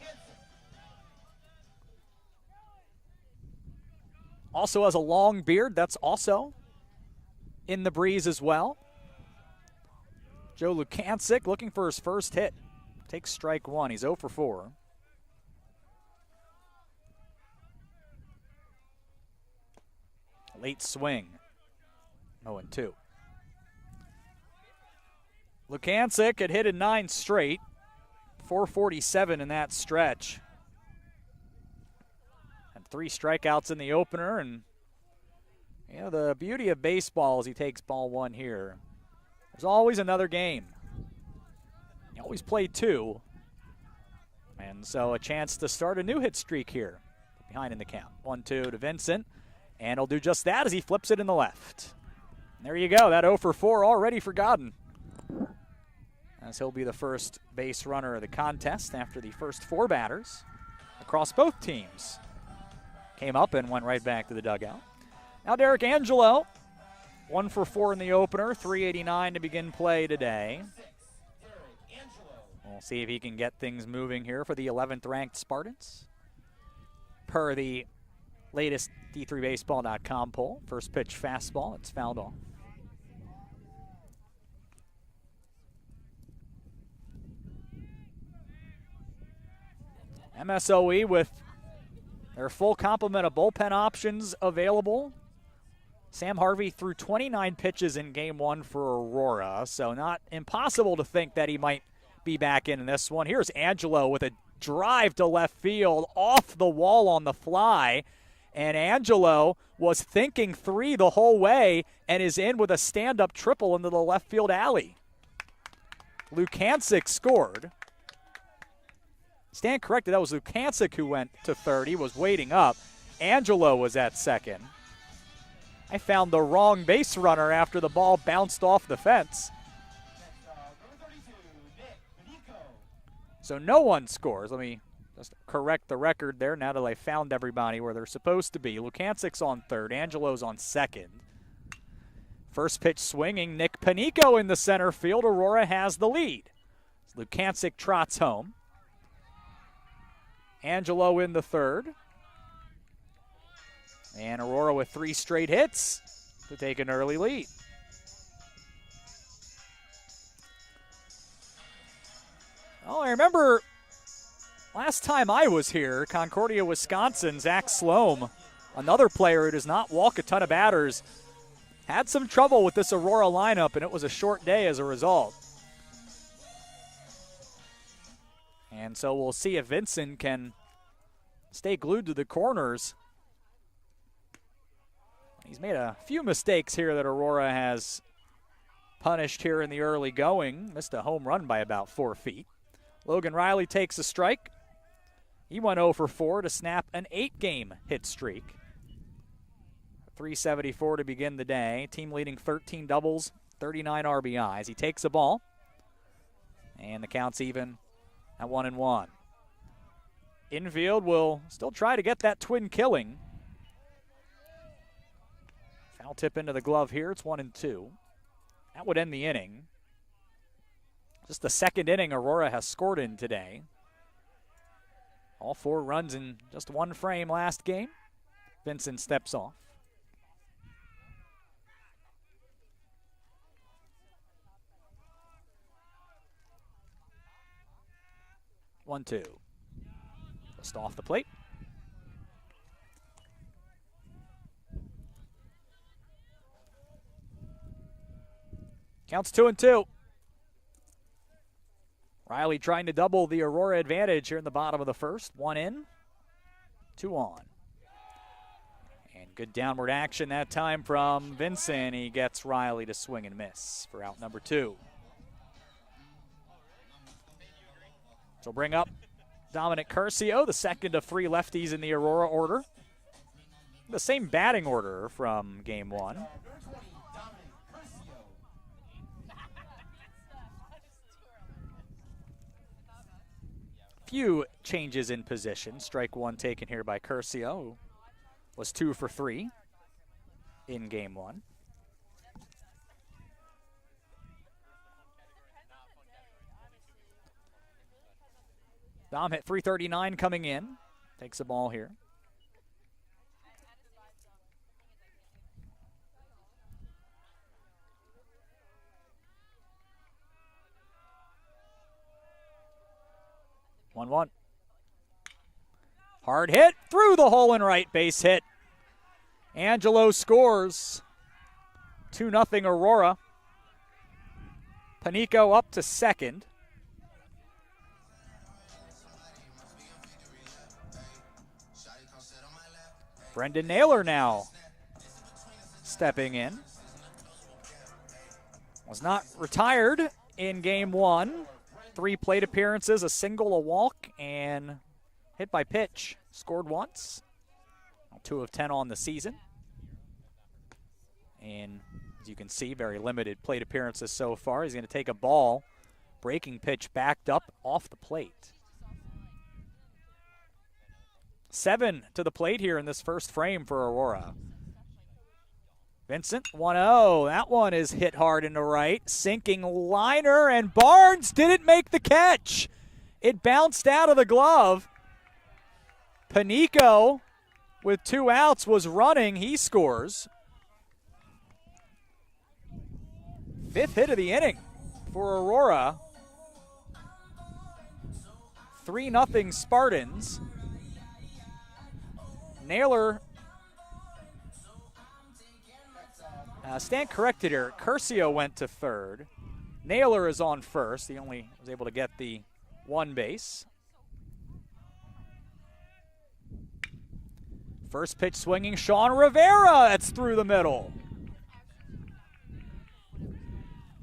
Also has a long beard. That's also in the breeze as well. Joe Lukancic looking for his first hit. Takes strike 1. He's 0 for 4. Late swing. 0-2. Lukancic had hit in 9 straight. 447 in that stretch. And 3 strikeouts in the opener. And you know, the beauty of baseball is he takes ball 1 here. There's always another game. You always play 2. And so a chance to start a new hit streak here. Behind in the count. 1-2 to Vincent. And he'll do just that as he flips it in the left. And there you go. That 0 for 4 already forgotten. As he'll be the first base runner of the contest after the first 4 batters across both teams came up and went right back to the dugout. Now Derek Angelo, 1 for 4 in the opener, 389 to begin play today. We'll see if he can get things moving here for the 11th ranked Spartans. Per the latest D3Baseball.com poll, first pitch fastball, it's fouled off. MSOE with their full complement of bullpen options available. Sam Harvey threw 29 pitches in game 1 for Aurora, so not impossible to think that he might be back in this one. Here's Angelo with a drive to left field off the wall on the fly, and Angelo was thinking 3 the whole way and is in with a stand-up triple into the left field alley. Lukancic scored. Stand corrected, that was Lukancic who went to third. He was waiting up. Angelo was at second. I found the wrong base runner after the ball bounced off the fence. So no one scores. Let me just correct the record there now that I found everybody where they're supposed to be. Lukancic's on third. Angelo's on second. First pitch swinging. Nick Panico in the center field. Aurora has the lead. Lukancic trots home. Angelo in the third. And Aurora with 3 straight hits to take an early lead. Oh, I remember last time I was here, Concordia, Wisconsin, Zach Sloan, another player who does not walk a ton of batters, had some trouble with this Aurora lineup, and it was a short day as a result. And so we'll see if Vincent can stay glued to the corners. He's made a few mistakes here that Aurora has punished here in the early going. Missed a home run by about 4 feet. Logan Riley takes a strike. He went 0 for 4 to snap an 8-game hit streak. 374 to begin the day. Team leading 13 doubles, 39 RBIs. He takes a ball, and the count's even at 1-1. Infield will still try to get that twin killing. Foul tip into the glove here. It's 1-2. That would end the inning. Just the second inning Aurora has scored in today. All 4 runs in just 1 frame last game. Vincent steps off. One, two. Just off the plate. Counts 2-2. Riley trying to double the Aurora advantage here in the bottom of the first. 1 in, 2 on. And good downward action that time from Vincent. He gets Riley to swing and miss for out number 2. So bring up Dominic Curcio, the second of 3 lefties in the Aurora order. The same batting order from game 1. Few changes in position. Strike 1 taken here by Curcio, who was 2 for 3 in game 1. Dom hit .339 coming in. Takes the ball here. One. Hard hit through the hole and right, base hit. Angelo scores. 2-0 Aurora. Panico up to second. Brendan Naylor now stepping in. Was not retired in game 1. 3 plate appearances, a single, a walk, and hit by pitch. Scored once. 2 of 10 on the season. And as you can see, very limited plate appearances so far. He's going to take a ball. Breaking pitch backed up off the plate. 7 to the plate here in this first frame for Aurora. Vincent, 1-0. That one is hit hard into right. Sinking liner, and Barnes didn't make the catch. It bounced out of the glove. Panico, with 2 outs, was running. He scores. 5th hit of the inning for Aurora. 3-0 Spartans. Naylor, stand corrected here. Curcio went to third. Naylor is on first. He only was able to get the 1 base. First pitch swinging, Sean Rivera. That's through the middle.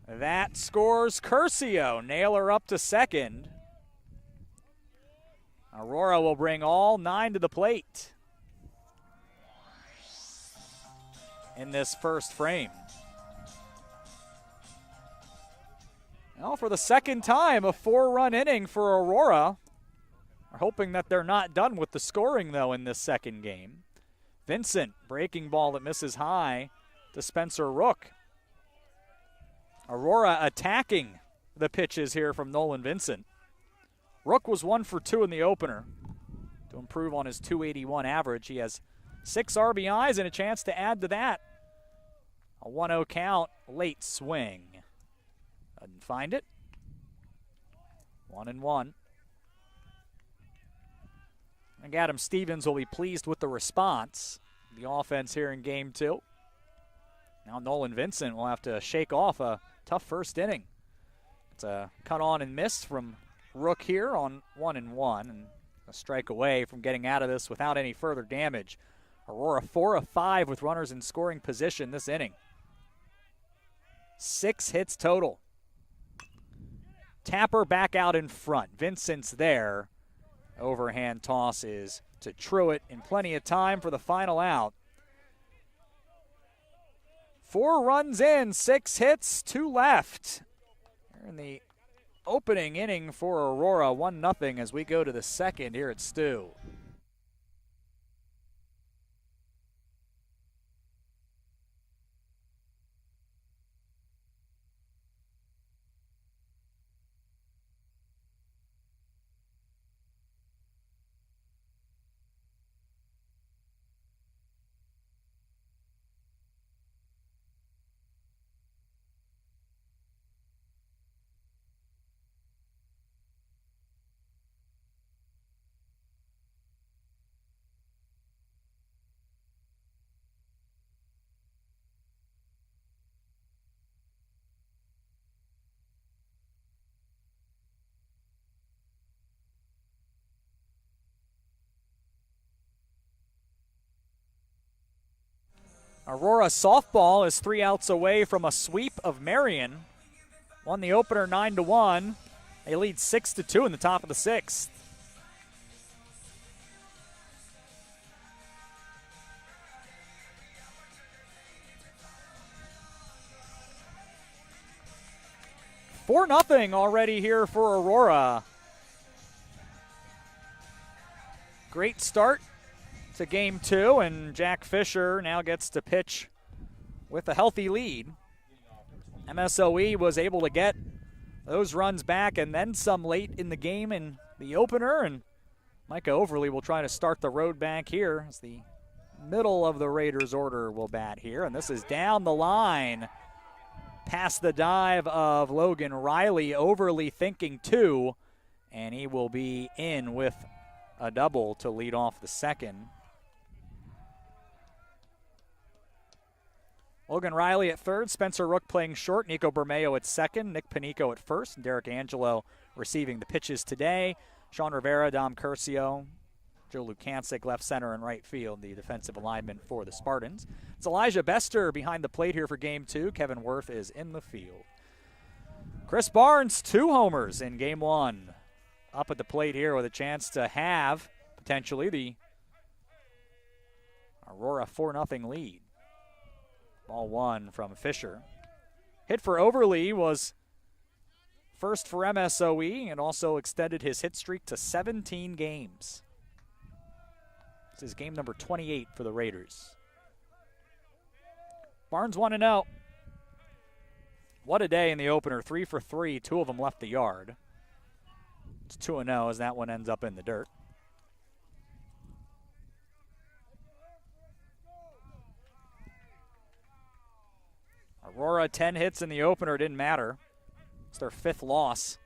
That scores Curcio. Naylor up to second. Aurora will bring all 9 to the plate in this first frame. Now for the second time, a 4-run inning for Aurora. We're hoping that they're not done with the scoring, though, in this second game. Vincent, breaking ball that misses high to Spencer Rook. Aurora attacking the pitches here from Nolan Vincent. Rook was 1 for 2 in the opener to improve on his .281 average. He has 6 RBIs and a chance to add to that. A 1-0 count, late swing. Doesn't find it. 1-1. I think Adam Stevens will be pleased with the response. The offense here in game 2. Now Nolan Vincent will have to shake off a tough first inning. It's a cut on and miss from Rook here on 1-1, and a strike away from getting out of this without any further damage. Aurora 4 of 5 with runners in scoring position this inning. 6 hits total. Tapper back out in front. Vincent's there. Overhand toss is to Truitt in plenty of time for the final out. 4 runs in, 6 hits, 2 left. We're in the opening inning for Aurora, 1-0 as we go to the second here at Stu. Aurora softball is 3 outs away from a sweep of Marion. Won the opener 9-1. They lead 6-2 in the top of the 6th. Four nothing already here for Aurora. Great start to game 2, and Jack Fisher now gets to pitch with a healthy lead. MSOE was able to get those runs back and then some late in the game in the opener, and Micah Overly will try to start the road back here as the middle of the Raiders order will bat here, and this is down the line. Past the dive of Logan Riley, Overly thinking 2, and he will be in with a double to lead off the second. Logan Riley at third, Spencer Rook playing short, Nico Bermeo at second, Nick Panico at first, and Derek Angelo receiving the pitches today. Sean Rivera, Dom Curcio, Joe Lukancic, left center and right field, the defensive alignment for the Spartans. It's Elijah Bester behind the plate here for game 2. Kevin Worth is in the field. Chris Barnes, 2 homers in game 1. Up at the plate here with a chance to have, potentially, the Aurora 4-0 lead. Ball 1 from Fisher. Hit for Overly was first for MSOE and also extended his hit streak to 17 games. This is game number 28 for the Raiders. Barnes 1-0. What a day in the opener. 3 for 3. 2 of them left the yard. It's 2-0 as that one ends up in the dirt. Aurora, 10 hits in the opener. Didn't matter. It's their 5th loss.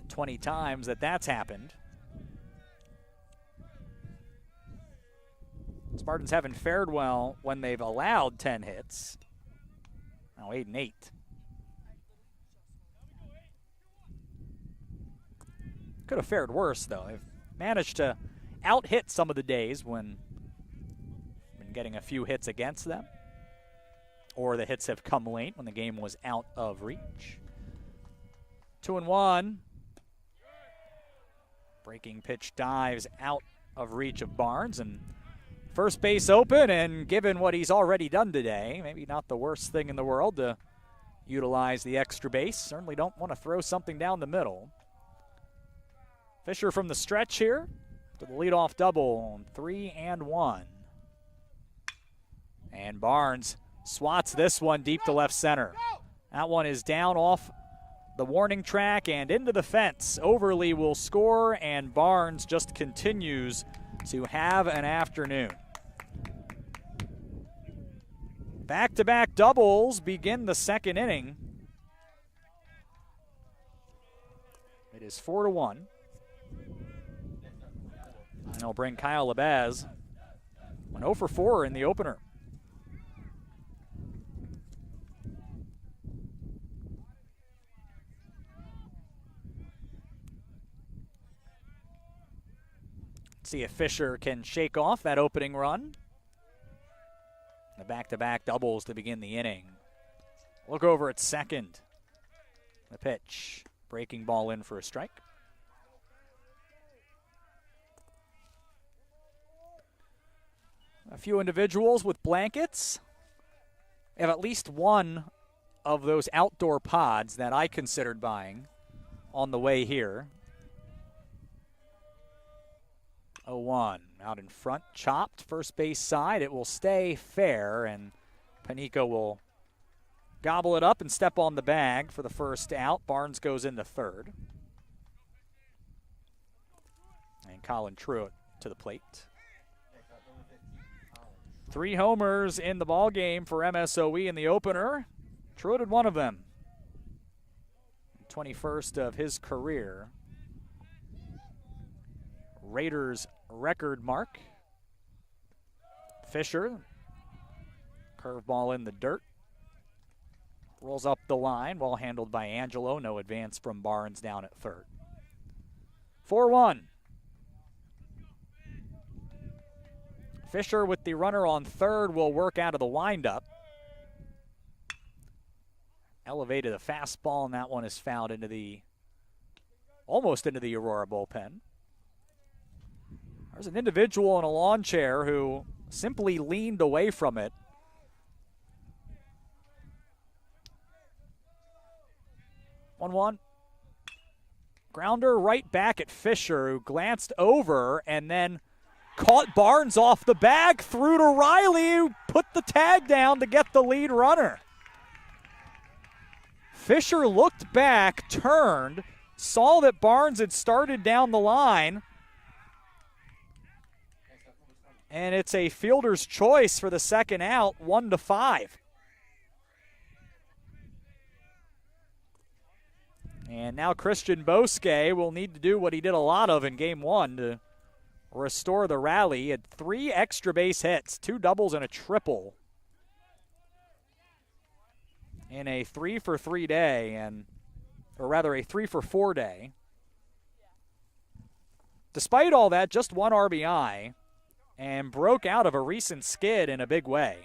20 times that's happened. Spartans haven't fared well when they've allowed 10 hits. Now 8-8. Could have fared worse, though. They've managed to out-hit some of the days when been getting a few hits against them, or the hits have come late when the game was out of reach. 2-1. Breaking pitch dives out of reach of Barnes, and first base open, and given what he's already done today, maybe not the worst thing in the world to utilize the extra base. Certainly don't want to throw something down the middle. Fisher from the stretch here to the leadoff double on 3-1. And Barnes swats this one deep to left center. That one is down off the warning track and into the fence. Overly will score, and Barnes just continues to have an afternoon. Back-to-back doubles begin the second inning. It is 4-1. And they'll bring Kyle Labaz. Went 0 for 4 in the opener. See if Fisher can shake off that opening run. The back-to-back doubles to begin the inning. Look over at second. The pitch. Breaking ball in for a strike. A few individuals with blankets. They have at least one of those outdoor pods that I considered buying on the way here. 0-1 out in front, chopped first base side. It will stay fair, and Panico will gobble it up and step on the bag for the first out. Barnes goes into third. And Colin Truitt to the plate. 3 homers in the ball game for MSOE in the opener. Truitt had one of them. 21st of his career. Raiders record mark. Fisher, curveball in the dirt. Rolls up the line, well handled by Angelo. No advance from Barnes down at third. 4-1. Fisher with the runner on third will work out of the windup. Elevated a fastball, and that one is fouled into the, almost into the Aurora bullpen. There's an individual in a lawn chair who simply leaned away from it. One. Grounder right back at Fisher, who glanced over and then caught Barnes off the bag, threw to Riley, who put the tag down to get the lead runner. Fisher looked back, turned, saw that Barnes had started down the line, and it's a fielder's choice for the second out, 1-5. And now Christian Bosque will need to do what he did a lot of in game one to restore the rally. He had 3 extra base hits, 2 doubles and a triple in a 3-for-3 day, or rather a 3-for-4 day. Despite all that, just 1 RBI, and broke out of a recent skid in a big way.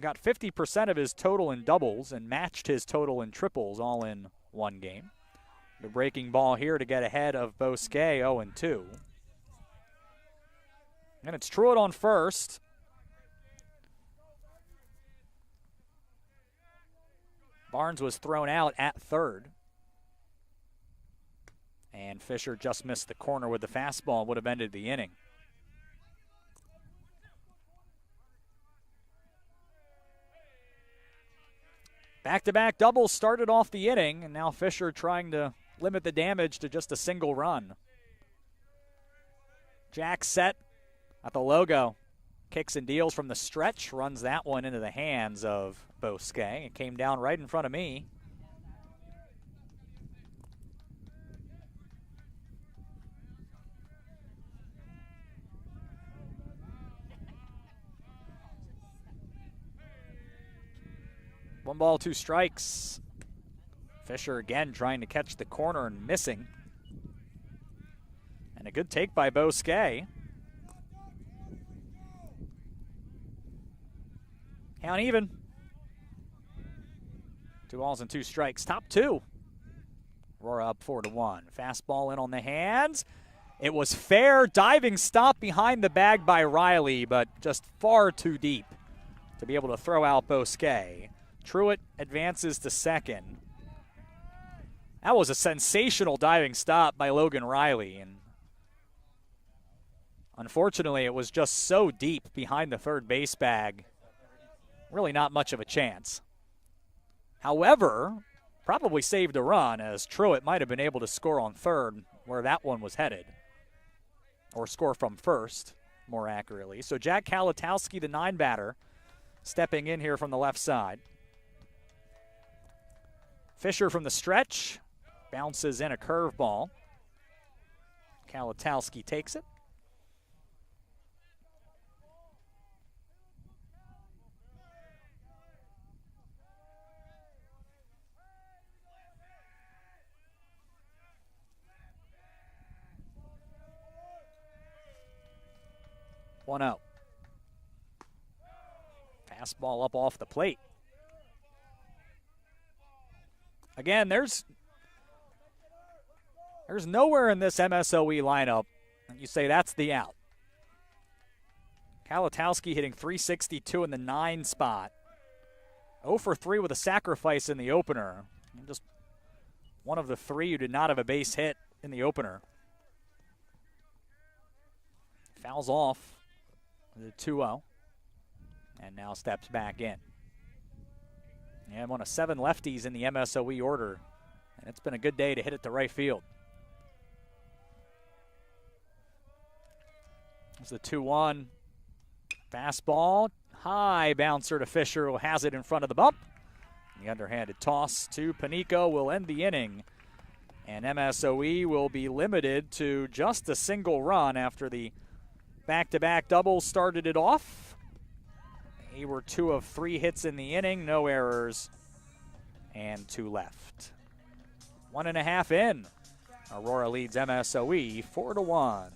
Got 50% of his total in doubles and matched his total in triples all in one game. The breaking ball here to get ahead of Bosque, 0-2. And it's Truitt on first. Barnes was thrown out at third. And Fisher just missed the corner with the fastball, would have ended the inning. Back-to-back doubles started off the inning, and now Fisher trying to limit the damage to just a single run. Jack set at the logo. Kicks and deals from the stretch, runs that one into the hands of Bosque. It came down right in front of me. One ball, 2 strikes. Fisher again trying to catch the corner and missing. And a good take by Bosque. Count even. 2 balls and 2 strikes. Top 2. Aurora up 4-1. Fastball in on the hands. It was fair. Diving stop behind the bag by Riley, but just far too deep to be able to throw out Bosque. Truitt advances to second. That was a sensational diving stop by Logan Riley, and unfortunately it was just so deep behind the third base bag. Really not much of a chance. However, probably saved a run, as Truitt might have been able to score on third where that one was headed, or score from first, more accurately. So Jack Kalatowski, the 9 batter, stepping in here from the left side. Fisher from the stretch, bounces in a curveball. Kalatowski takes it. One out. Fastball up off the plate. Again, there's nowhere in this MSOE lineup that you say that's the out. Kalatowski hitting .362 in the 9 spot. 0 for 3 with a sacrifice in the opener. And just one of the 3 who did not have a base hit in the opener. Fouls off the 2-0. And now steps back in. And one of 7 lefties in the MSOE order. And it's been a good day to hit it to right field. There's the 2-1. Fastball. High bouncer to Fisher, who has it in front of the bump. The underhanded toss to Panico will end the inning. And MSOE will be limited to just a single run after the back-to-back doubles started it off. They were 2 of 3 hits in the inning, no errors, and 2 left. 1.5 in. Aurora leads MSOE 4-1.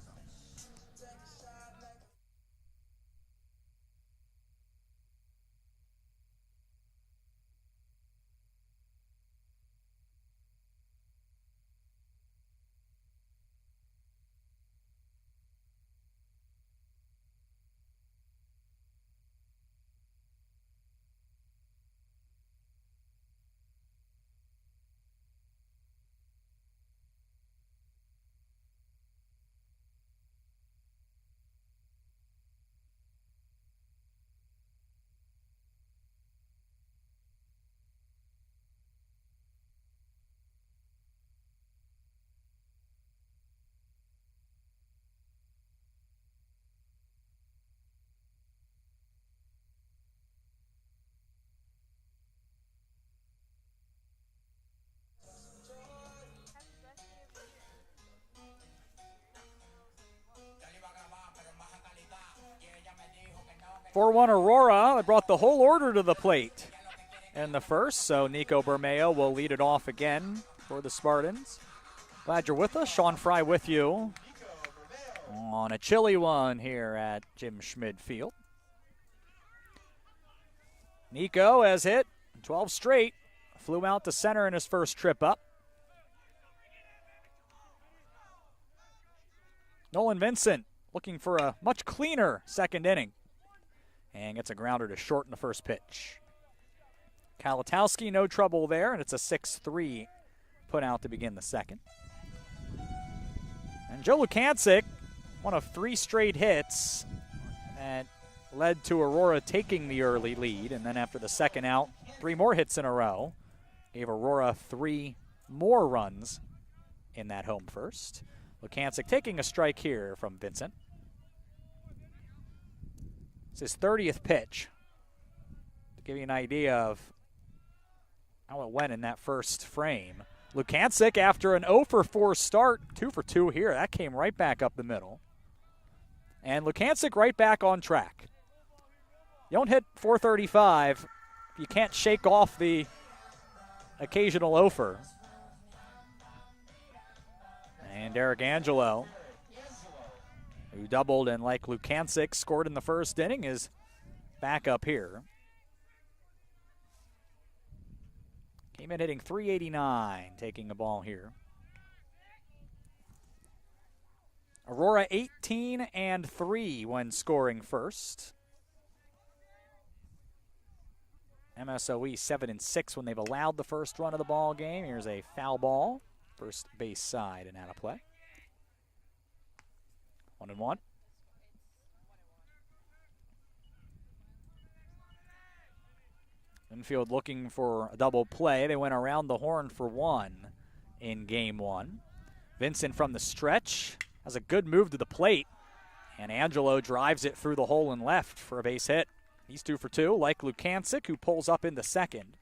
4-1 Aurora. They brought the whole order to the plate in the first, so Nico Bermeo will lead it off again for the Spartans. Glad you're with us. Sean Fry with you on a chilly one here at Jim Schmid Field. Nico has hit 12 straight. Flew out to center in his first trip up. Nolan Vincent looking for a much cleaner second inning and gets a grounder to short in the first pitch. Kalatowski, no trouble there, and it's a 6-3 put out to begin the second. And Joe Lukancic, one of 3 straight hits that led to Aurora taking the early lead, and then after the second out, 3 more hits in a row. Gave Aurora 3 more runs in that home first. Lukancic taking a strike here from Vincent. It's his 30th pitch. To give you an idea of how it went in that first frame. Lukancic, after an 0-for-4 start, 2-for-2 here. That came right back up the middle. And Lukancic right back on track. You don't hit 435, you can't shake off the occasional 0-for. And Derek Angelo, who doubled and like Lukancic scored in the first inning, is back up here. Came in hitting .389, taking the ball here. Aurora 18-3 when scoring first. MSOE 7-6 when they've allowed the first run of the ball game. Here's a foul ball, first base side and out of play. 1-1. Infield looking for a double play. They went around the horn for 1 in game 1. Vincent from the stretch has a good move to the plate, and Angelo drives it through the hole and left for a base hit. He's 2 for 2, like Lukancic, who pulls up into second.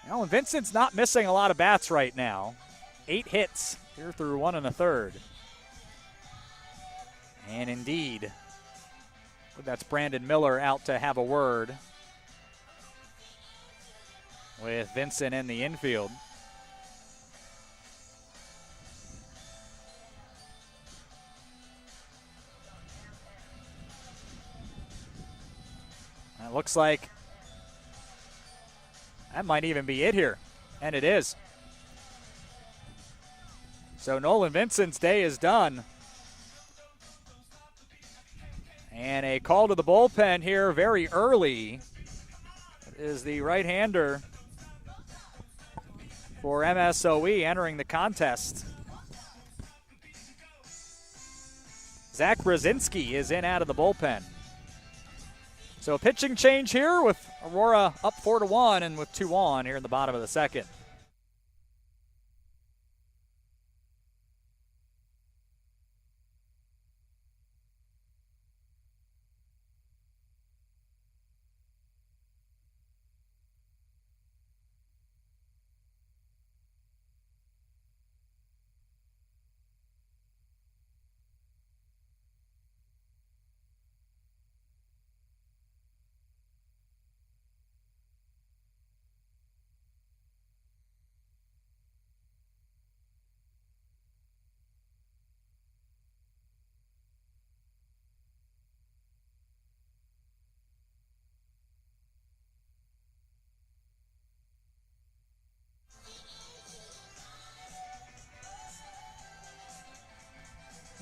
Well, and Vincent's not missing a lot of bats right now. 8 hits here through 1 1/3. And indeed, that's Brandon Miller out to have a word with Vincent in the infield. And it looks like that might even be it here, and it is. So Nolan Vincent's day is done. And a call to the bullpen here very early. It is the right-hander for MSOE entering the contest. Zach Brzezinski is in out of the bullpen. So a pitching change here with Aurora up 4-1 and with 2 on here in the bottom of the second.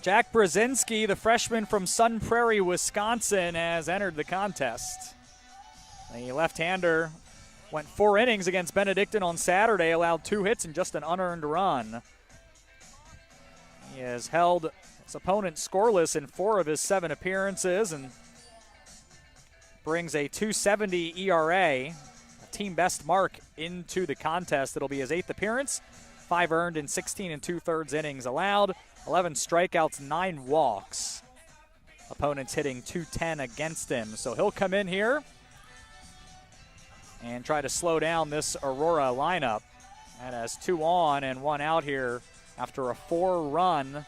Jack Brzezinski, the freshman from Sun Prairie, Wisconsin, has entered the contest. The left-hander went 4 innings against Benedictine on Saturday, allowed 2 hits and just an unearned run. He has held his opponent scoreless in 4 of his 7 appearances and brings a .270 ERA, a team best mark, into the contest. It'll be his 8th appearance, 5 earned in 16 2/3 innings allowed. 11 strikeouts, 9 walks. Opponents hitting .210 against him. So he'll come in here and try to slow down this Aurora lineup. That has 2 on and 1 out here after a 4-run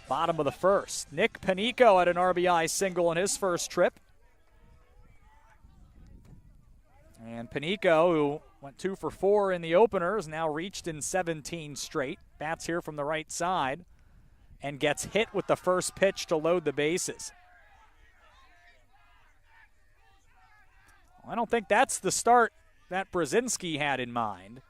Bottom of the first. Nick Panico had an RBI single in his first trip. And Panico, who went 2 for 4 in the opener, has now reached in 17 straight. Bats here from the right side and gets hit with the first pitch to load the bases. I don't think that's the start that Brzezinski had in mind.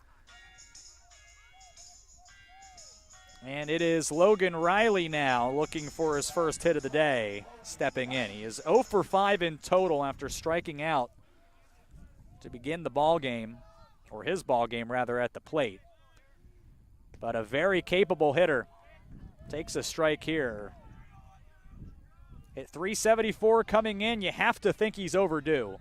And it is Logan Riley now looking for his first hit of the day, stepping in. He is 0 for 5 in total after striking out to begin the ball game, or his ball game rather, at the plate. But a very capable hitter takes a strike here. Hit 374 coming in. You have to think he's overdue.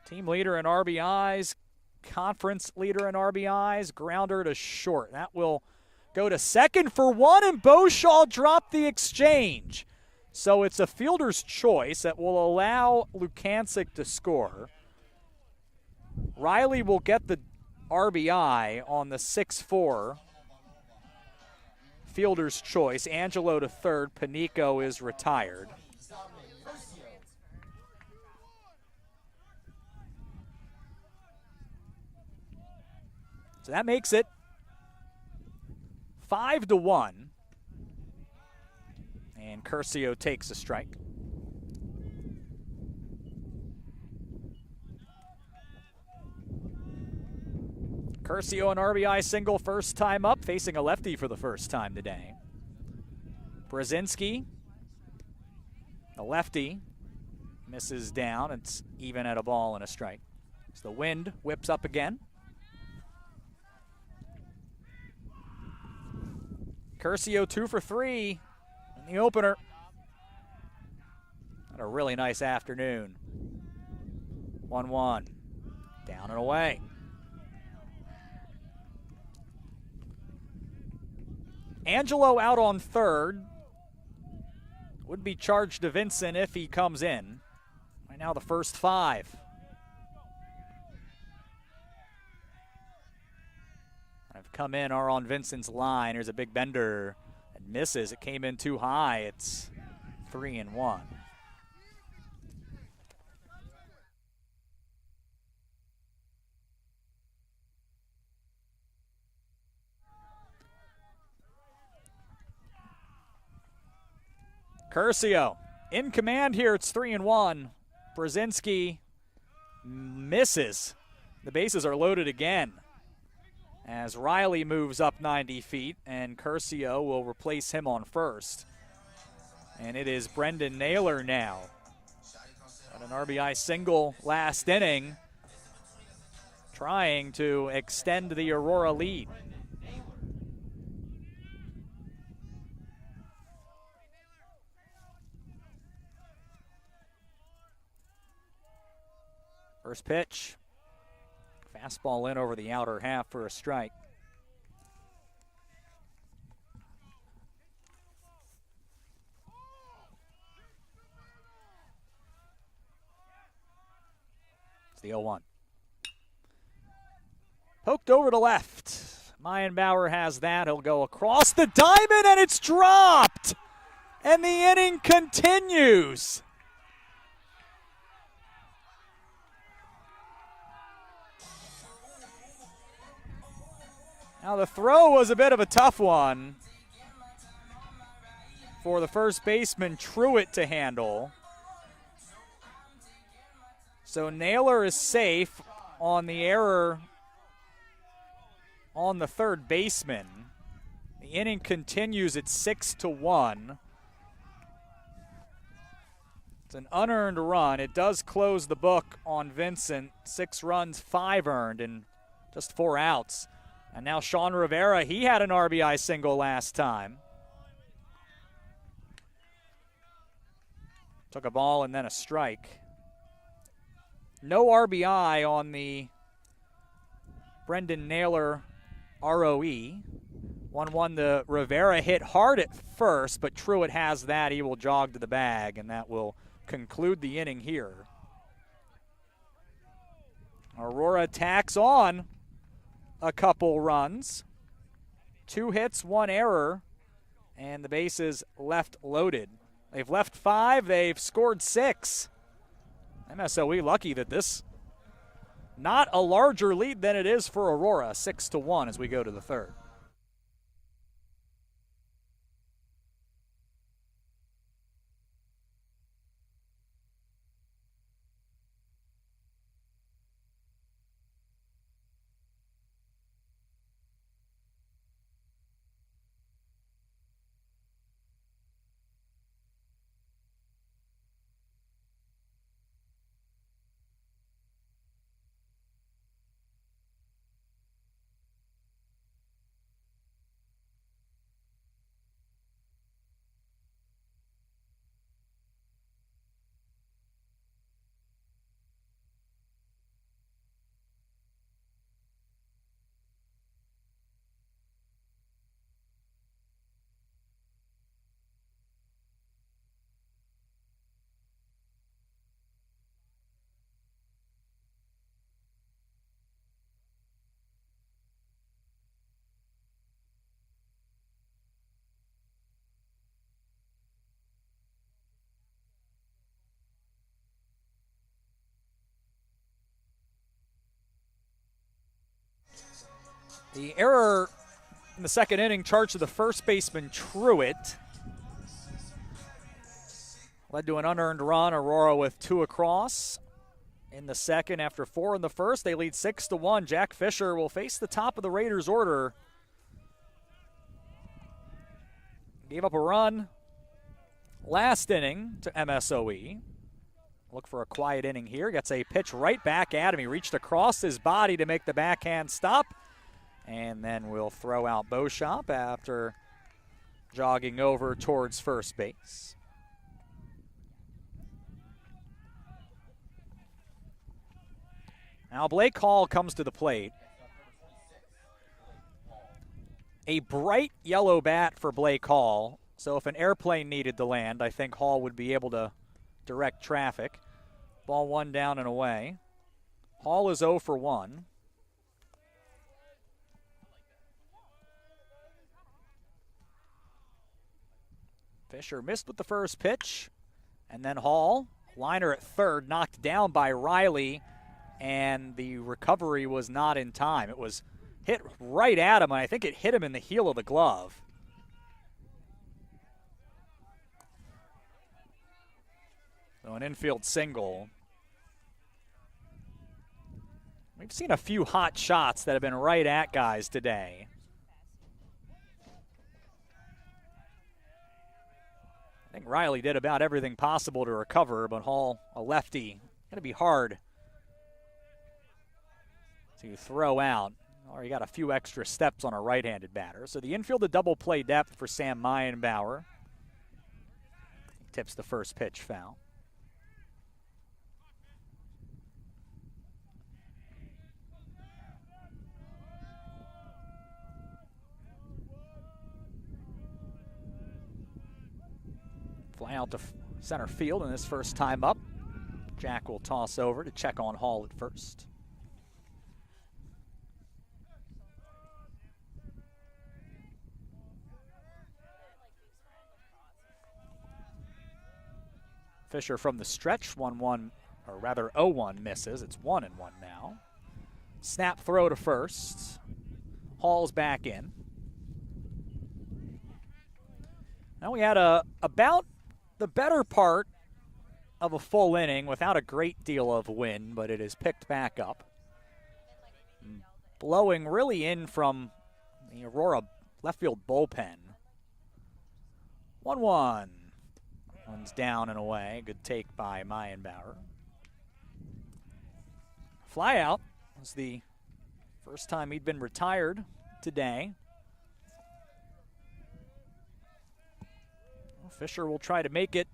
Team leader in RBIs, conference leader in RBIs, grounder to short. That will go to second for 1, and Beauchamp dropped the exchange. So it's a fielder's choice that will allow Lukancic to score. Riley will get the RBI on the 6-4. Fielder's choice. Angelo to third. Panico is retired. So that makes it 5-1. And Curcio takes a strike. Curcio an RBI single first time up, facing a lefty for the first time today. Brzezinski, the lefty, misses down. It's even at a ball and a strike. As the wind whips up again. Curcio 2 for 3 in the opener. Had a really nice afternoon. 1-1. Down and away. Angelo out on third. Would be charged to Vincent if he comes in. Right now the first 5. I've come in, are on Vincent's line. Here's a big bender. It misses. It came in too high. It's 3-1. Curcio in command here. It's 3-1. Brzezinski misses. The bases are loaded again as Riley moves up 90 feet, and Curcio will replace him on first. And it is Brendan Naylor now. Got an RBI single last inning, trying to extend the Aurora lead. First pitch. Fastball in over the outer half for a strike. It's the 0-1. Poked over to left. Meyenbauer has that. He'll go across the diamond, and it's dropped. And the inning continues. Now the throw was a bit of a tough one for the first baseman Truitt to handle. So Naylor is safe on the error on the third baseman. The inning continues at 6-1. It's an unearned run. It does close the book on Vincent. 6 runs, 5 earned, and just 4 outs. And now Sean Rivera, he had an RBI single last time. Took a ball and then a strike. No RBI on the Brendan Naylor ROE. 1-1, the Rivera hit hard at first, but Truitt has that. He will jog to the bag, and that will conclude the inning here. Aurora tacks on a couple runs. 2 hits, 1 error, and the bases left loaded. They've left 5, they've scored 6. MSOE lucky that this, not a larger lead than it is for Aurora, 6-1 as we go to the third. The error in the second inning charged to the first baseman, Truitt. Led to an unearned run. Aurora with 2 across in the second. After 4 in the first, they lead 6-1. Jack Fisher will face the top of the Raiders' order. Gave up a run last inning to MSOE. Look for a quiet inning here. Gets a pitch right back at him. He reached across his body to make the backhand stop. And then we'll throw out Beauchamp after jogging over towards first base. Now Blake Hall comes to the plate. A bright yellow bat for Blake Hall. So if an airplane needed to land, I think Hall would be able to direct traffic. Ball 1 down and away. Hall is 0 for 1. Fisher missed with the first pitch, and then Hall, liner at third, knocked down by Riley, and the recovery was not in time. It was hit right at him, and I think it hit him in the heel of the glove. So an infield single. We've seen a few hot shots that have been right at guys today. I think Riley did about everything possible to recover, but Hall, a lefty, going to be hard to throw out. Or he got a few extra steps on a right-handed batter. So the infield to double play depth for Sam Meyenbauer. He tips the first pitch foul. Fly out to center field in his first time up. Jack will toss over to check on Hall at first. Fisher from the stretch, 1-1, or rather 0-1 misses. It's 1-1 now. Snap throw to first. Hall's back in. Now we had about the better part of a full inning without a great deal of wind, but it is picked back up. Blowing really in from the Aurora left field bullpen. 1-1. One's down and away. Good take by Meyenbauer. Fly out was the first time he'd been retired today. Fisher will try to make it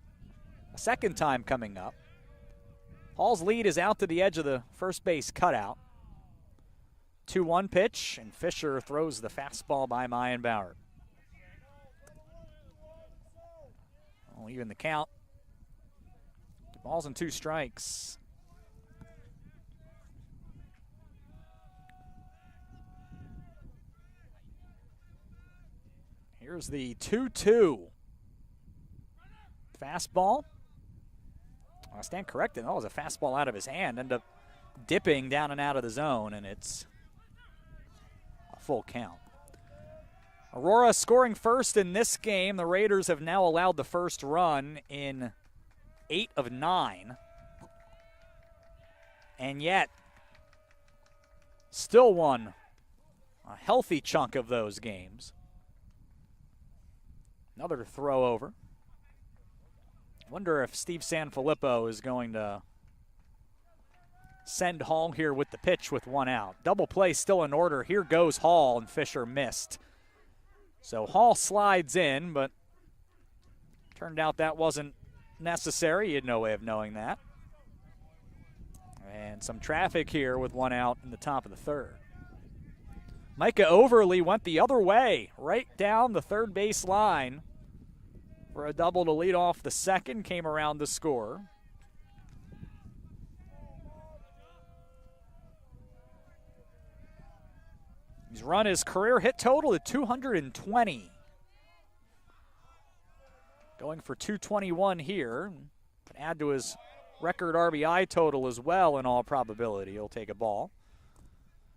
a second time coming up. Hall's lead is out to the edge of the first base cutout. 2-1 pitch, and Fisher throws the fastball by Meyenbauer. Oh, even the count. 2 balls and 2 strikes. Here's the 2-2. Fastball. I stand corrected. That was a fastball out of his hand. Ended up dipping down and out of the zone, and it's a full count. Aurora scoring first in this game. The Raiders have now allowed the first run in 8 of 9. And yet, still won a healthy chunk of those games. Another throw over. Wonder if Steve Sanfilippo is going to send Hall here with the pitch with 1 out. Double play still in order. Here goes Hall, and Fisher missed. So Hall slides in, but turned out that wasn't necessary. He had no way of knowing that. And some traffic here with 1 out in the top of the third. Micah Overly went the other way, right down the third base line for a double to lead off the second, came around to score. He's run his career hit total at 220. Going for 221 here. Can add to his record RBI total as well in all probability. He'll take a ball.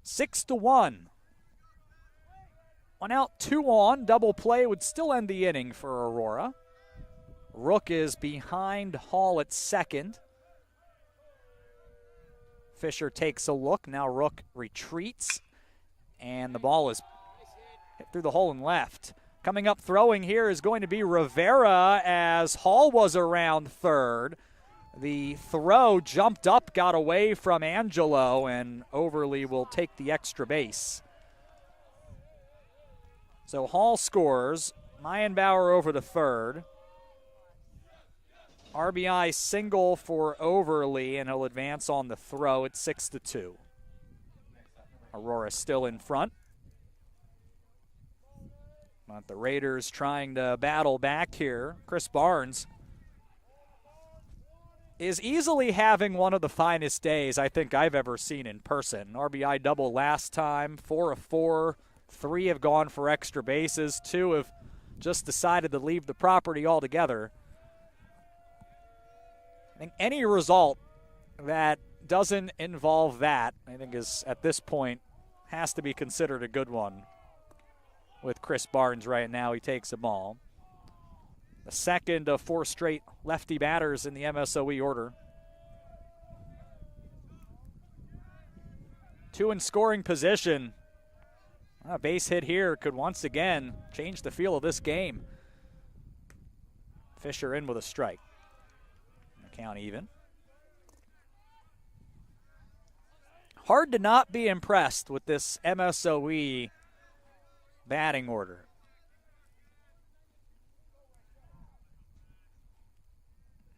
6-1. 1 out, 2 on. Double play would still end the inning for Aurora. Rook is behind Hall at second. Fisher takes a look. Now Rook retreats. And the ball is hit through the hole and left. Coming up throwing here is going to be Rivera as Hall was around third. The throw jumped up, got away from Angelo, and Overly will take the extra base. So Hall scores. Mayenbauer over to third. RBI single for Overly, and he'll advance on the throw at 6-2. Aurora still in front. But the Raiders trying to battle back here. Chris Barnes is easily having one of the finest days I think I've ever seen in person. RBI double last time, 4 of 4. 3 have gone for extra bases. 2 have just decided to leave the property altogether. I think any result that doesn't involve that, I think is, at this point, has to be considered a good one with Chris Barnes right now. He takes a ball. The second of 4 straight lefty batters in the MSOE order. 2 in scoring position. A base hit here could once again change the feel of this game. Fisher in with a strike. Count even. Hard to not be impressed with this MSOE batting order.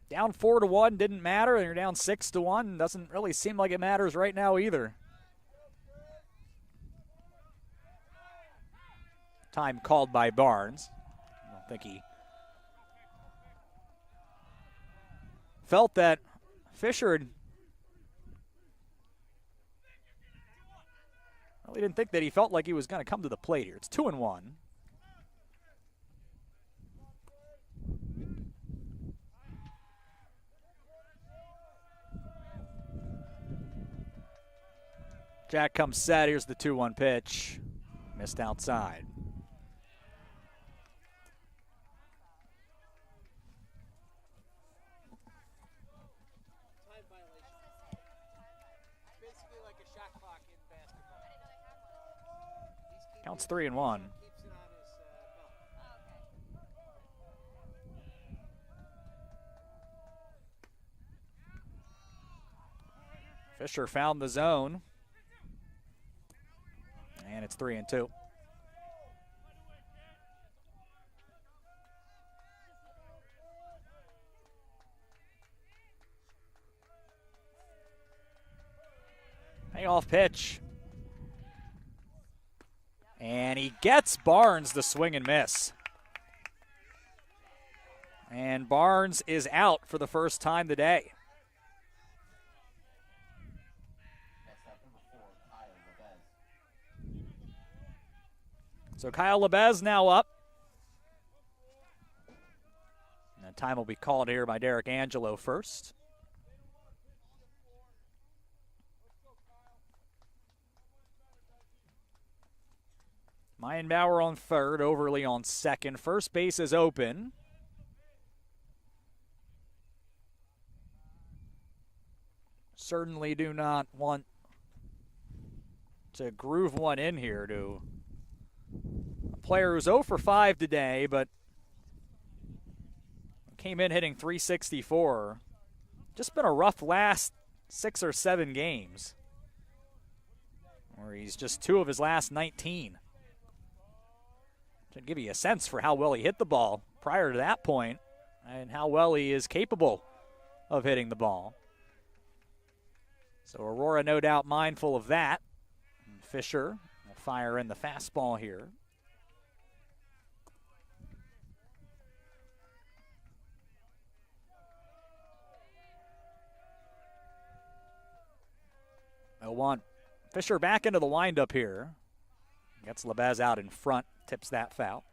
Down 4-1 didn't matter. You're down 6-1. Doesn't really seem like it matters right now either. Time called by Barnes. I don't think he felt that Fisher had really didn't think that he felt like he was going to come to the plate here. It's 2-1. Jack comes set. Here's the 2-1 pitch. Missed outside. Counts 3-1. Fisher found the zone. And it's 3-2. Payoff pitch. And he gets Barnes the swing and miss. And Barnes is out for the first time today. So Kyle Lebez now up. Time will be called here by Derek Angelo first. Meyenbauer on third, Overly on second. First base is open. Certainly do not want to groove one in here to a player who's 0 for 5 today, but came in hitting .364. Just been a rough last 6 or 7 games, where he's just 2 of his last 19. To give you a sense for how well he hit the ball prior to that point and how well he is capable of hitting the ball. So Aurora no doubt mindful of that. And Fisher will fire in the fastball here. They'll want Fisher back into the windup here. Gets Lebez out in front, tips that foul.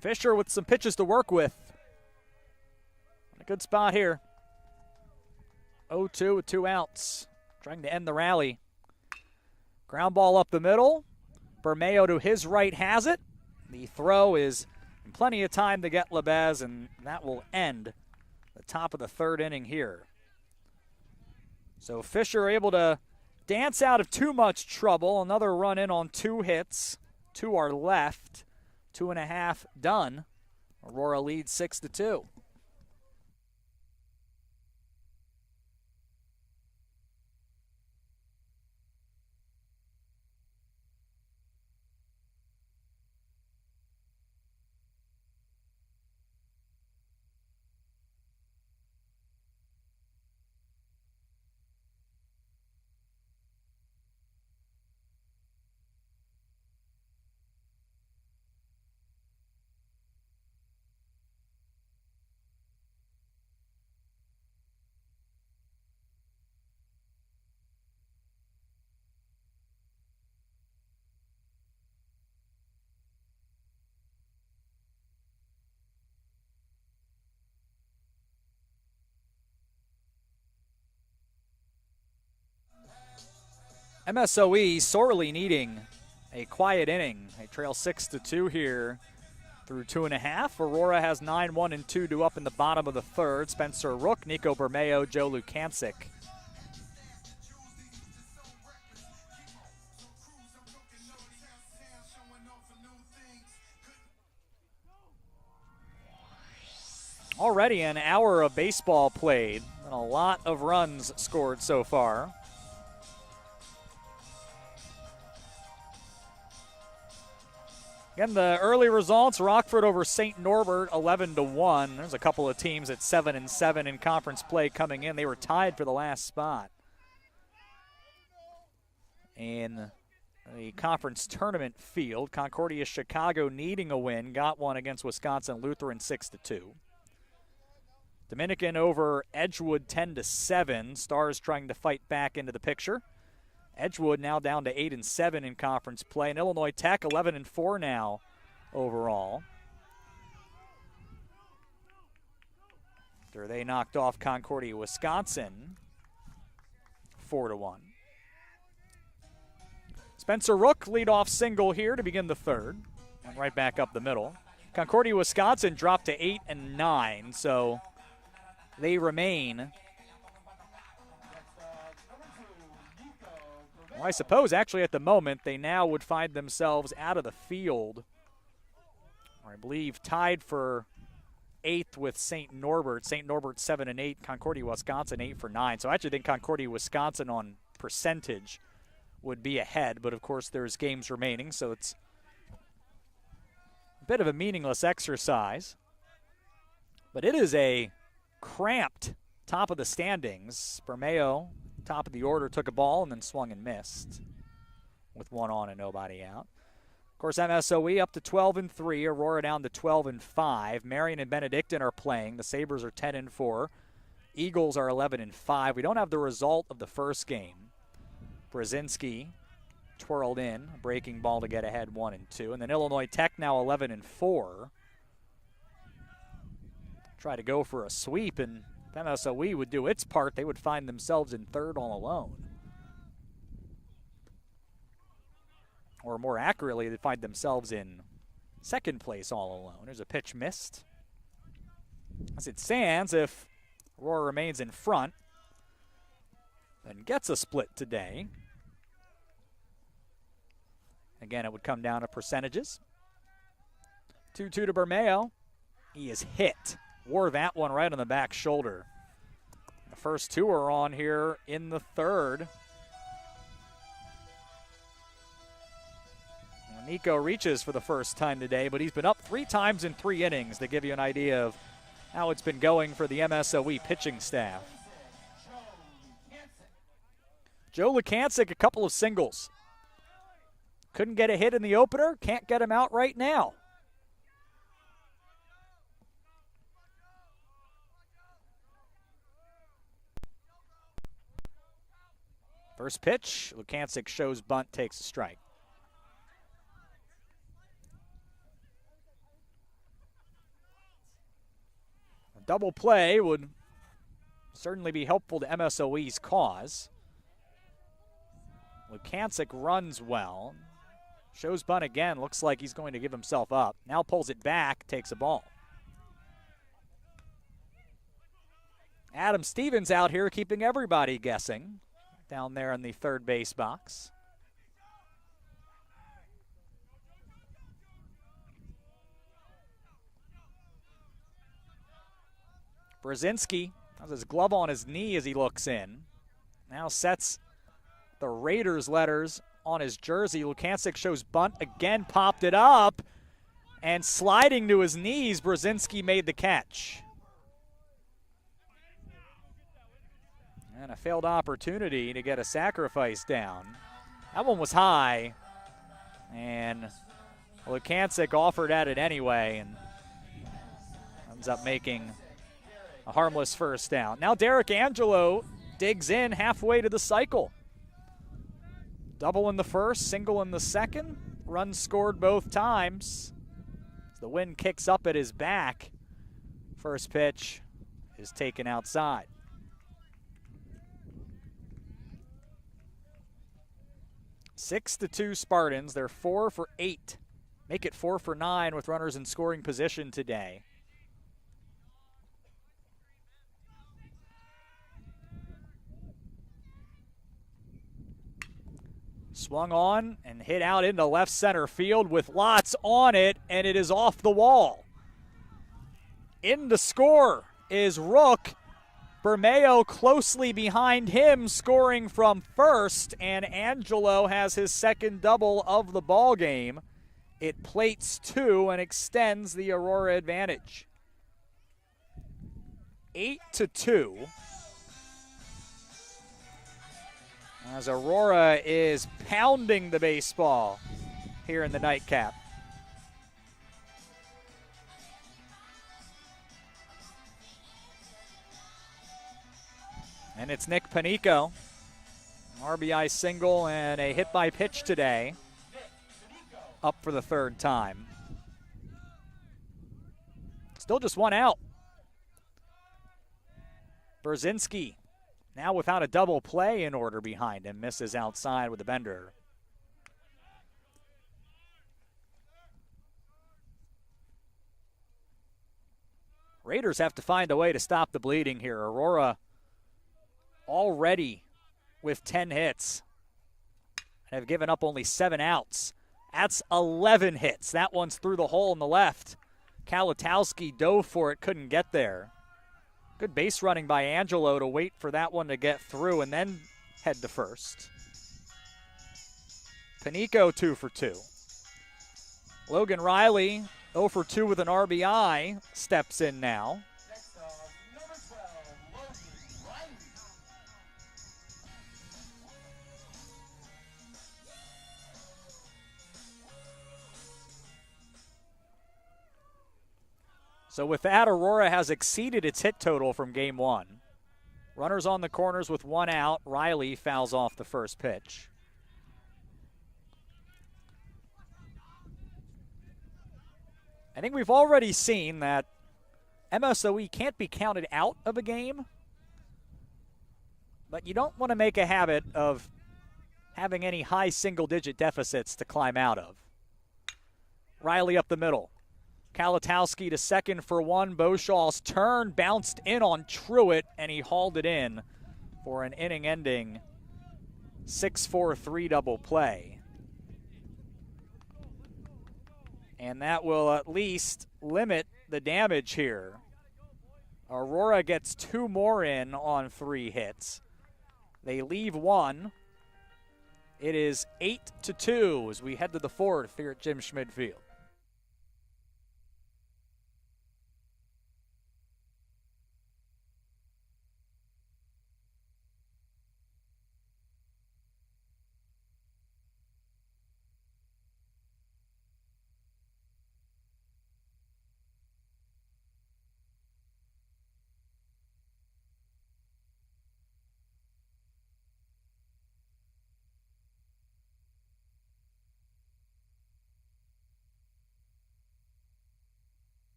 Fisher with some pitches to work with. A good spot here. 0-2 with 2 outs. Trying to end the rally. Ground ball up the middle. Bermeo to his right has it. The throw is plenty of time to get Lebez, and that will end the top of the 3rd inning here. So Fisher able to dance out of too much trouble. Another run in on 2 hits. 2 are left. 2.5 done. Aurora leads 6-2. MSOE sorely needing a quiet inning. They trail 6-2 here through 2.5. Aurora has 9-1 and 2 to up in the bottom of the 3rd. Spencer Rook, Nico Bermeo, Joe Lukancic. Already an hour of baseball played and a lot of runs scored so far. Again, the early results, Rockford over St. Norbert, 11-1. There's a couple of teams at 7-7 in conference play coming in. They were tied for the last spot. In the conference tournament field, Concordia Chicago needing a win, got one against Wisconsin Lutheran 6-2. Dominican over Edgewood 10-7. Stars trying to fight back into the picture. Edgewood now down to 8-7 in conference play, and Illinois Tech 11-4 now overall. After they knocked off Concordia, Wisconsin 4-1. Spencer Rook leadoff single here to begin the 3rd, and right back up the middle. Concordia, Wisconsin dropped to 8-9, so they remain. Well, I suppose actually at the moment they now would find themselves out of the field, or I believe tied for 8th with St. Norbert. St. Norbert 7-8, Concordia, Wisconsin 8-9. So I actually think Concordia, Wisconsin on percentage would be ahead, but of course there's games remaining, so it's a bit of a meaningless exercise. But it is a cramped top of the standings. Bermeo, top of the order, took a ball and then swung and missed with 1 on and nobody out. Of course, MSOE up to 12-3, Aurora down to 12-5. Marion and Benedictine are playing. The Sabres are 10-4. Eagles are 11-5. We don't have the result of the first game. Brzezinski twirled in, a breaking ball to get ahead 1-2. And then Illinois Tech now 11-4. Try to go for a sweep, and if MSOE would do its part, they would find themselves in third all alone. Or more accurately, they'd find themselves in second place all alone. There's a pitch missed. As it stands, if Aurora remains in front, then gets a split today. Again, it would come down to percentages. 2-2 to Bermeo. He is hit. Wore that one right on the back shoulder. The first two are on here in the third. Well, Nico reaches for the first time today, but he's been up 3 times in 3 innings to give you an idea of how it's been going for the MSOE pitching staff. Joe Lukancic, a couple of singles. Couldn't get a hit in the opener, can't get him out right now. First pitch, Lukancic shows bunt, takes a strike. A double play would certainly be helpful to MSOE's cause. Lukancic runs well. Shows bunt again, looks like he's going to give himself up. Now pulls it back, takes a ball. Adam Stevens out here keeping everybody guessing down there in the third base box. Brzezinski has his glove on his knee as he looks in. Now sets the Raiders letters on his jersey. Lukancic shows bunt again, popped it up, and sliding to his knees, Brzezinski made the catch. And a failed opportunity to get a sacrifice down. That one was high, and Lukancic offered at it anyway, and ends up making a harmless first down. Now Derek Angelo digs in halfway to the cycle. Double in the first, single in the second. Runs scored both times. As the wind kicks up at his back, first pitch is taken outside. Six to 2 Spartans. They're 4 for 8. Make it 4 for 9 with runners in scoring position today. Swung on and hit out into left center field with lots on it, and it is off the wall. In to score is Rook. Bermeo closely behind him, scoring from first, and Angelo has his second double of the ball game. It plates 2 and extends the Aurora advantage. 8 to 2. As Aurora is pounding the baseball here in the nightcap. And it's Nick Panico. RBI single and a hit by pitch today. Up for the third time. Still just one out. Brzezinski now without a double play in order behind him. Misses outside with a bender. Raiders have to find a way to stop the bleeding here. Aurora already with 10 hits and have given up only 7 outs. That's 11 hits. That one's through the hole in the left. Kalatowski dove for it, couldn't get there. Good base running by Angelo to wait for that one to get through and then head to first. Panico 2 for 2. Logan Riley 0 for 2 with an RBI steps in now. So with that, Aurora has exceeded its hit total from game 1. Runners on the corners with 1 out. Riley fouls off the first pitch. I think we've already seen that MSOE can't be counted out of a game, but you don't want to make a habit of having any high single-digit deficits to climb out of. Riley up the middle. Kalatowski to second for 1. Beauchaw's turn bounced in on Truitt, and he hauled it in for an inning-ending 6-4-3 double play. And that will at least limit the damage here. Aurora gets 2 more in on 3 hits. They leave 1. It is 8-2 as we head to the 4th here at Jim Schmid Field.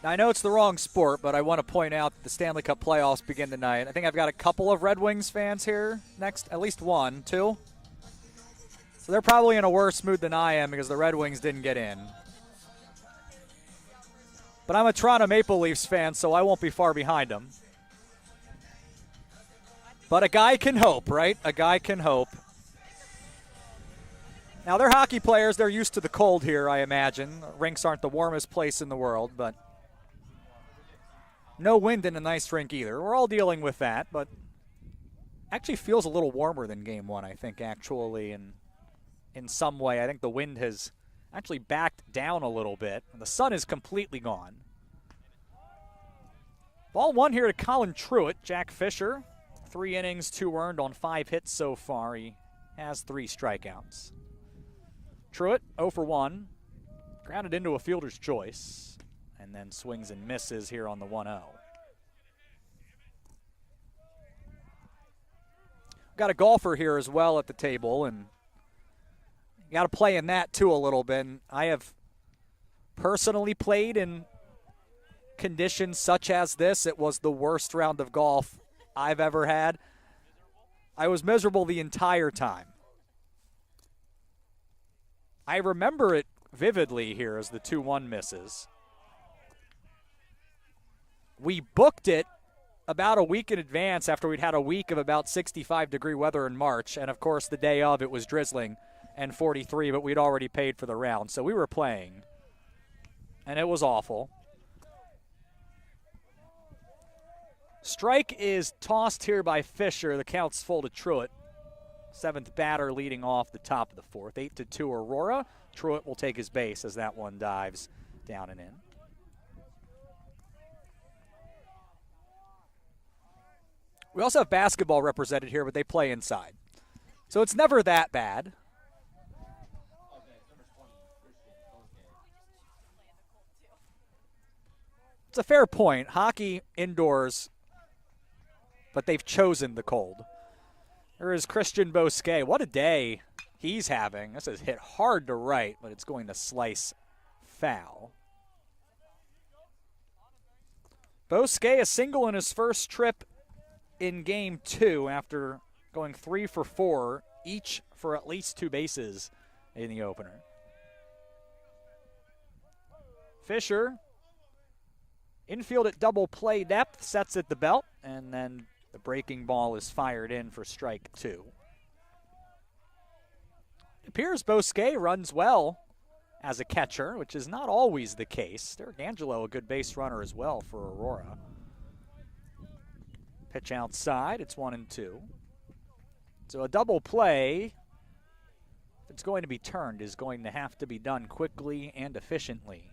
Now, I know it's the wrong sport, but I want to point out that the Stanley Cup playoffs begin tonight. I think I've got a couple of Red Wings fans here next, at least 1, 2. So they're probably in a worse mood than I am because the Red Wings didn't get in. But I'm a Toronto Maple Leafs fan, so I won't be far behind them. But a guy can hope, right? A guy can hope. Now, they're hockey players. They're used to the cold here, I imagine. Rinks aren't the warmest place in the world, but no wind in a nice rink either. We're all dealing with that, but actually feels a little warmer than Game 1, I think, actually, in some way. I think the wind has actually backed down a little bit. The sun is completely gone. Ball 1 here to Colin Truitt. Jack Fisher, 3 innings, 2 earned on 5 hits so far. He has 3 strikeouts. Truitt 0 for 1. Grounded into a fielder's choice. And then swings and misses here on the 1-0. Got a golfer here as well at the table, and you got to play in that too a little bit. And I have personally played in conditions such as this. It was the worst round of golf I've ever had. I was miserable the entire time. I remember it vividly here as the 2-1 misses. We booked it about a week in advance after we'd had a week of about 65-degree weather in March. And, of course, the day of it was drizzling and 43, but we'd already paid for the round. So we were playing, and it was awful. Strike is tossed here by Fisher. The count's full to Truitt. 7th batter leading off the top of the 4th. 8-2 Aurora. Truitt will take his base as that one dives down and in. We also have basketball represented here, but they play inside. So it's never that bad. It's a fair point. Hockey indoors, but they've chosen the cold. There is Christian Bosquet. What a day he's having. This is hit hard to right, but it's going to slice foul. Bosquet a single in his first trip in Game 2 after going 3 for 4, each for at least 2 bases in the opener. Fisher, infield at double play depth, sets at the belt, and then the breaking ball is fired in for strike 2. It appears Bosquet runs well as a catcher, which is not always the case. Derek Angelo, a good base runner as well for Aurora. Pitch outside, it's 1-2. So a double play, if it's going to be turned, is going to have to be done quickly and efficiently.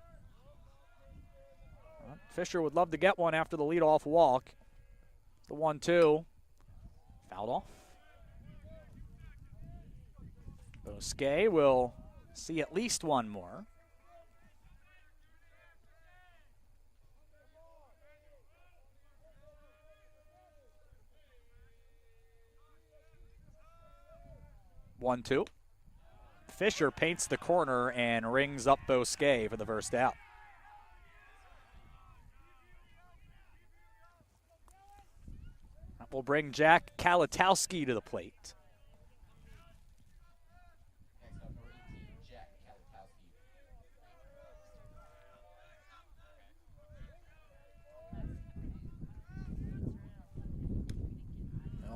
Well, Fisher would love to get one after the leadoff walk. The 1-2, fouled off. Bosque will see at least one more. One, two. Fisher paints the corner and rings up Bosque for the first out. That will bring Jack Kalatowski to the plate.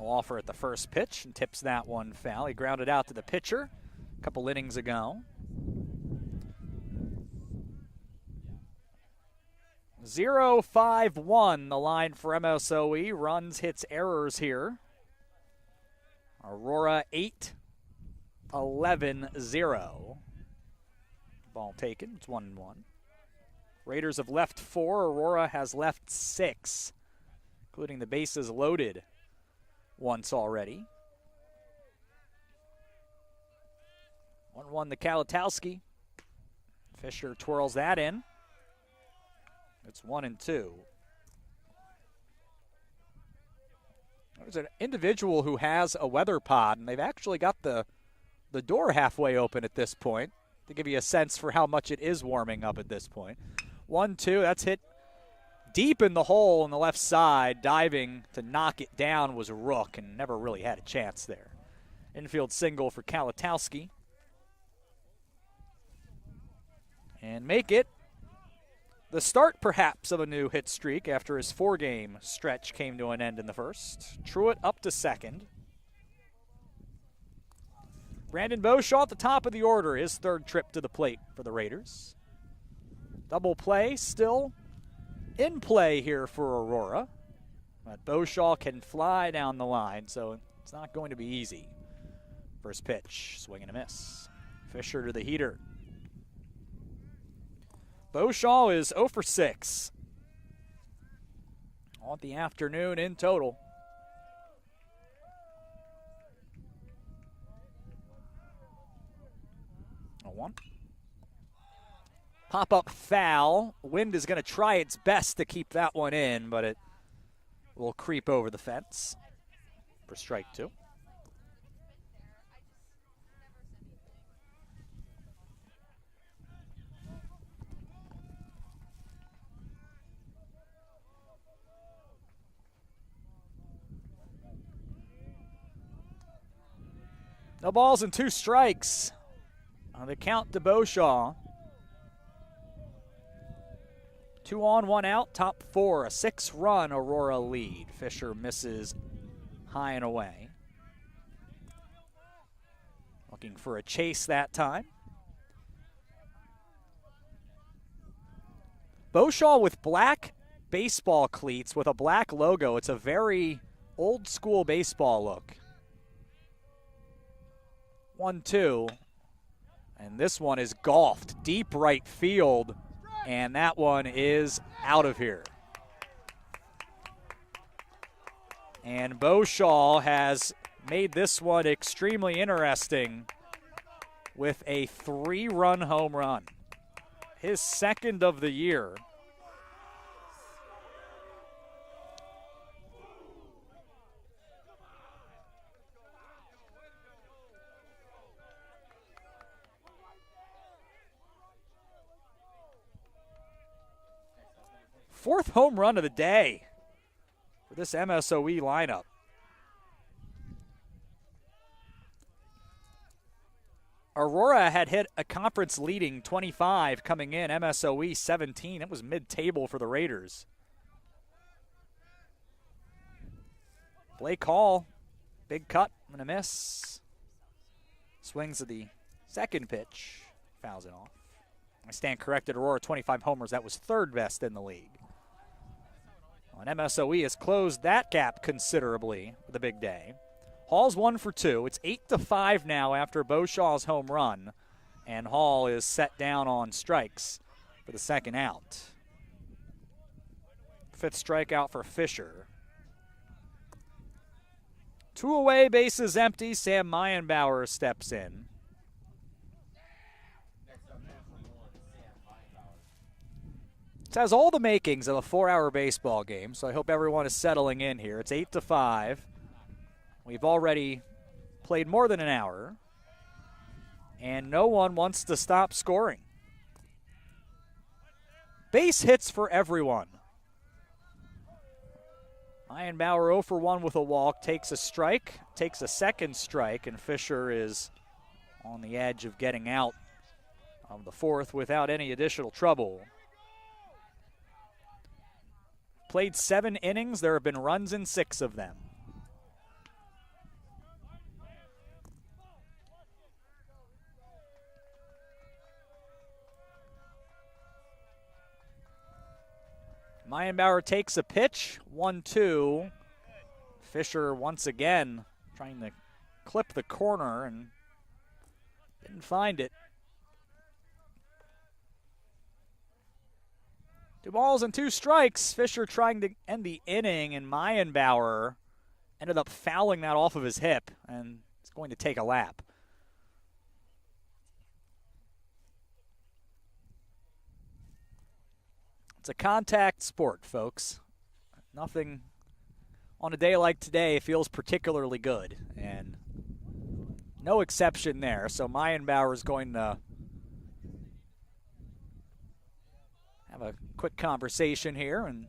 Offer at the first pitch and tips that one foul. He grounded out to the pitcher a couple innings ago. 0-5-1 the line for MSOE. Runs, hits, errors here. Aurora 8-11-0. Ball taken. It's 1-1. Raiders have left 4. Aurora has left 6, including the bases loaded once already. 1-1 to Kalatowski. Fisher twirls that in. It's 1-2. There's an individual who has a weather pod, and they've actually got the door halfway open at this point to give you a sense for how much it is warming up at this point. 1-2, that's hit deep in the hole on the left side. Diving to knock it down was Rook and never really had a chance there. Infield single for Kalatowski. And make it the start, perhaps, of a new hit streak after his 4-game stretch came to an end in the first. Truitt up to second. Brandon Beauchamp at the top of the order, his 3rd trip to the plate for the Raiders. Double play still in play here for Aurora. But Beauchamp can fly down the line, so it's not going to be easy. First pitch, swing and a miss. Fisher to the heater. Beauchamp is 0 for 6 on the afternoon in total. 1. Pop-up foul. Wind is going to try its best to keep that one in, but it will creep over the fence for strike 2. No balls and 2 strikes on the count to Beauchamp. 2 on, 1 out, top 4, a 6-run Aurora lead. Fisher misses high and away. Looking for a chase that time. Beauchamp with black baseball cleats with a black logo. It's a very old school baseball look. 1-2, and this one is golfed deep right field, and that one is out of here. And Beauchamp has made this one extremely interesting with a 3-run home run, his 2nd of the year. Fourth home run of the day for this MSOE lineup. Aurora had hit a conference leading 25 coming in, MSOE 17. It was mid-table for the Raiders. Blake Hall, big cut and a miss. Swings at the 2nd pitch, fouls it off. I stand corrected, Aurora 25 homers. That was 3rd best in the league. And MSOE has closed that gap considerably with a big day. Hall's 1 for 2. It's 8-5 now after Beauchaw's home run. And Hall is set down on strikes for the second out. Fifth strikeout for Fisher. 2 away, bases empty. Sam Meyenbauer steps in. It has all the makings of a 4-hour baseball game, so I hope everyone is settling in here. It's 8-5. We've already played more than an hour, and no one wants to stop scoring. Base hits for everyone. Meyenbauer 0 for 1 with a walk, takes a strike, takes a second strike, and Fisher is on the edge of getting out of the fourth without any additional trouble. Played 7 innings. There have been runs in 6 of them. Meyenbauer takes a pitch, 1-2. Fisher once again trying to clip the corner and didn't find it. 2 balls and 2 strikes. Fisher trying to end the inning, and Meyenbauer ended up fouling that off of his hip, and it's going to take a lap. It's a contact sport, folks. Nothing on a day like today feels particularly good, and no exception there. So Meyenbauer is going to have a quick conversation here and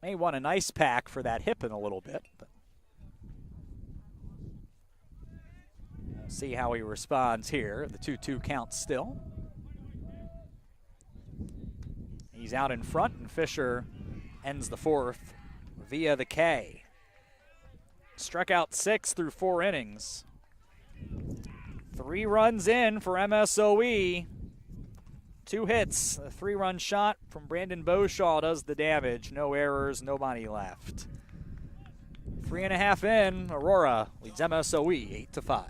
may want an ice pack for that hip in a little bit, but we'll see how he responds here. The 2-2 count still. He's out in front, and Fisher ends the fourth via the K. Struck out 6 through 4 innings. 3 runs in for MSOE. 2 hits. A 3-run shot from Brandon Beauchaw does the damage. No errors, nobody left. 3.5 in. Aurora leads MSOE 8-5.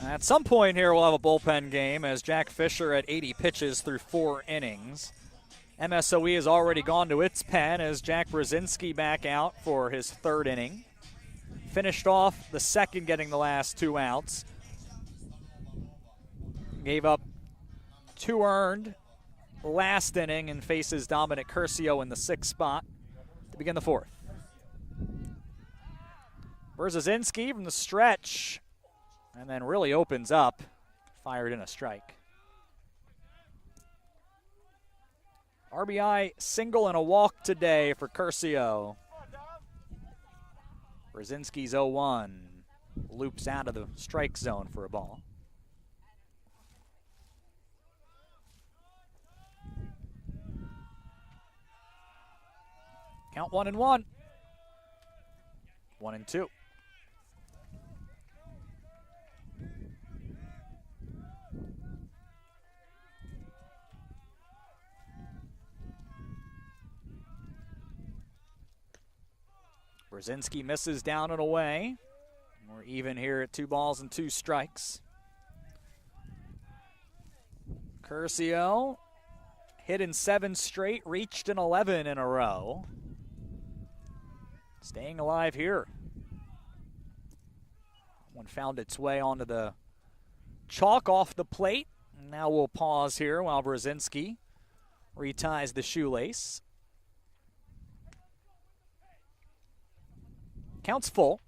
At some point here, we'll have a bullpen game as Jack Fisher at 80 pitches through 4 innings. MSOE has already gone to its pen as Jack Brzezinski back out for his 3rd inning. Finished off the second, getting the last 2 outs. Gave up 2 earned last inning and faces Dominic Curcio in the 6th spot to begin the 4th. Brzezinski from the stretch, and then really opens up, fired in a strike. RBI single and a walk today for Curcio. Brzezinski's 0-1, loops out of the strike zone for a ball. Count 1-1. 1-2. Brzezinski misses down and away. We're even here at 2 balls and 2 strikes. Curcio hit in 7 straight, reached in 11 in a row. Staying alive here. One found its way onto the chalk off the plate. Now we'll pause here while Brzezinski reties the shoelace. Count's full.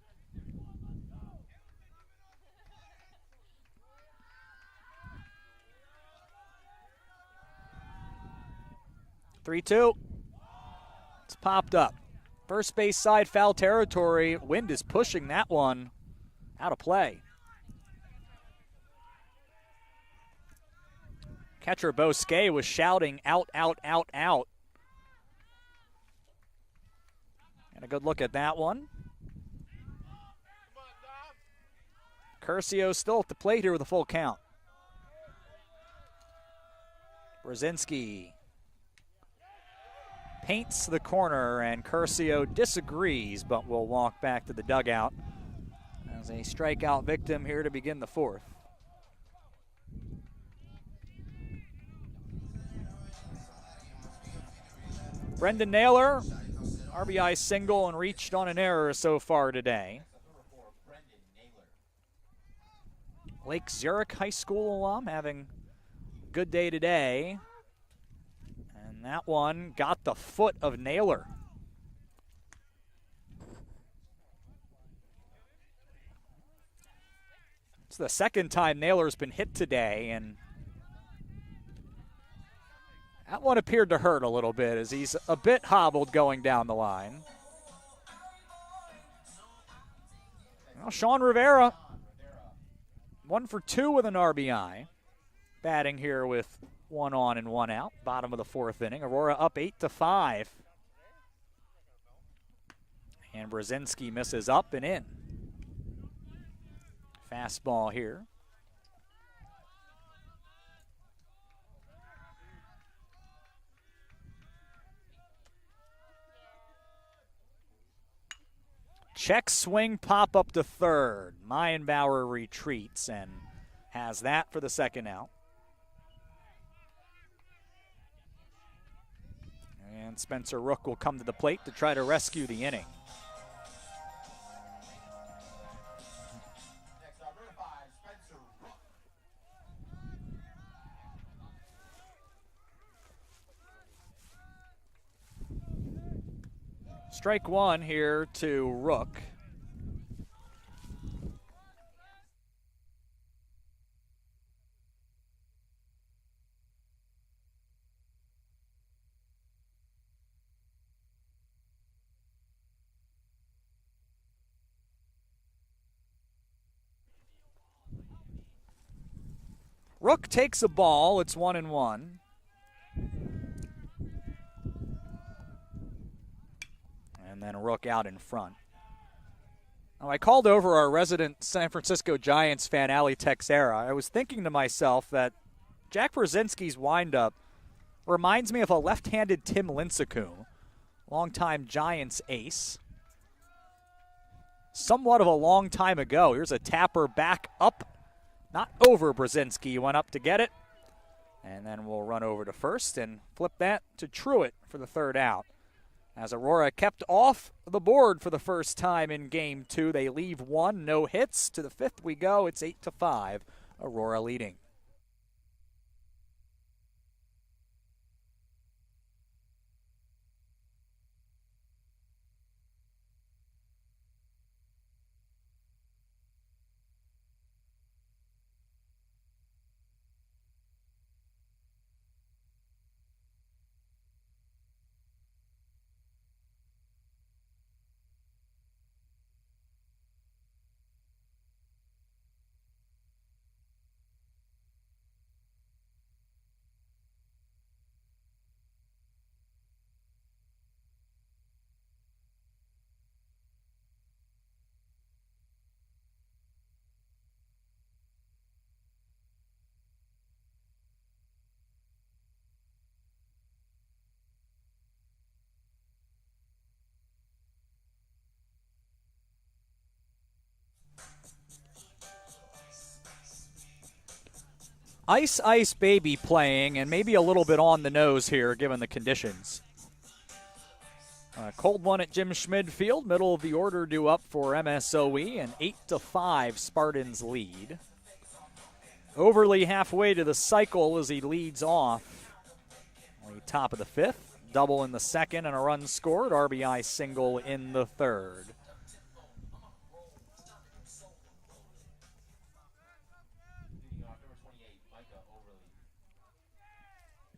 "3-2. It's popped up. First base side, foul territory. Wind is pushing that one out of play. Catcher Bosquet was shouting out, out, out, out. And a good look at that one. Curcio still at the plate here with a full count. Brzezinski paints the corner, and Curcio disagrees, but will walk back to the dugout as a strikeout victim here to begin the 4th. Brendan Naylor, RBI single and reached on an error so far today. Lake Zurich High School alum having a good day today. And that one got the foot of Naylor. It's the second time Naylor's been hit today, and that one appeared to hurt a little bit as he's a bit hobbled going down the line. Well, Sean Rivera, 1 for 2 with an RBI. Batting here with 1 on and 1 out. Bottom of the 4th inning. Aurora up 8-5. And Brzezinski misses up and in. Fastball here. Check swing, pop up to third. Meyenbauer retreats and has that for the second out. And Spencer Rook will come to the plate to try to rescue the inning. Strike 1 here to Rook. Rook takes a ball. It's 1-1. And then Rook out in front. Now, I called over our resident San Francisco Giants fan, Ali Texera. I was thinking to myself that Jack Brzezinski's windup reminds me of a left-handed Tim Lincecum, longtime Giants ace. Somewhat of a long time ago. Here's a tapper back up. Not over Brzezinski, went up to get it. And then we'll run over to first and flip that to Truitt for the third out. As Aurora kept off the board for the first time in Game 2. They leave 1, no hits. To the 5th we go. It's 8-5, Aurora leading. Ice Baby playing, and maybe a little bit on the nose here given the conditions. Cold one at Jim Schmid Field. Middle of the order due up for MSOE, and 8-5 Spartans lead. Overly halfway to the cycle as he leads off. Top of the fifth. Double in the second and a run scored. RBI single in the third.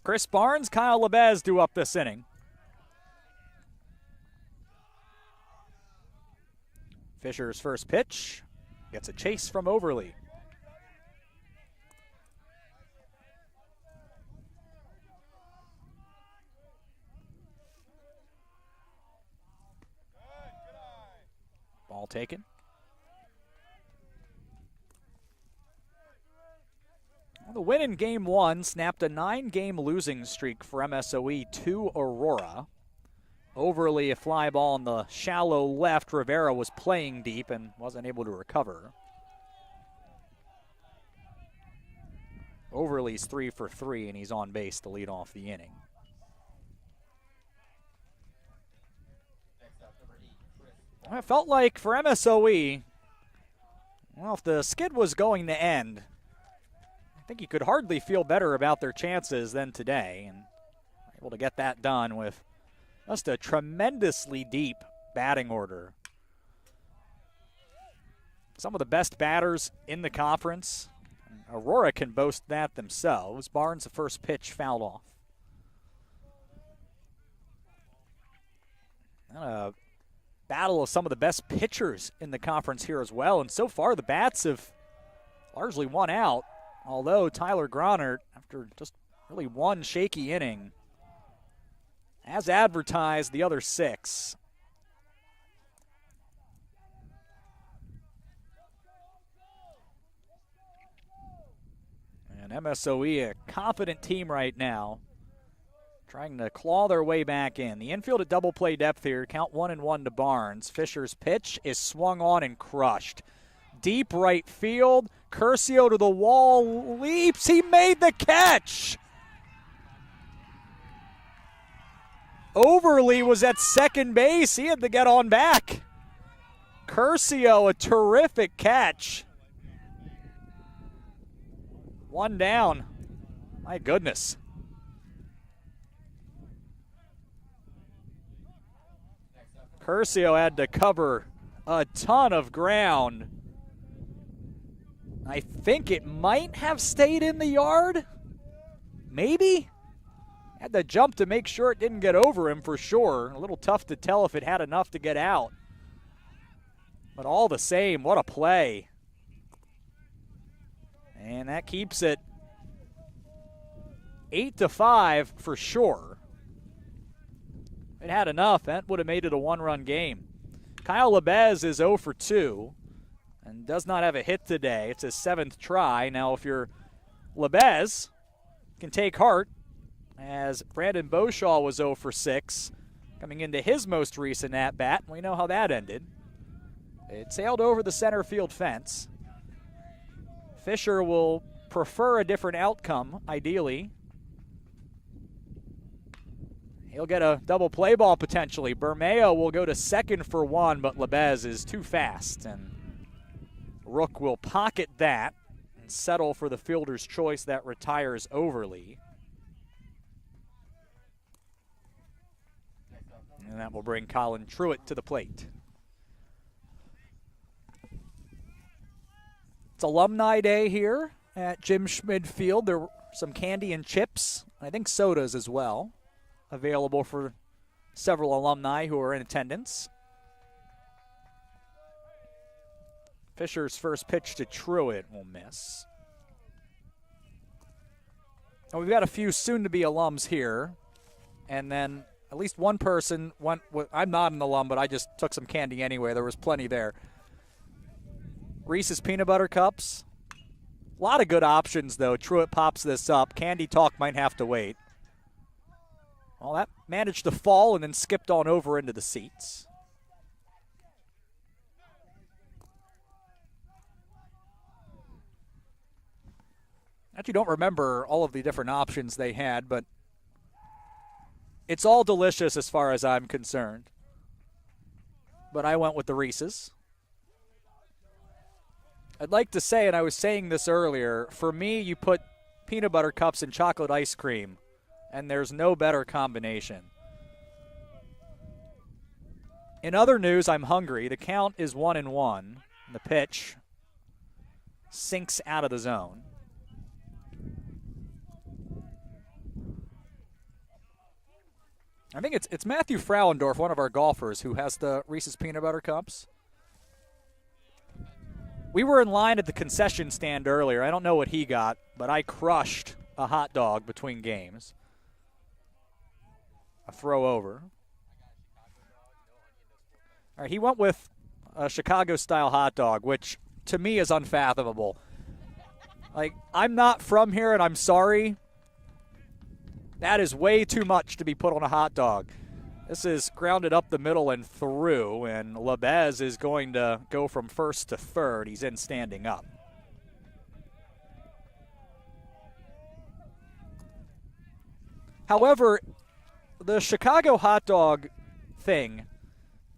Chris Barnes, Kyle Lebez due up this inning. Fisher's first pitch gets a chase from Overly. Ball taken. Well, the win in Game 1 snapped a 9-game losing streak for MSOE to Aurora. Overly a fly ball in the shallow left. Rivera was playing deep and wasn't able to recover. Overly's 3 for 3, and he's on base to lead off the inning. Well, it felt like for MSOE, well, if the skid was going to end, I think you could hardly feel better about their chances than today, and able to get that done with just a tremendously deep batting order. Some of the best batters in the conference. Aurora can boast that themselves. Barnes, the first pitch fouled off. And a battle of some of the best pitchers in the conference here as well. And so far the bats have largely won out. Although Tyler Gronert, after just really one shaky inning, as advertised, the other 6. And MSOE, a confident team right now, trying to claw their way back in. The infield at double play depth here. Count 1-1 to Barnes. Fisher's pitch is swung on and crushed. Deep right field. Curcio to the wall. Leaps. He made the catch. Overly was at second base. He had to get on back. Curcio, a terrific catch. One down. My goodness. Curcio had to cover a ton of ground. I think it might have stayed in the yard. Maybe. Had to jump to make sure it didn't get over him for sure. A little tough to tell if it had enough to get out. But all the same, what a play. And that keeps it 8-5 for sure. If it had enough, that would have made it a one-run game. Kyle Lebez is 0 for 2 and does not have a hit today. It's his 7th try. Now, if you're Lebez, can take heart, as Brandon Beauchamp was 0 for 6 coming into his most recent at-bat. We know how that ended. It sailed over the center field fence. Fisher will prefer a different outcome, ideally. He'll get a double play ball potentially. Bermeo will go to second for 1, but Lebez is too fast, and Rook will pocket that and settle for the fielder's choice that retires Overly. And that will bring Colin Truitt to the plate. It's Alumni Day here at Jim Schmid Field. There were some candy and chips, I think sodas as well, available for several alumni who are in attendance. Fisher's first pitch to Truitt will miss. And we've got a few soon-to-be alums here, and then at least one person went with, I'm not an alum, but I just took some candy anyway. There was plenty there. Reese's Peanut Butter Cups. A lot of good options, though. Truitt pops this up. Candy Talk might have to wait. Well, that managed to fall and then skipped on over into the seats. Actually don't remember all of the different options they had, but it's all delicious as far as I'm concerned. But I went with the Reese's. I'd like to say, and I was saying this earlier, for me, you put peanut butter cups and chocolate ice cream, and there's no better combination. In other news, I'm hungry. The count is 1-1. The pitch sinks out of the zone. I think it's Matthew Frauendorf, one of our golfers, who has the Reese's Peanut Butter Cups. We were in line at the concession stand earlier. I don't know what he got, but I crushed a hot dog between games. A throw over. All right, he went with a Chicago-style hot dog, which to me is unfathomable. Like, I'm not from here, and I'm sorry. That is way too much to be put on a hot dog. This is grounded up the middle and through, and Labez is going to go from first to third. He's in standing up. However, the Chicago hot dog thing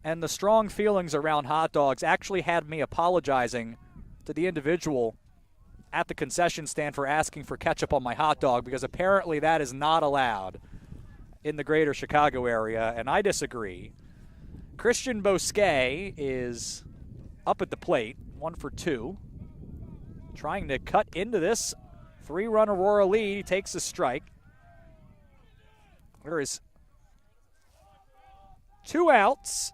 and the strong feelings around hot dogs actually had me apologizing to the individual at the concession stand for asking for ketchup on my hot dog, because apparently that is not allowed in the greater Chicago area, and I disagree. Christian Bosquet is up at the plate, 1 for 2, trying to cut into this 3-run Aurora lead. He takes a strike. There is 2 outs.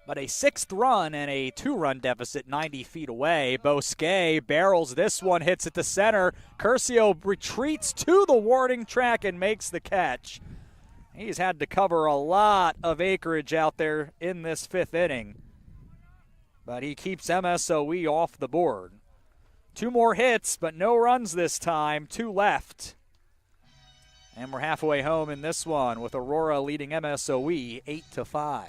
But a 6th run and a 2-run deficit 90 feet away. Bosquet barrels this one, hits it to center. Curcio retreats to the warning track and makes the catch. He's had to cover a lot of acreage out there in this 5th inning. But he keeps MSOE off the board. 2 more hits, but no runs this time. 2 left. And we're halfway home in this one with Aurora leading MSOE 8-5.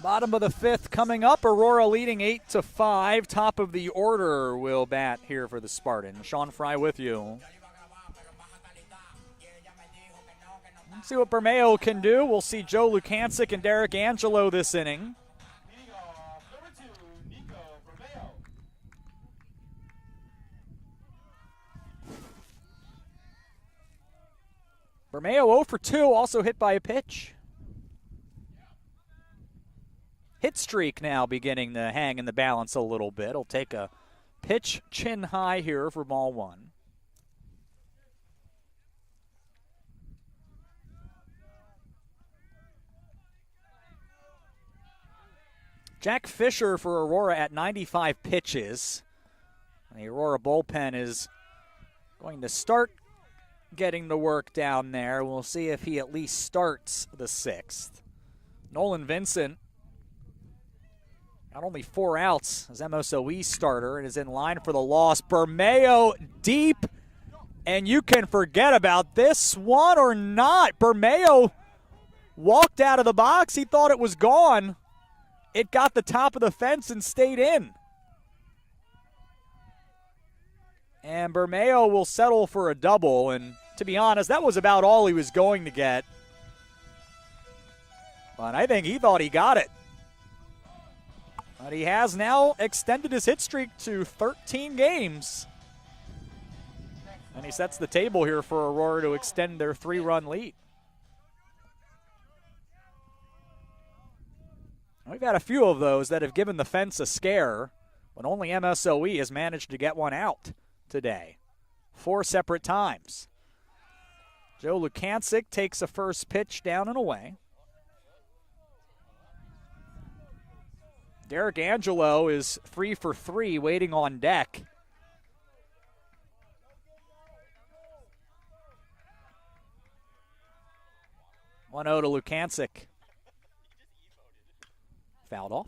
Bottom of the 5th coming up. Aurora leading 8-5. Top of the order will bat here for the Spartans. Sean Fry with you. Let's see what Bermeo can do. We'll see Joe Lukancic and Derek Angelo this inning. Bermeo 0 for 2, also hit by a pitch. Hit streak now beginning to hang in the balance a little bit. He'll take a pitch chin high here for ball 1. Jack Fisher for Aurora at 95 pitches. The Aurora bullpen is going to start getting the work down there. We'll see if he at least starts the 6th. Nolan Vincent got only 4 outs as MSOE starter and is in line for the loss. Bermeo deep, and you can forget about this one or not. Bermeo walked out of the box. He thought it was gone. It got the top of the fence and stayed in. And Bermeo will settle for a double, and to be honest, that was about all he was going to get. But I think he thought he got it. But he has now extended his hit streak to 13 games. And he sets the table here for Aurora to extend their 3-run lead. We've had a few of those that have given the fence a scare, but only MSOE has managed to get one out today 4 separate times. Joe Lukancic takes a first pitch down and away. Derek Angelo is 3 for 3 waiting on deck. One-0 to Lukancic. Fouled off.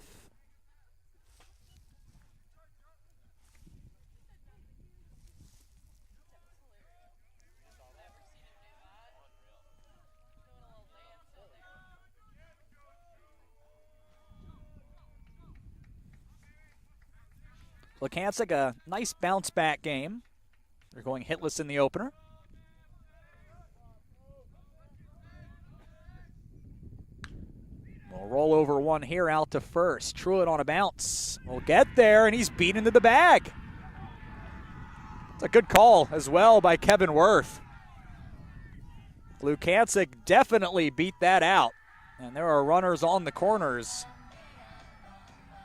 Lukancic, a nice bounce-back game. They're going hitless in the opener. We'll roll over one here out to first. Truitt on a bounce. Will get there, and he's beat into the bag. It's a good call as well by Kevin Worth. Lukancic definitely beat that out, and there are runners on the corners.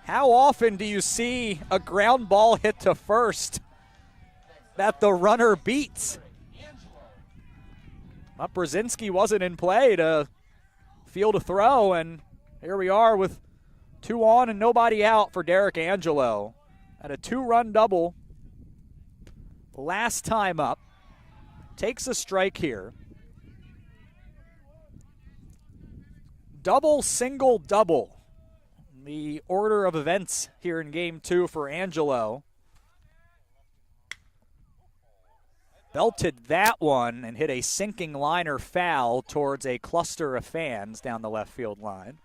How often do you see a ground ball hit to first that the runner beats? But Brzezinski wasn't in play to field a throw, and here we are with 2 on and nobody out for Derek Angelo. At a 2-run double last time up. Takes a strike here. Double, single, double. The order of events here in Game 2 for Angelo. Belted that one and hit a sinking liner foul towards a cluster of fans down the left field line.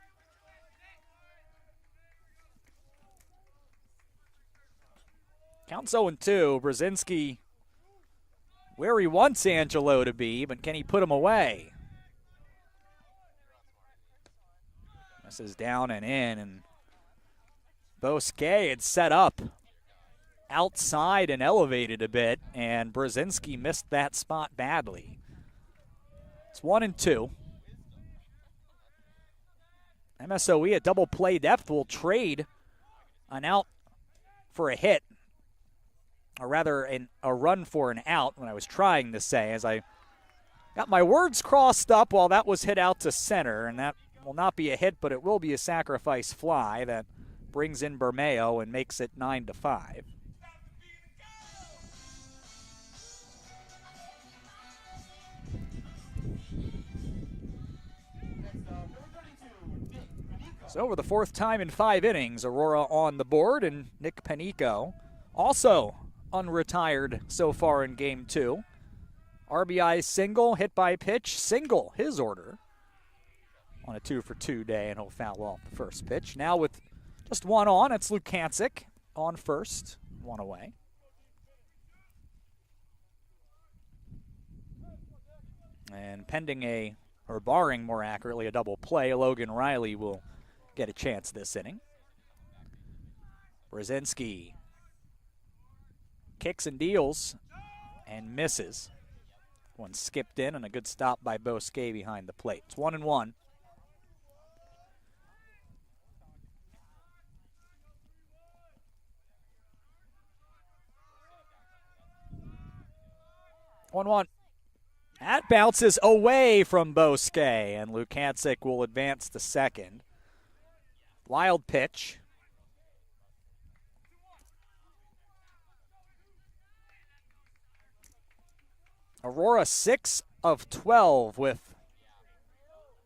Counts 0-2. Brzezinski where he wants Angelo to be, but can he put him away? This is down and in, and Bosquet had set up outside and elevated a bit, and Brzezinski missed that spot badly. It's 1-2. MSOE at double play depth will trade an out for a hit, or rather a run for an out, when I was trying to say, as I got my words crossed up while that was hit out to center, and that will not be a hit, but it will be a sacrifice fly that brings in Bermeo and makes it 9-5. So for the 4th time in 5 innings, Aurora on the board, and Nick Panico also unretired so far in Game 2. RBI single, hit by pitch, single, his order. On a 2-for-2 day, and he'll foul off the first pitch. Now with just 1 on, it's Lukancic on first, 1 away. And pending or barring more accurately, a double play, Logan Riley will get a chance this inning. Brzezinski kicks and deals and misses. One skipped in, and a good stop by Bosquet behind the plate. It's 1-1. That bounces away from Bosquet, and Lukancic will advance to second. Wild pitch. Aurora 6 of 12 with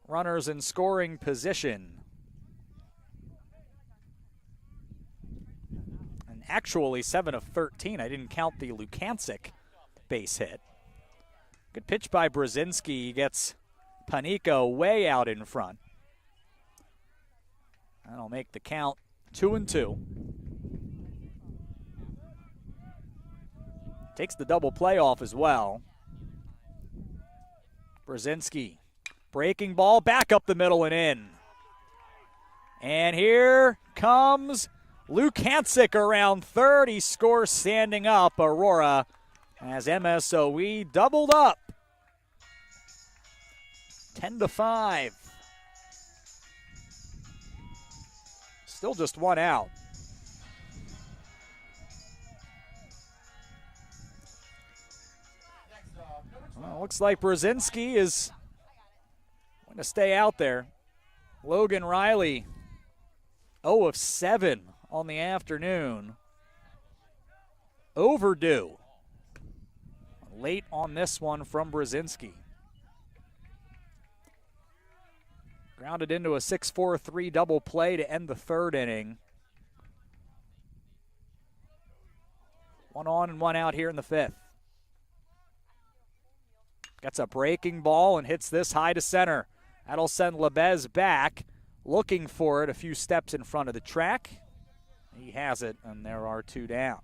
runners in scoring position. And actually 7 of 13. I didn't count the Lukancic base hit. Good pitch by Brzezinski. He gets Panico way out in front. That'll make the count 2-2. Takes the double play off as well. Brzezinski, breaking ball, back up the middle and in. And here comes Luke Hansik around third. He scores standing up. Aurora as MSOE doubled up. 10-5. Still just one out. Well, looks like Brzezinski is going to stay out there. Logan Riley, 0 of 7 on the afternoon. Overdue. Late on this one from Brzezinski. Grounded into a 6-4-3 double play to end the third inning. 1 on and 1 out here in the fifth. Gets a breaking ball and hits this high to center. That'll send Lebez back, looking for it a few steps in front of the track. He has it, and there are 2 down.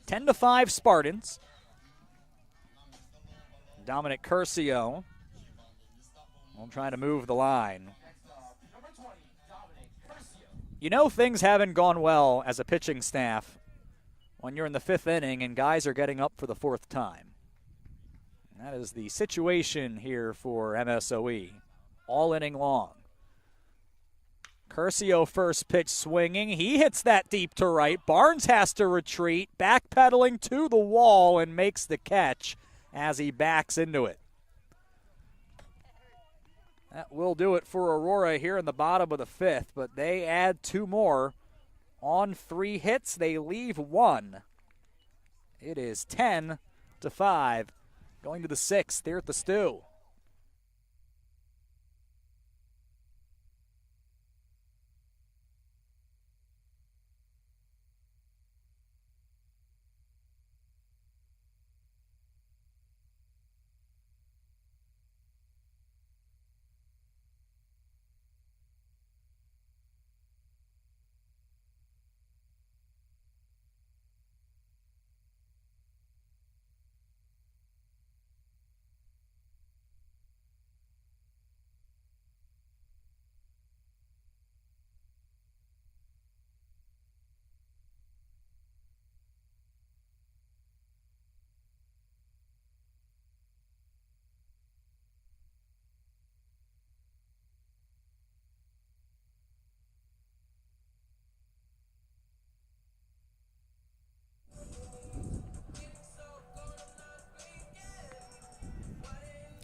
Ten to 5 Spartans. Dominic Curcio will try to move the line. You know things haven't gone well as a pitching staff when you're in the 5th inning and guys are getting up for the 4th time. And that is the situation here for MSOE all inning long. Curcio first pitch swinging. He hits that deep to right. Barnes has to retreat, backpedaling to the wall and makes the catch as he backs into it. That will do it for Aurora here in the bottom of the 5th, but they add 2 more. On 3 hits, they leave 1. It is 10-5, going to the 6th here at the Stew.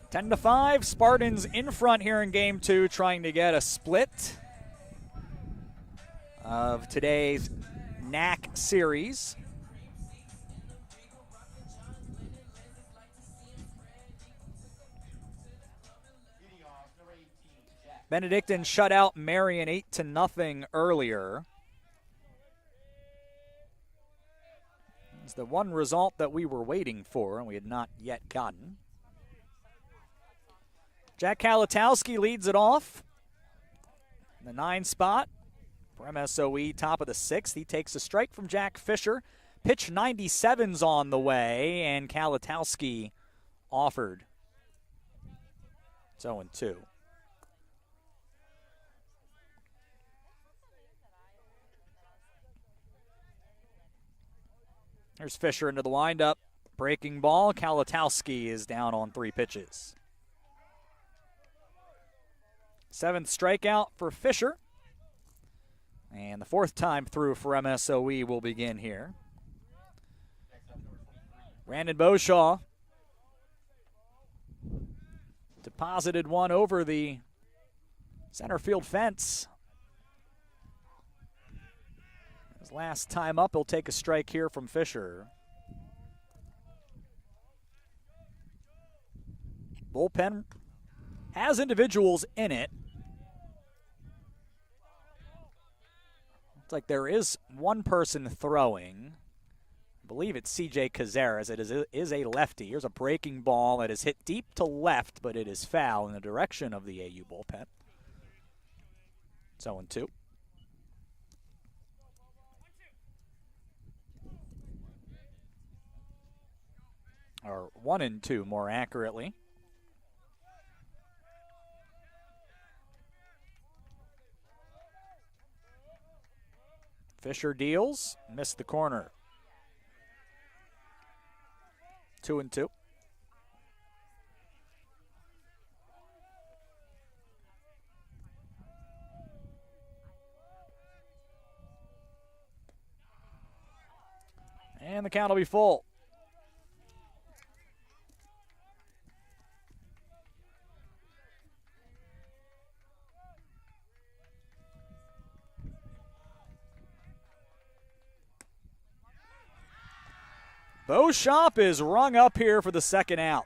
Ten to 5, Spartans in front here in game 2, trying to get a split of today's NAC series. Benedictine shut out Marion 8-0 earlier. It's the one result that we were waiting for and we had not yet gotten. Jack Kalatowski leads it off. The 9 spot for MSOE, top of the 6th. He takes a strike from Jack Fisher. Pitch 97's on the way, and Kalatowski offered. It's 0-2. Here's Fisher into the windup. Breaking ball. Kalatowski is down on 3 pitches. 7th strikeout for Fisher. And the 4th time through for MSOE will begin here. Brandon Beauchamp deposited one over the center field fence. His last time up, he'll take a strike here from Fisher. Bullpen has individuals in it. Looks like there is one person throwing. I believe it's CJ Cazares. It is a lefty. Here's a breaking ball that is hit deep to left, but it is foul in the direction of the AU bullpen. It's 0-2. or 1-2 more accurately. Fisher deals, missed the corner. 2-2. And the count will be full. Beauchamp is rung up here for the second out.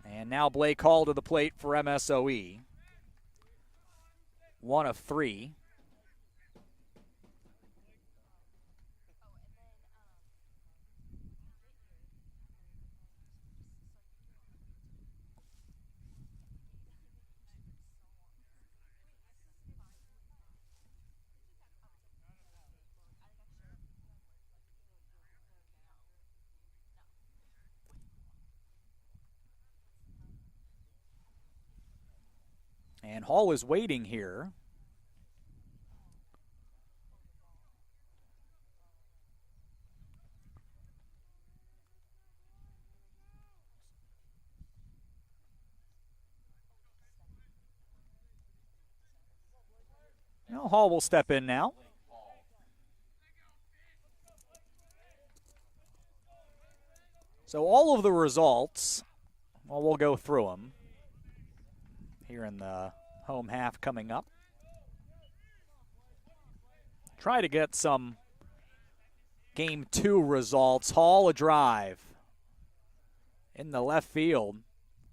And now Blake Hall to the plate for MSOE. 1 of 3. And Hall is waiting here. Now Hall will step in now. So all of the results, well, we'll go through them here in the home half coming up. Try to get some Game 2 results. Hall a drive in the left field.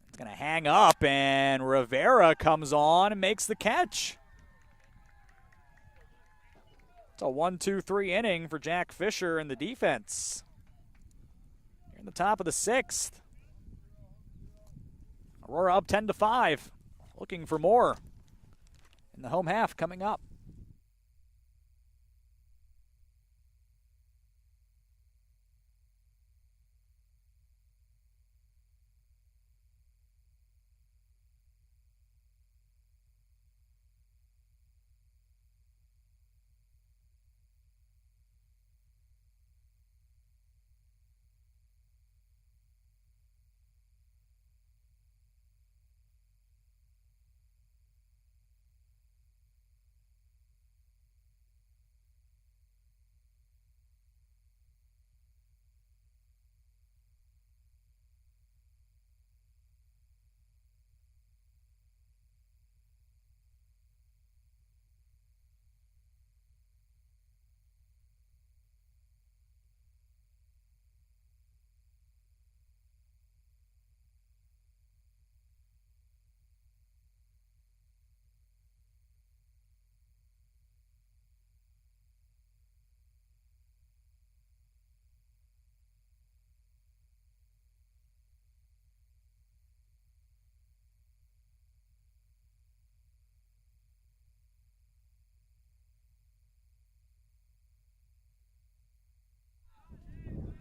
It's going to hang up, and Rivera comes on and makes the catch. It's a 1-2-3 inning for Jack Fisher and the defense. Here in the top of the 6th. Aurora up 10-5. Looking for more in the home half coming up.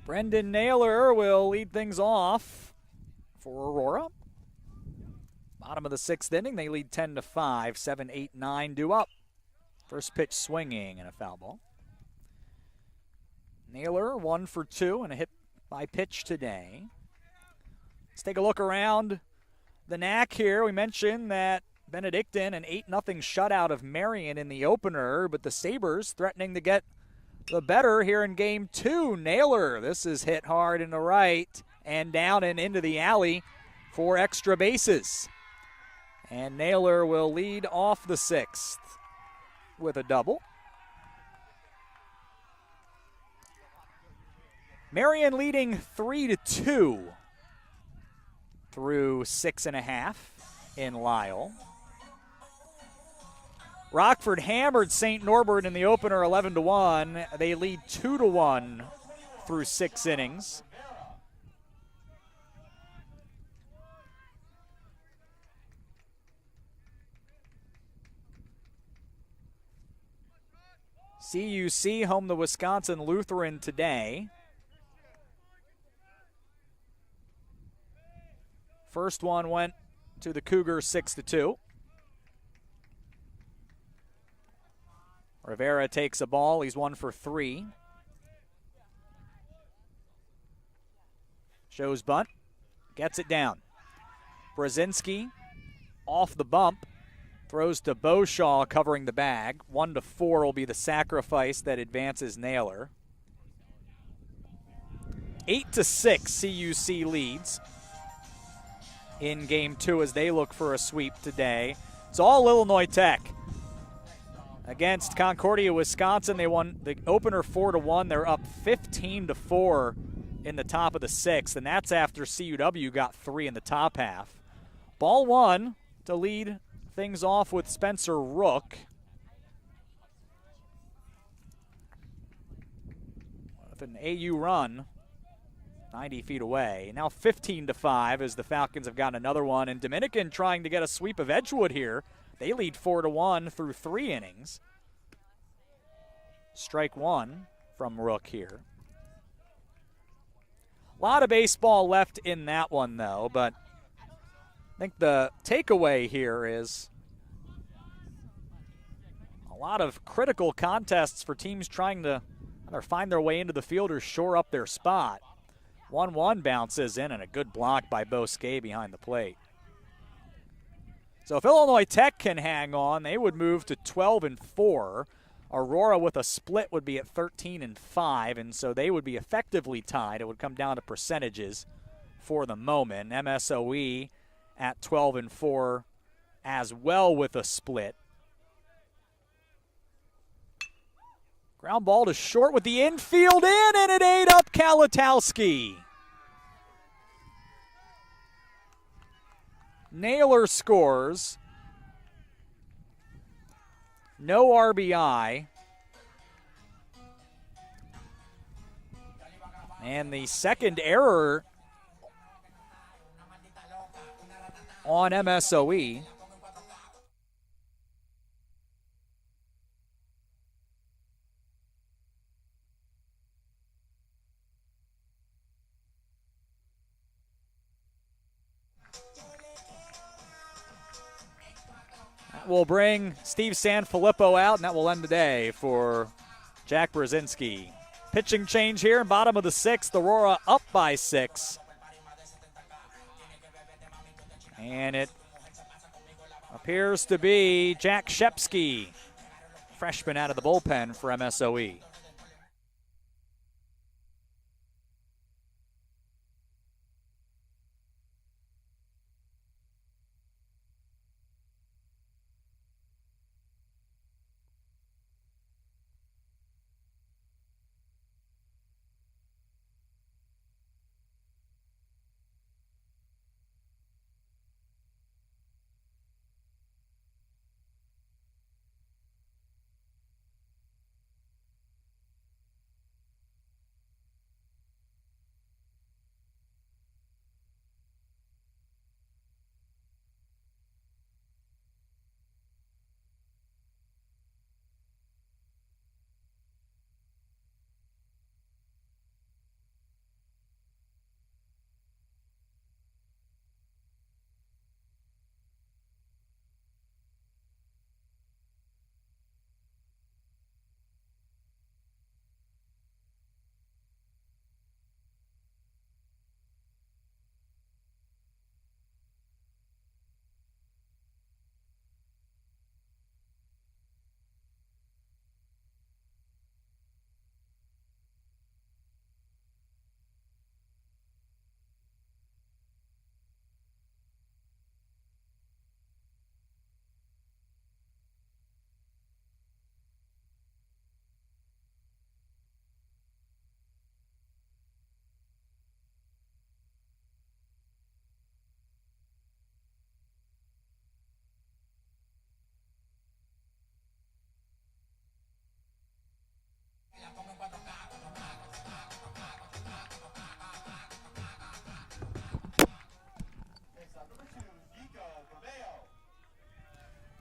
Brendan Naylor will lead things off for Aurora. Bottom of the 6th inning, they lead 10-5, 7, 8, 9 due up. First pitch swinging and a foul ball. Naylor 1 for 2 and a hit by pitch today. Let's take a look around the NAC here. We mentioned that Benedictine an 8-0 shutout of Marion in the opener, but the Sabres threatening to get the better here in Game 2. Naylor, this is hit hard in the right and down and into the alley for extra bases. And Naylor will lead off the 6th with a double. Marion leading 3-2 through 6.5 in Lyle. Rockford hammered St. Norbert in the opener 11-1. They lead 2-1 through 6 innings. CUC home to Wisconsin Lutheran today. First one went to the Cougars 6-2. Rivera takes a ball. He's 1 for 3. Shows bunt. Gets it down. Brzezinski off the bump. Throws to Beauchamp covering the bag. 1-4 will be the sacrifice that advances Naylor. 8-6 CUC leads in game 2 as they look for a sweep today. It's all Illinois Tech. Against Concordia, Wisconsin, they won the opener 4-1. They're up 15-4 in the top of the 6th, and that's after CUW got 3 in the top half. Ball 1 to lead things off with Spencer Rook. With an AU run, 90 feet away. Now 15-5 as the Falcons have gotten another one, and Dominican trying to get a sweep of Edgewood here. They lead 4-1 through 3 innings. Strike 1 from Rook here. A lot of baseball left in that one, though, but I think the takeaway here is a lot of critical contests for teams trying to either find their way into the field or shore up their spot. 1-1 bounces in, and a good block by Bosquet behind the plate. So if Illinois Tech can hang on, they would move to 12-4. Aurora with a split would be at 13-5, and so they would be effectively tied. It would come down to percentages for the moment. MSOE at 12-4 as well with a split. Ground ball to short with the infield in, and it ate up Kalatowski. Naylor scores. No RBI. And the second error on MSOE. Will bring Steve Sanfilippo out, and that will end the day for Jack Brzezinski. Pitching change here, bottom of the 6th. Aurora up by 6. And it appears to be Jack Shepsky, freshman out of the bullpen for MSOE.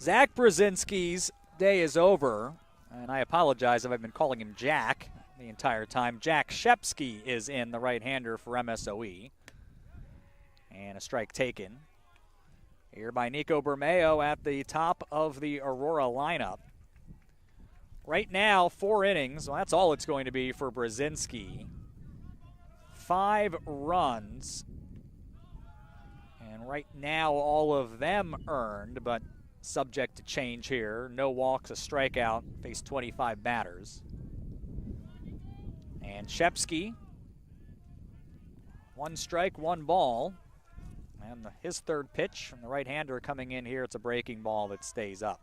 Zach Brzezinski's day is over. And I apologize if I've been calling him Jack the entire time. Jack Shepsky is in, the right-hander for MSOE. And a strike taken here by Nico Bermeo at the top of the Aurora lineup. Right now, 4 innings. Well, that's all it's going to be for Brzezinski. 5 runs. And right now, all of them earned, but subject to change here. No walks, a strikeout, faced 25 batters. And Shepsky, 1 strike, 1 ball. And his third pitch from the right-hander coming in here. It's a breaking ball that stays up.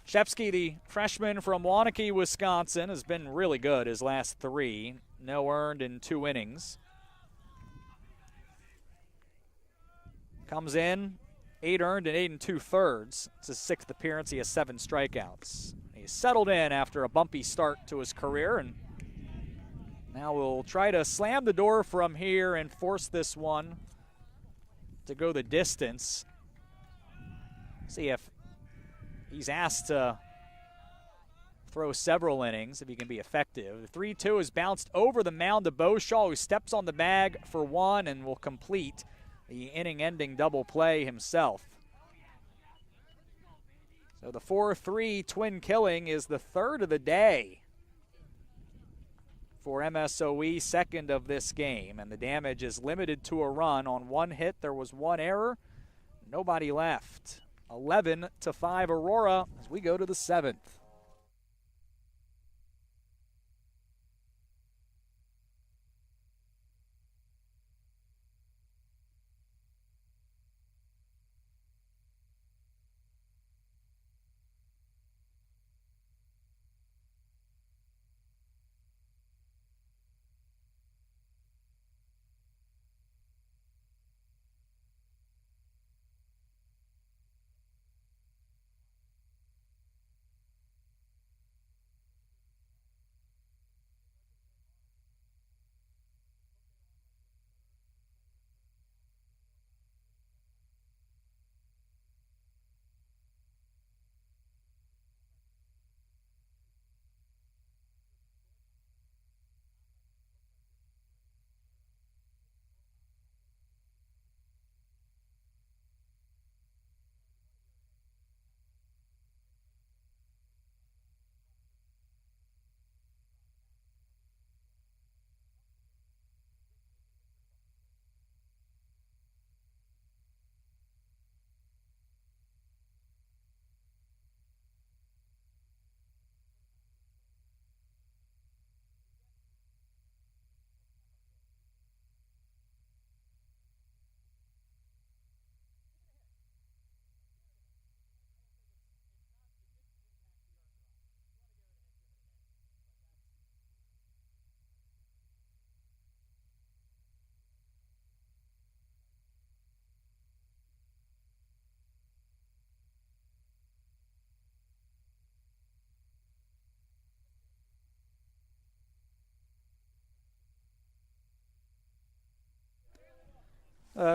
Shepsky, the freshman from Milwaukee, Wisconsin, has been really good his last 3. No earned in 2 innings. Comes in, 8 earned and 8 2/3. It's his 6th appearance. He has 7 strikeouts. He's settled in after a bumpy start to his career, and now we'll try to slam the door from here and force this one to go the distance. See if he's asked to throw several innings, if he can be effective. The 3-2 is bounced over the mound to Beauchamp, who steps on the bag for 1 and will complete the inning-ending double play himself. So the 4-3 twin killing is the 3rd of the day for MSOE, 2nd of this game, and the damage is limited to a run. On 1 hit, there was 1 error, nobody left. 11-5 Aurora as we go to the 7th.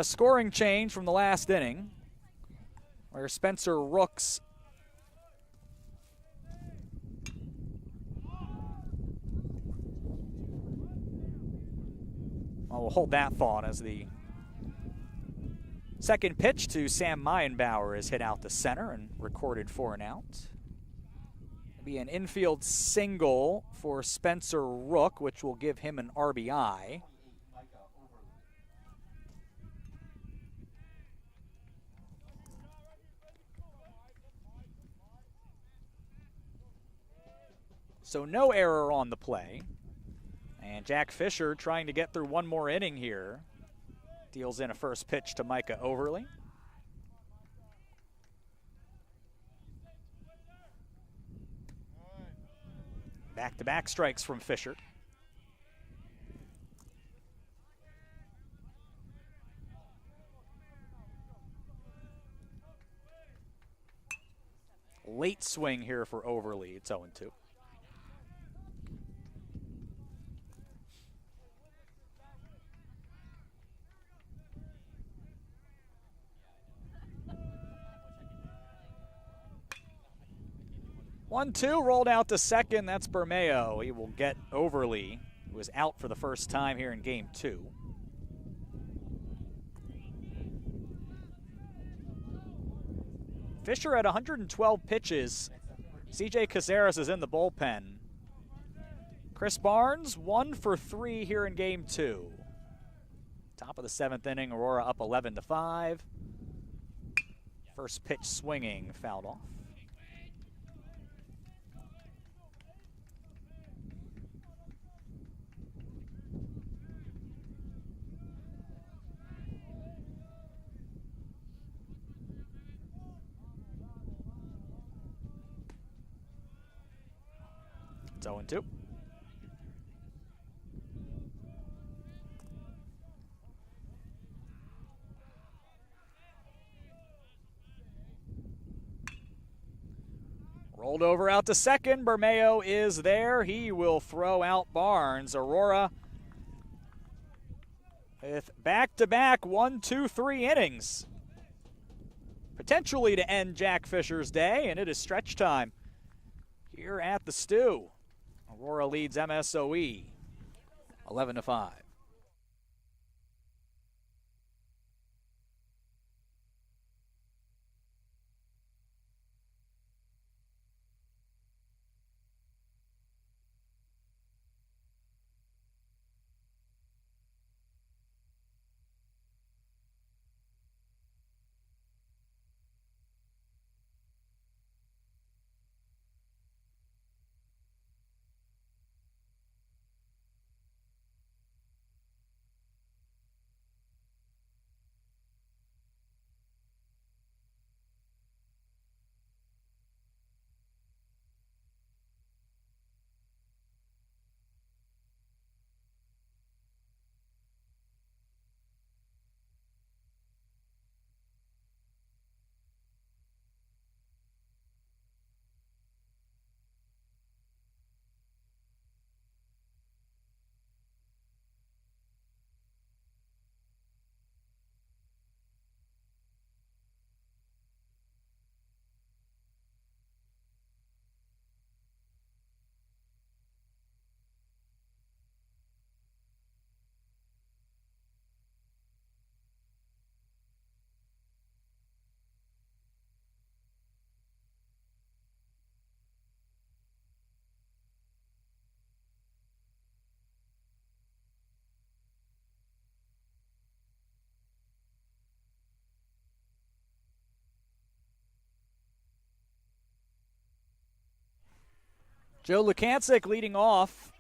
Scoring change from the last inning, where Spencer Rooks we'll hold that thought as the second pitch to Sam Meyenbauer is hit out to center and recorded for an out. It'll be an infield single for Spencer Rook, which will give him an RBI. So no error on the play. And Jack Fisher trying to get through one more inning here. Deals in a first pitch to Micah Overly. Back-to-back strikes from Fisher. Late swing here for Overly. It's 0-2. 1-2 rolled out to second. That's Bermeo. He will get Overly, who was out for the first time here in game 2. Fisher at 112 pitches. CJ Caceres is in the bullpen. Chris Barnes, 1 for 3 here in game 2. Top of the 7th inning, Aurora up 11-5. First pitch swinging, fouled off. It's 0-2. Rolled over out to second. Bermeo is there. He will throw out Barnes. Aurora with back-to-back 1, 2, 3 innings. Potentially to end Jack Fisher's day, and it is stretch time here at the Stew. Aurora leads MSOE 11-5. Joe Lukancic leading off.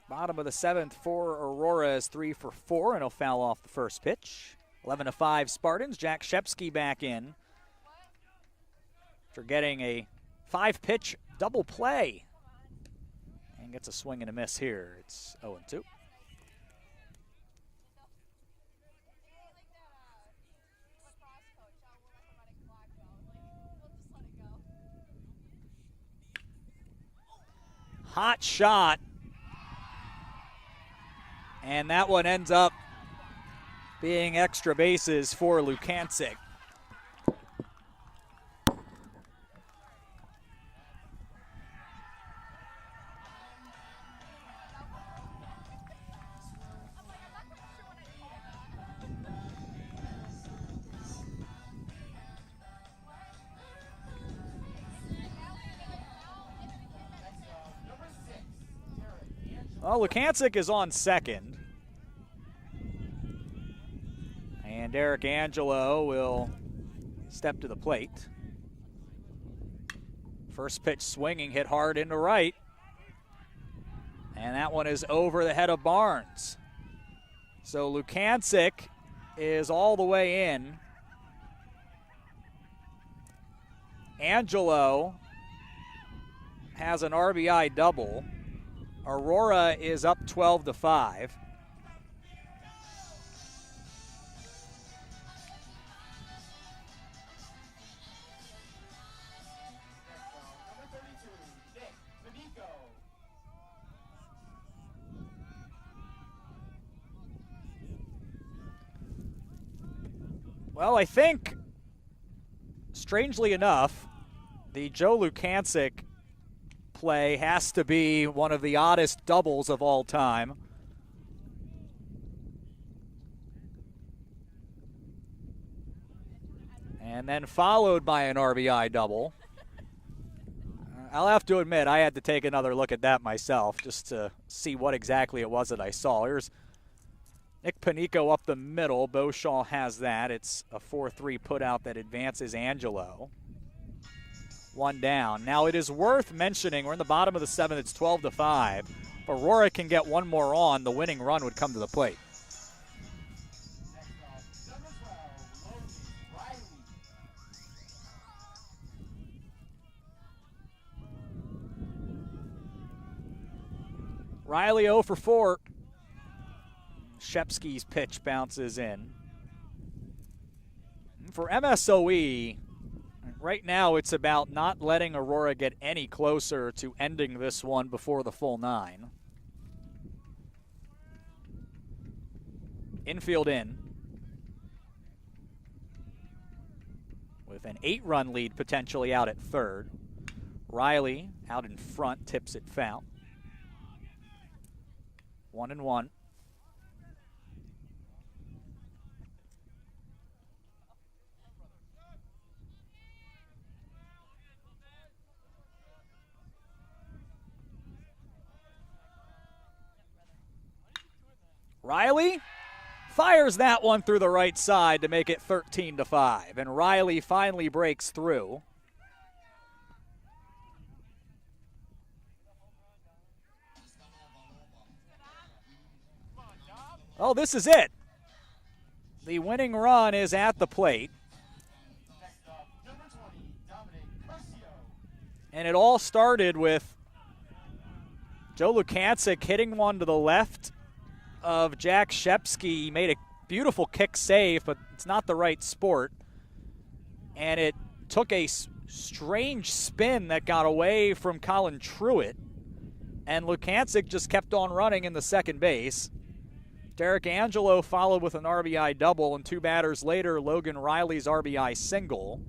Bottom of the 7th for Aurora is 3 for 4, and he'll foul off the first pitch. 11-5 Spartans. Jack Shepsky back in after getting a 5-pitch double play. And gets a swing and a miss here. It's 0-2. Hot shot. And that one ends up being extra bases for Lukancic. Well, Lukancic is on second. And Eric Angelo will step to the plate. First pitch swinging, hit hard into right. And that one is over the head of Barnes. So Lukancic is all the way in. Angelo has an RBI double. Aurora is up 12-5. Well, I think, strangely enough, The Joe Lukancic play has to be one of the oddest doubles of all time. And then followed by an RBI double. I'll have to admit, I had to take another look at that myself just to see what exactly it was that I saw. Here's Nick Panico up the middle. Beauchamp has that. It's a 4-3 putout that advances Angelo. One down. Now it is worth mentioning, we're in the bottom of the 7th, it's 12-5. If Aurora can get one more on, the winning run would come to the plate. Riley 0 for 4. Shepsky's pitch bounces in. For MSOE, right now it's about not letting Aurora get any closer to ending this one before the full 9. Infield in. With an 8-run lead potentially out at third. Riley out in front, tips it foul. 1-1. Riley fires that one through the right side to make it 13-5, and Riley finally breaks through. Oh, this is it. The winning run is at the plate. And it all started with Joe Lukancic hitting one to the left of Jack Shepsky. He made a beautiful kick save, but it's not the right sport. And it took a strange spin that got away from Colin Truitt. And Lukancic just kept on running in the second base. Derek Angelo followed with an RBI double, and 2 batters later, Logan Riley's RBI single.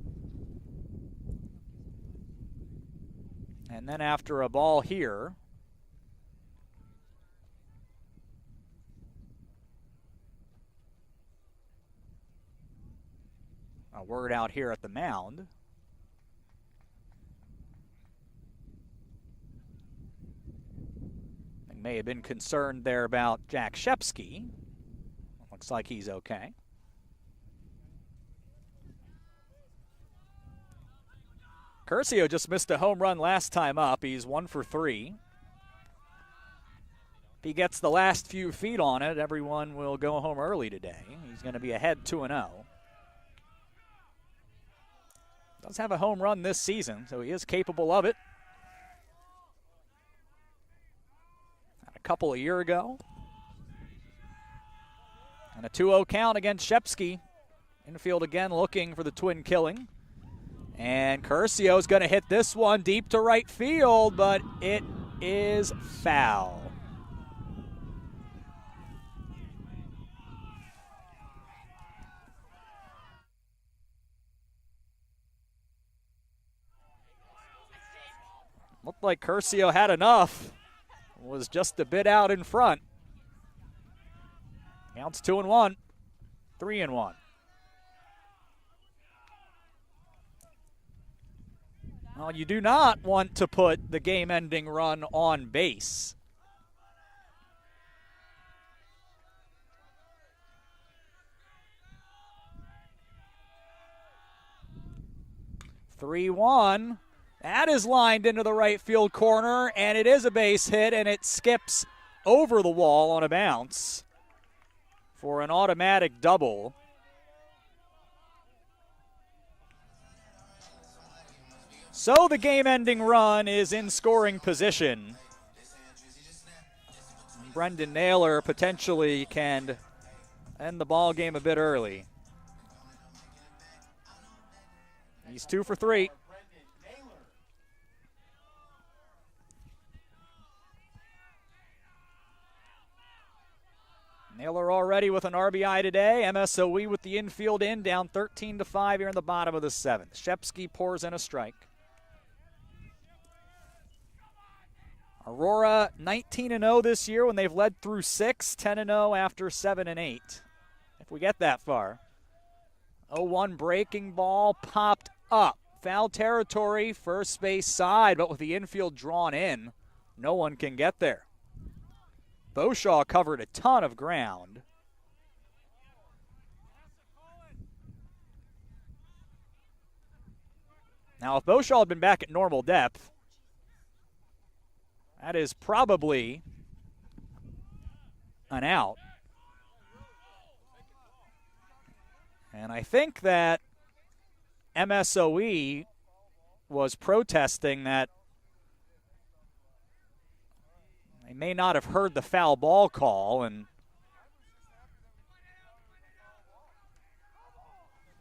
And then after a ball here, a word out here at the mound. May have been concerned there about Jack Shepsky. Looks like he's okay. Curcio just missed a home run last time up. He's 1 for 3. If he gets the last few feet on it, everyone will go home early today. He's going to be ahead 2-0. Does have a home run this season, so he is capable of it. Couple a year ago. And a 2-0 count against Shepsky. Infield again looking for the twin killing. And Curcio's going to hit this one deep to right field, but it is foul. Looked like Curcio had enough. Was just a bit out in front. Counts 2-1, 3-1. Well, you do not want to put the game-ending run on base. (3-1). That is lined into the right field corner, and it is a base hit, and it skips over the wall on a bounce for an automatic double. So the game-ending run is in scoring position. Brendan Naylor potentially can end the ball game a bit early. He's 2 for 3. Naylor already with an RBI today. MSOE with the infield in, down 13-5 here in the bottom of the 7th. Shepsky pours in a strike. Aurora 19-0 this year when they've led through 6, 10-0 after 7 and 8. If we get that far. 0-1 breaking ball popped up. Foul territory, first base side, but with the infield drawn in, no one can get there. Beauchamp covered a ton of ground. Now, if Beauchamp had been back at normal depth, that is probably an out. And I think that MSOE was protesting that they may not have heard the foul ball call, and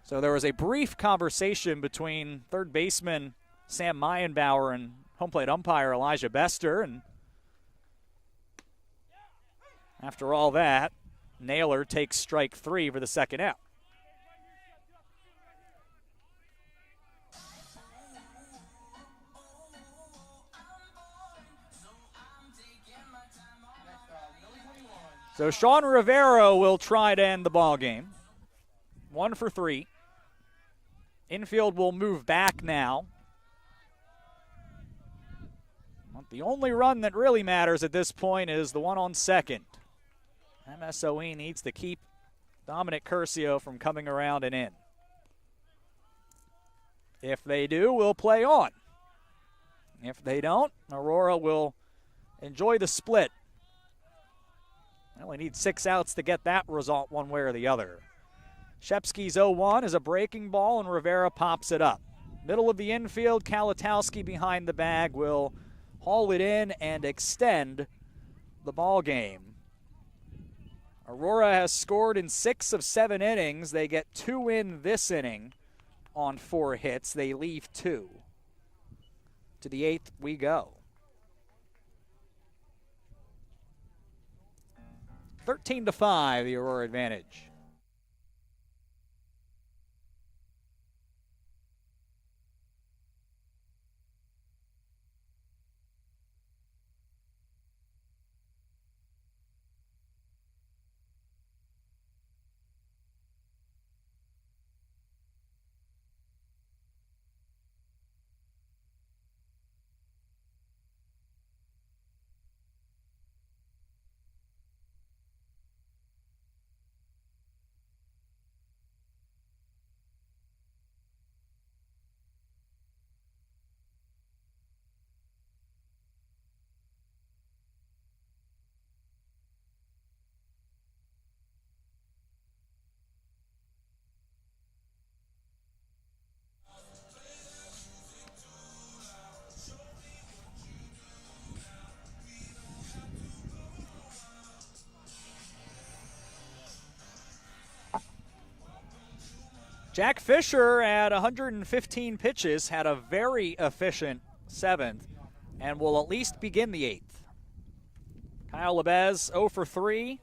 so there was a brief conversation between third baseman Sam Meyenbauer and home plate umpire Elijah Bester, and after all that, Naylor takes strike 3 for the second out. So Sean Rivera will try to end the ball game. 1 for 3. Infield will move back now. The only run that really matters at this point is the one on second. MSOE needs to keep Dominic Curcio from coming around and in. If they do, we'll play on. If they don't, Aurora will enjoy the split. They only need 6 outs to get that result one way or the other. Shepsky's 0-1 is a breaking ball, and Rivera pops it up. Middle of the infield, Kalatowski behind the bag will haul it in and extend the ball game. Aurora has scored in 6 of 7 innings. They get 2 in this inning on 4 hits. They leave 2. To the 8th we go. 13-5, the Aurora advantage. Jack Fisher at 115 pitches had a very efficient 7th and will at least begin the 8th. Kyle Lebez 0 for 3.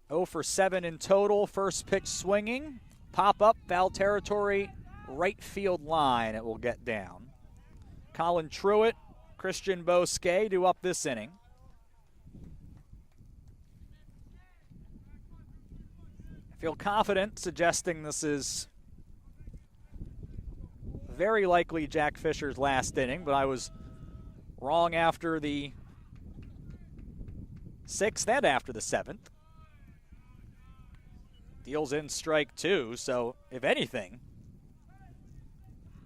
0 for 7 in total. First pitch swinging. Pop up, foul territory, right field line it will get down. Colin Truitt, Christian Bosquet do up this inning. Feel confident suggesting this is very likely Jack Fisher's last inning, but I was wrong after the 6th and after the 7th. Deals in strike 2, so if anything,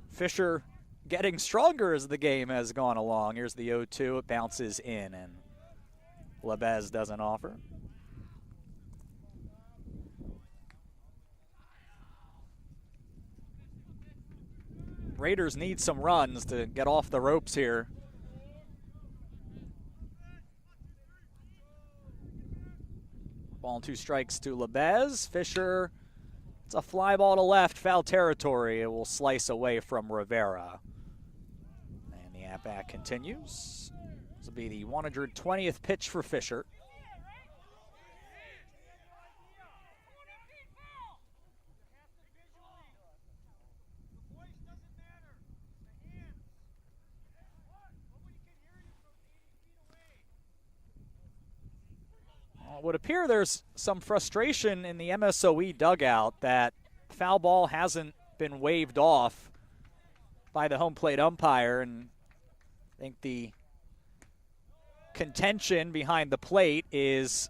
Fisher getting stronger as the game has gone along. Here's the 0-2, it bounces in, and Lebez doesn't offer. Raiders need some runs to get off the ropes here. Ball and 2 strikes to Lebez. Fisher, it's a fly ball to left, foul territory. It will slice away from Rivera. And the at-bat continues. This will be the 120th pitch for Fisher. Well, it would appear there's some frustration in the MSOE dugout that foul ball hasn't been waved off by the home plate umpire, and I think the contention behind the plate is,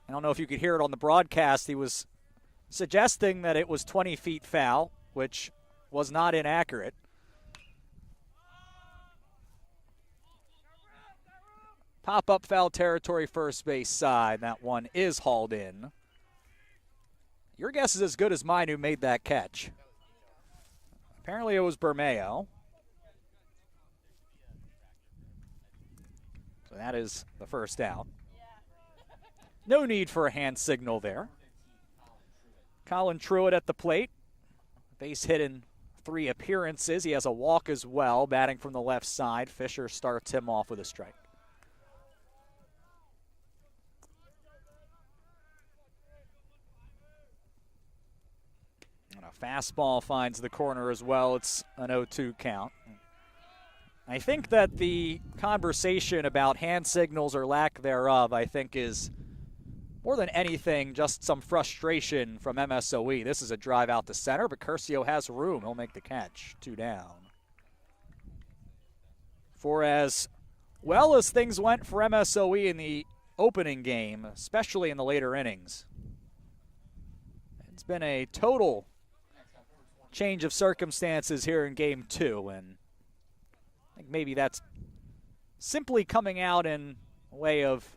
I don't know if you could hear it on the broadcast, he was suggesting that it was 20 feet foul, which was not inaccurate. Pop-up foul territory, first base side. That one is hauled in. Your guess is as good as mine who made that catch. Apparently it was Bermeo. So that is the first out. No need for a hand signal there. Colin Truitt at the plate. Base hit in 3 appearances. He has a walk as well, batting from the left side. Fisher starts him off with a strike. And a fastball finds the corner as well. It's an 0-2 count. I think that the conversation about hand signals or lack thereof, I think, is more than anything just some frustration from MSOE. This is a drive out to center, but Curcio has room. He'll make the catch. 2 down. For as well as things went for MSOE in the opening game, especially in the later innings, it's been a total change of circumstances here in Game 2, and I think maybe that's simply coming out in a way of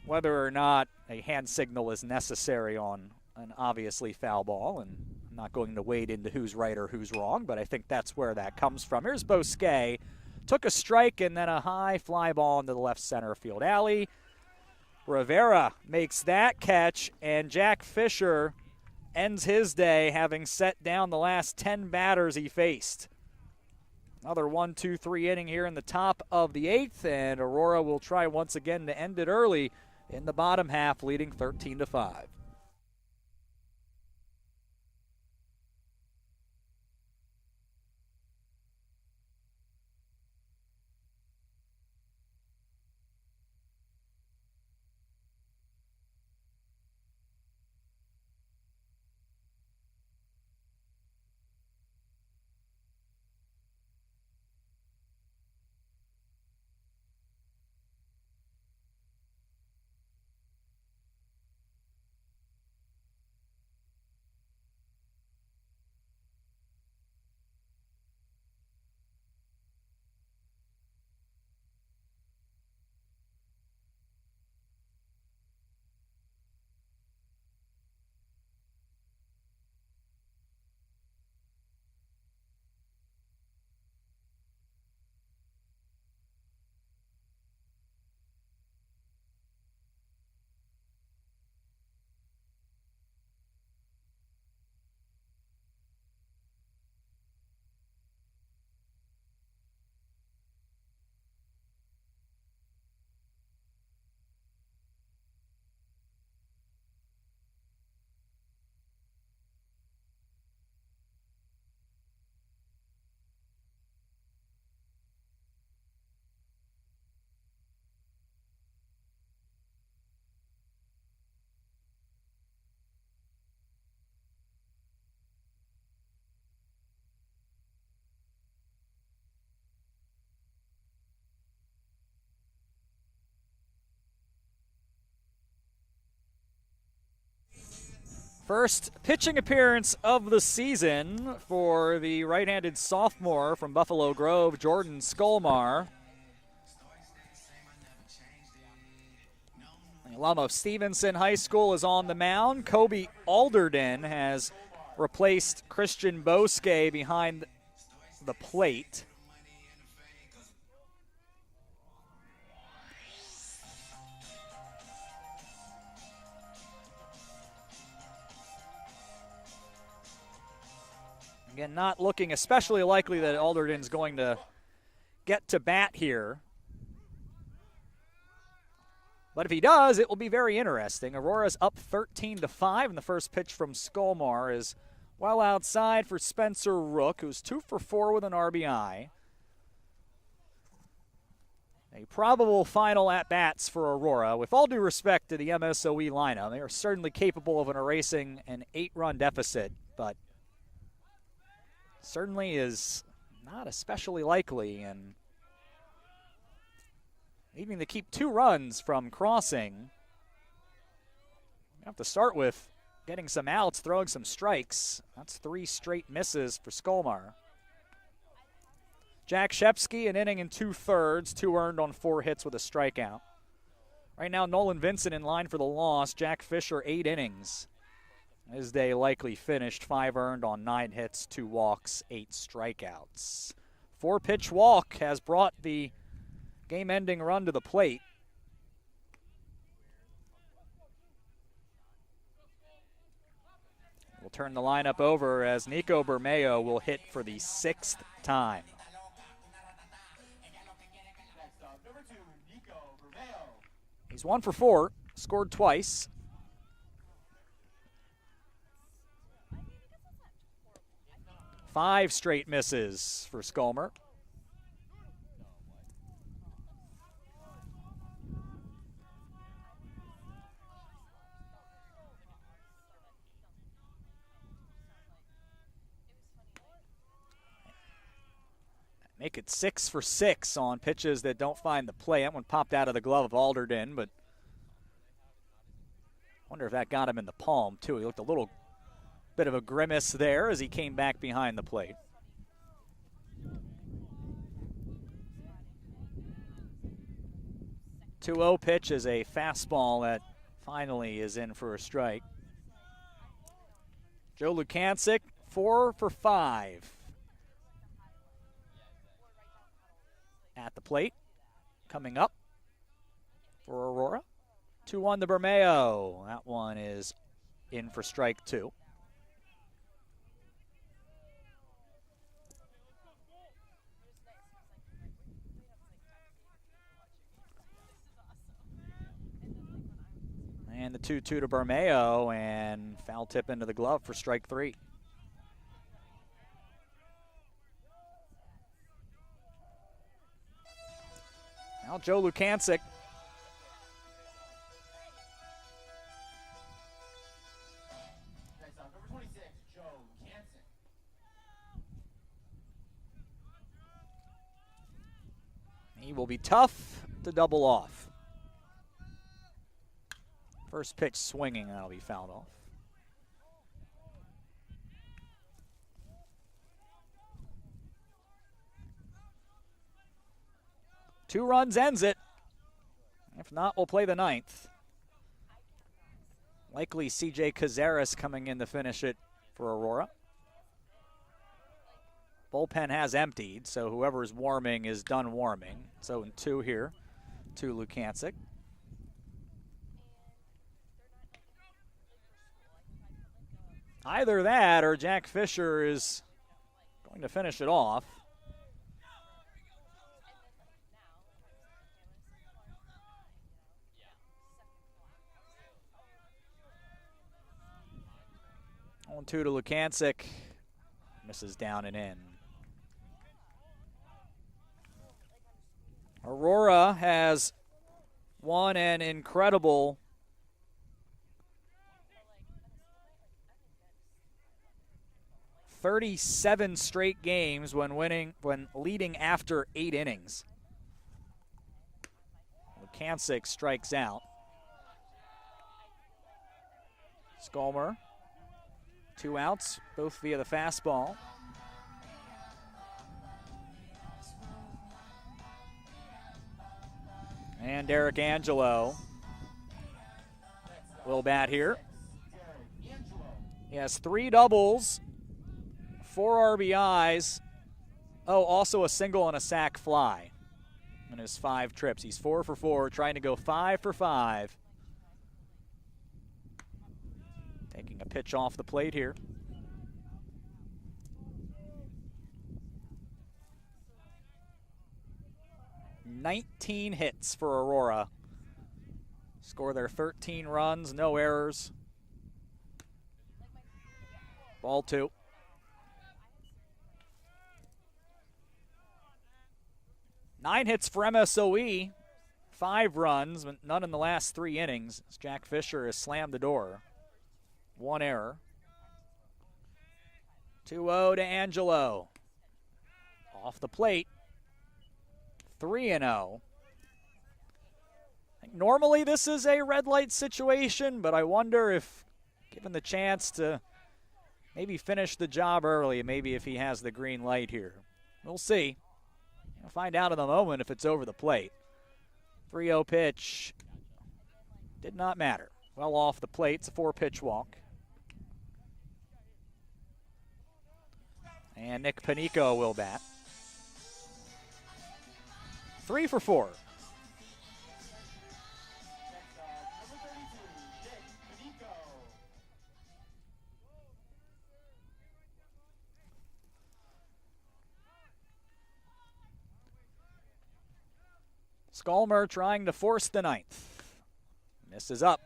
whether or not a hand signal is necessary on an obviously foul ball, and I'm not going to wade into who's right or who's wrong, but I think that's where that comes from. Here's Bosquet. Took a strike and then a high fly ball into the left center field alley. Rivera makes that catch, and Jack Fisher ends his day having set down the last 10 batters he faced. Another 1-2-3 inning here in the top of the 8th, and Aurora will try once again to end it early in the bottom half, leading 13-5. First pitching appearance of the season for the right-handed sophomore from Buffalo Grove, Jordan Skolmar. The alum of Stevenson High School is on the mound. Kobe Alderden has replaced Christian Bosquet behind the plate. Again, not looking especially likely that Alderden's going to get to bat here. But if he does, it will be very interesting. Aurora's up 13-5, and the first pitch from Skolmar is well outside for Spencer Rook, who's 2 for 4 with an RBI. A probable final at-bats for Aurora. With all due respect to the MSOE lineup, they are certainly capable of erasing an 8-run deficit, but certainly is not especially likely, and needing to keep 2 runs from crossing. You have to start with getting some outs, throwing some strikes. That's 3 straight misses for Skolmar. Jack Shepsky, an inning and 2/3, 2 earned on 4 hits with a strikeout. Right now, Nolan Vincent in line for the loss. Jack Fisher, 8 innings. His day likely finished, 5 earned on 9 hits, 2 walks, 8 strikeouts. 4-pitch walk has brought the game-ending run to the plate. We'll turn the lineup over as Nico Bermeo will hit for the 6th time. He's 1 for 4, scored twice. Five straight misses for Skolmar. Make it 6 for 6 on pitches that don't find the play. That one popped out of the glove of Alderton, but wonder if that got him in the palm, too. He looked a little bit of a grimace there as he came back behind the plate. The 2-0 pitch is a fastball that finally is in for a strike. Joe Lukancic, 4 for 5. At the plate, coming up for Aurora. 2-1 to Bermeo. That one is in for strike 2. And the 2-2 to Bermeo, and foul tip into the glove for strike 3. Now Joe Lukancic. Number 26, Joe Lukancic. He will be tough to double off. First pitch swinging, that'll be fouled off. Two runs ends it. If not, we'll play the 9th. Likely CJ Cazares coming in to finish it for Aurora. Bullpen has emptied, so whoever's warming is done warming. So in 2 here to Lukancic. Either that or Jack Fisher is going to finish it off. On 2 to Lukancic, misses down and in. Aurora has won an incredible 37 straight games when leading after 8 innings. Lukancic strikes out. Skolmar, 2 outs, both via the fastball. And Derek Angelo will bat here. He has 3 doubles, 4 RBIs. Oh, also a single and a sac fly in his 5 trips. He's 4 for 4, trying to go 5 for 5. Taking a pitch off the plate here. $19 hits for Aurora. Score their 13 runs, no errors. Ball 2. 9 hits for MSOE, 5 runs, but none in the last 3 innings. As Jack Fisher has slammed the door. 1 error. 2-0 to Angelo. Off the plate. 3-0. Normally this is a red light situation, but I wonder if, given the chance to maybe finish the job early, maybe if he has the green light here. We'll see. We'll find out in a moment if it's over the plate. 3-0 pitch. Did not matter. Well off the plate. It's a 4-pitch walk. And Nick Panico will bat. 3 for 4. Skolmer trying to force the 9th. Misses up.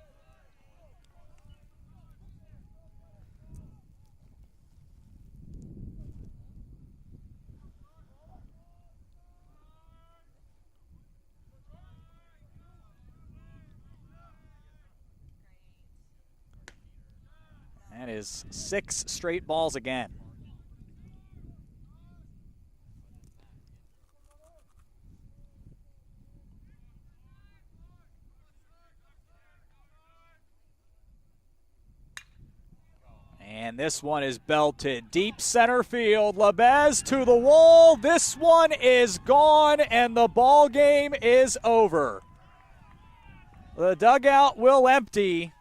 That is 6 straight balls again. And this one is belted deep center field. Labez to the wall. This one is gone, and the ball game is over. The dugout will empty.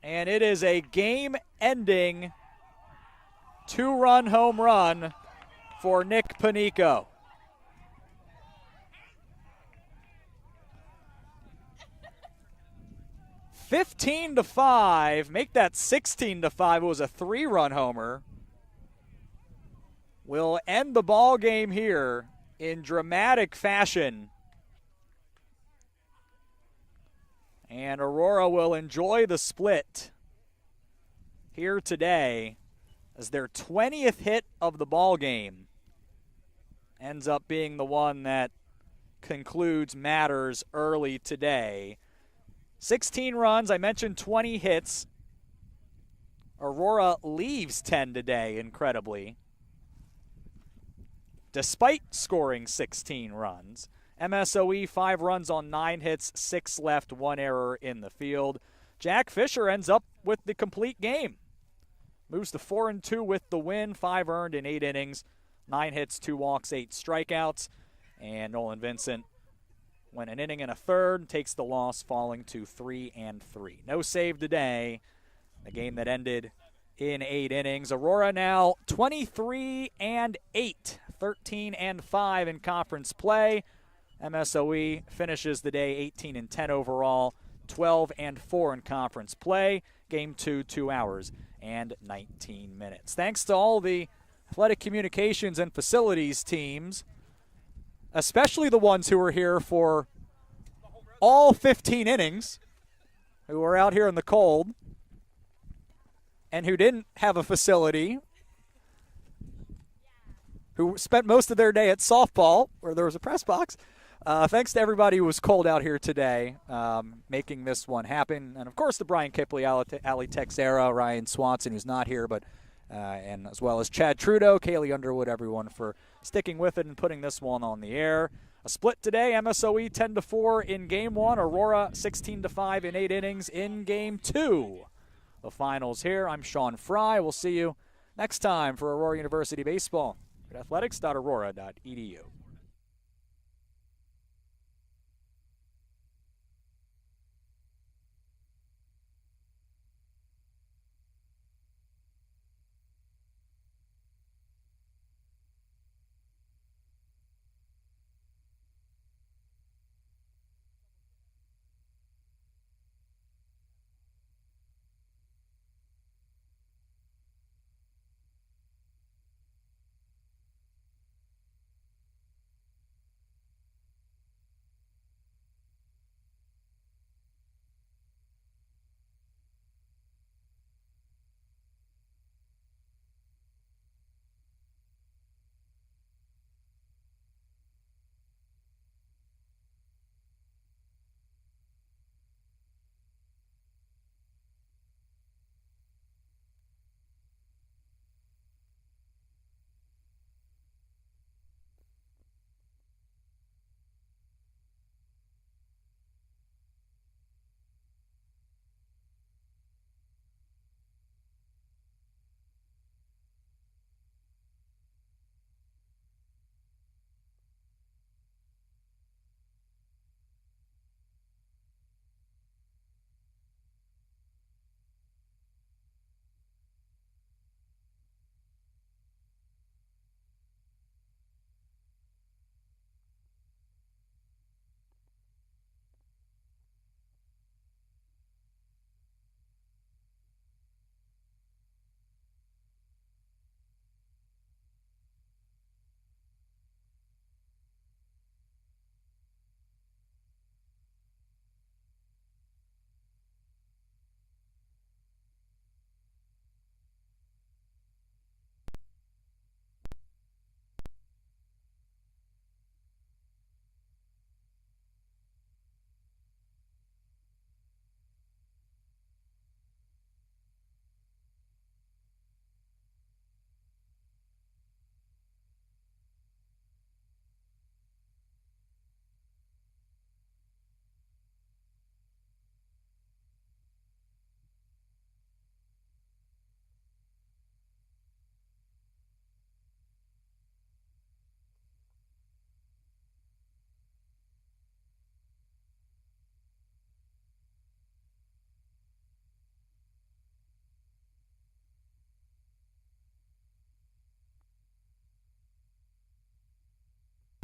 And it is a game-ending 2-run home run for Nick Panico. (15-5), make that 16-5. It was a 3-run homer. Will end the ball game here in dramatic fashion. And Aurora will enjoy the split here today as their 20th hit of the ball game ends up being the one that concludes matters early today. 16 runs, I mentioned 20 hits. Aurora leaves 10 today, incredibly, despite scoring 16 runs. MSOE 5 runs on 9 hits, 6 left, 1 error in the field. Jack Fisher ends up with the complete game. Moves to 4-2 with the win, 5 earned in 8 innings, 9 hits, 2 walks, 8 strikeouts. And Nolan Vincent went an inning and a third, takes the loss, falling to 3-3. No save today. The game that ended in 8 innings. Aurora now 23-8, 13-5 in conference play. MSOE finishes the day 18-10 overall, 12-4 in conference play. Game 2, 2 hours and 19 minutes. Thanks to all the athletic communications and facilities teams, especially the ones who were here for all 15 innings, who were out here in the cold and who didn't have a facility, who spent most of their day at softball where there was a press box. Thanks to everybody who was cold out here today, making this one happen. And, of course, the Brian Kipley, Ali Texera, Ryan Swanson, who's not here, but and as well as Chad Trudeau, Kaylee Underwood, everyone for sticking with it and putting this one on the air. A split today, MSOE 10-4 in Game 1, Aurora 16-5 in 8 innings in Game 2. The finals here. I'm Sean Fry. We'll see you next time for Aurora University Baseball at athletics.aurora.edu.